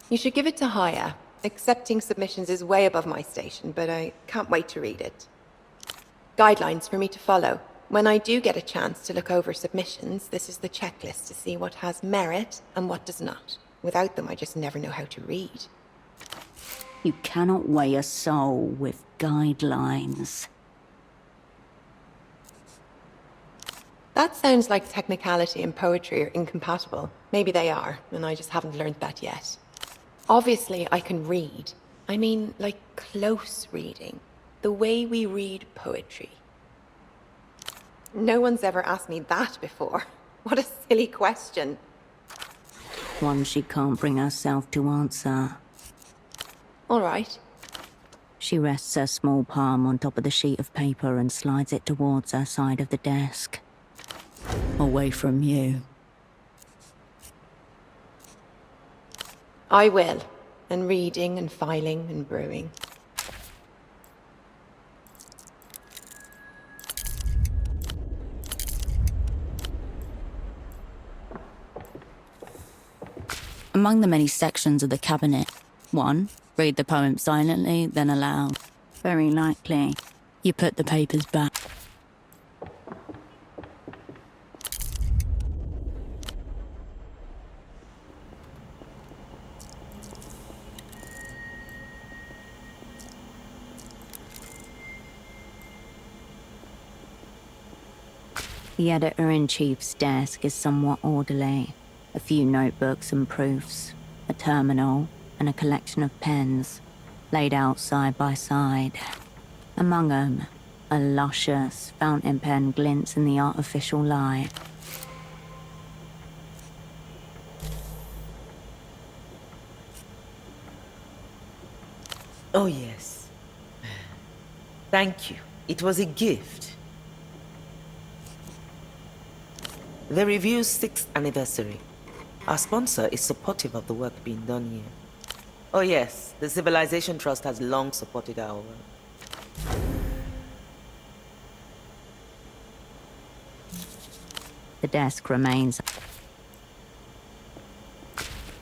You should give it to Haya. Accepting submissions is way above my station, but I can't wait to read it. Guidelines for me to follow. When I do get a chance to look over submissions, this is the checklist to see what has merit and what does not. Without them, I just never know how to read. You cannot weigh a soul with guidelines. That sounds like technicality and poetry are incompatible. Maybe they are, and I just haven't learned that yet. Obviously, I can read. I mean, like close reading. The way we read poetry. No one's ever asked me that before. What a silly question. One she can't bring herself to answer. All right. She rests her small palm on top of the sheet of paper and slides it towards her side of the desk. Away from you. I will. And reading and filing and brewing. Among the many sections of the cabinet, one, read the poem silently, then aloud. Very likely, you put the papers back. The editor-in-chief's desk is somewhat orderly. A few notebooks and proofs, a terminal, and a collection of pens, laid out side by side. Among them, a luscious fountain pen glints in the artificial light. Oh, yes. Thank you. It was a gift. The review's 6th anniversary. Our sponsor is supportive of the work being done here. Oh yes, the Civilization Trust has long supported our work. The desk remains.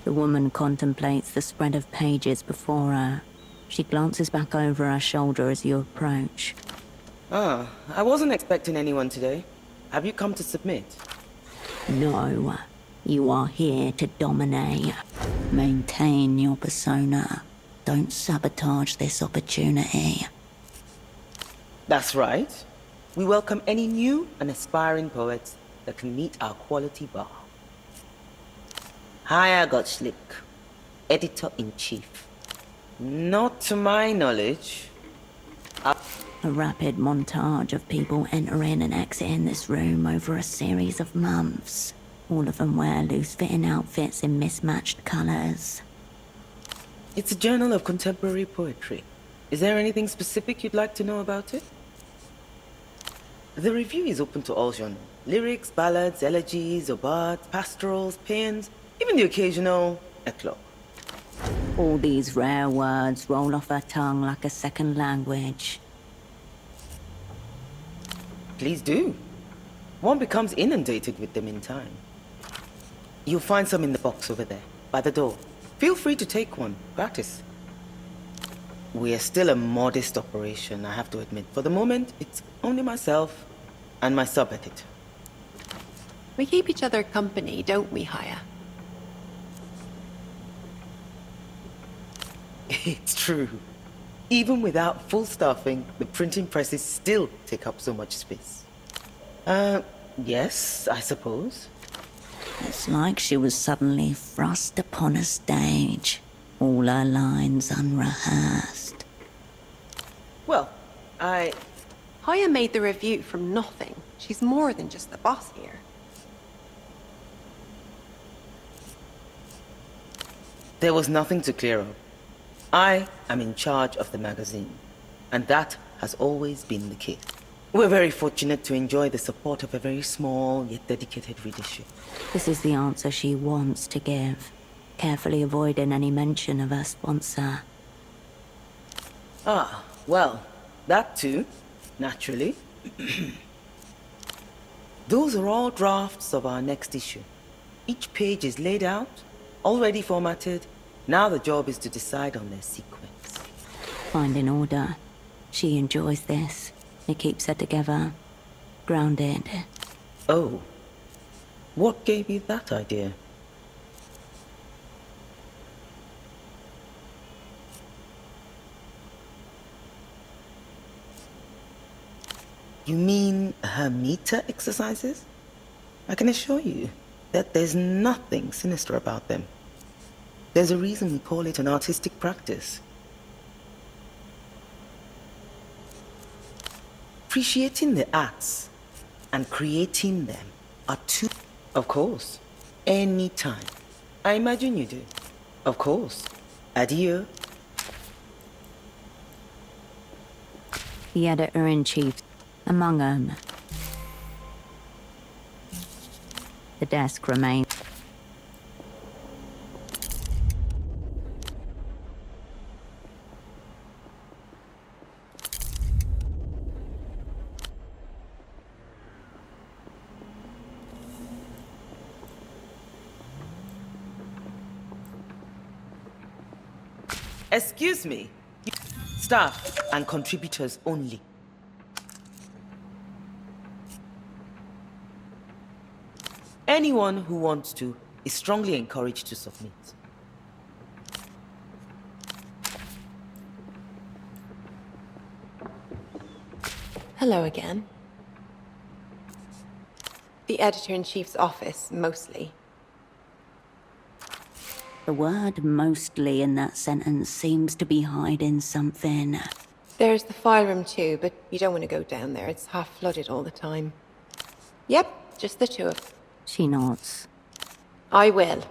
The woman contemplates the spread of pages before her. She glances back over her shoulder as you approach. Ah, I wasn't expecting anyone today. Have you come to submit? No, you are here to dominate. Maintain your persona. Don't sabotage this opportunity. That's right. We welcome any new and aspiring poets that can meet our quality bar. Hire got slick. Editor-in-chief. Not to my knowledge. A rapid montage of people entering and exiting this room over a series of months. All of them wear loose-fitting outfits in mismatched colors. It's a journal of contemporary poetry. Is there anything specific you'd like to know about it? The review is open to all genres. Lyrics, ballads, elegies, obads, pastorals, paeans, even the occasional eclogue. All these rare words roll off her tongue like a second language. Please do. One becomes inundated with them in time. You'll find some in the box over there, by the door. Feel free to take one, gratis. We are still a modest operation, I have to admit. For the moment, it's only myself and my sub-editor. We keep each other company, don't we, Haya? It's true. Even without full staffing, the printing presses still take up so much space. Yes, I suppose. It's like she was suddenly thrust upon a stage, all her lines unrehearsed. Well, Haya made the review from nothing. She's more than just the boss here. There was nothing to clear up. I am in charge of the magazine, and that has always been the case. We're very fortunate to enjoy the support of a very small yet dedicated readership. This is the answer she wants to give, carefully avoiding any mention of her sponsor. Ah, well, that too, naturally. Those are all drafts of our next issue. Each page is laid out, already formatted. Now the job is to decide on their sequence. Finding order. She enjoys this. It keeps her together, grounded. Oh, what gave you that idea? You mean her meter exercises? I can assure you that there's nothing sinister about them. There's a reason we call it an artistic practice. Appreciating the arts and creating them are two... Of course. Anytime. I imagine you do. Of course. Adieu. The editor-in-chief among them. The desk remains. Excuse me. Staff and contributors only. Anyone who wants to is strongly encouraged to submit. Hello again. The editor-in-chief's office, mostly. The word mostly in that sentence seems to be hiding something. There's the file room too, but you don't want to go down there. It's half flooded all the time. Yep, just the two of them. She nods. I will.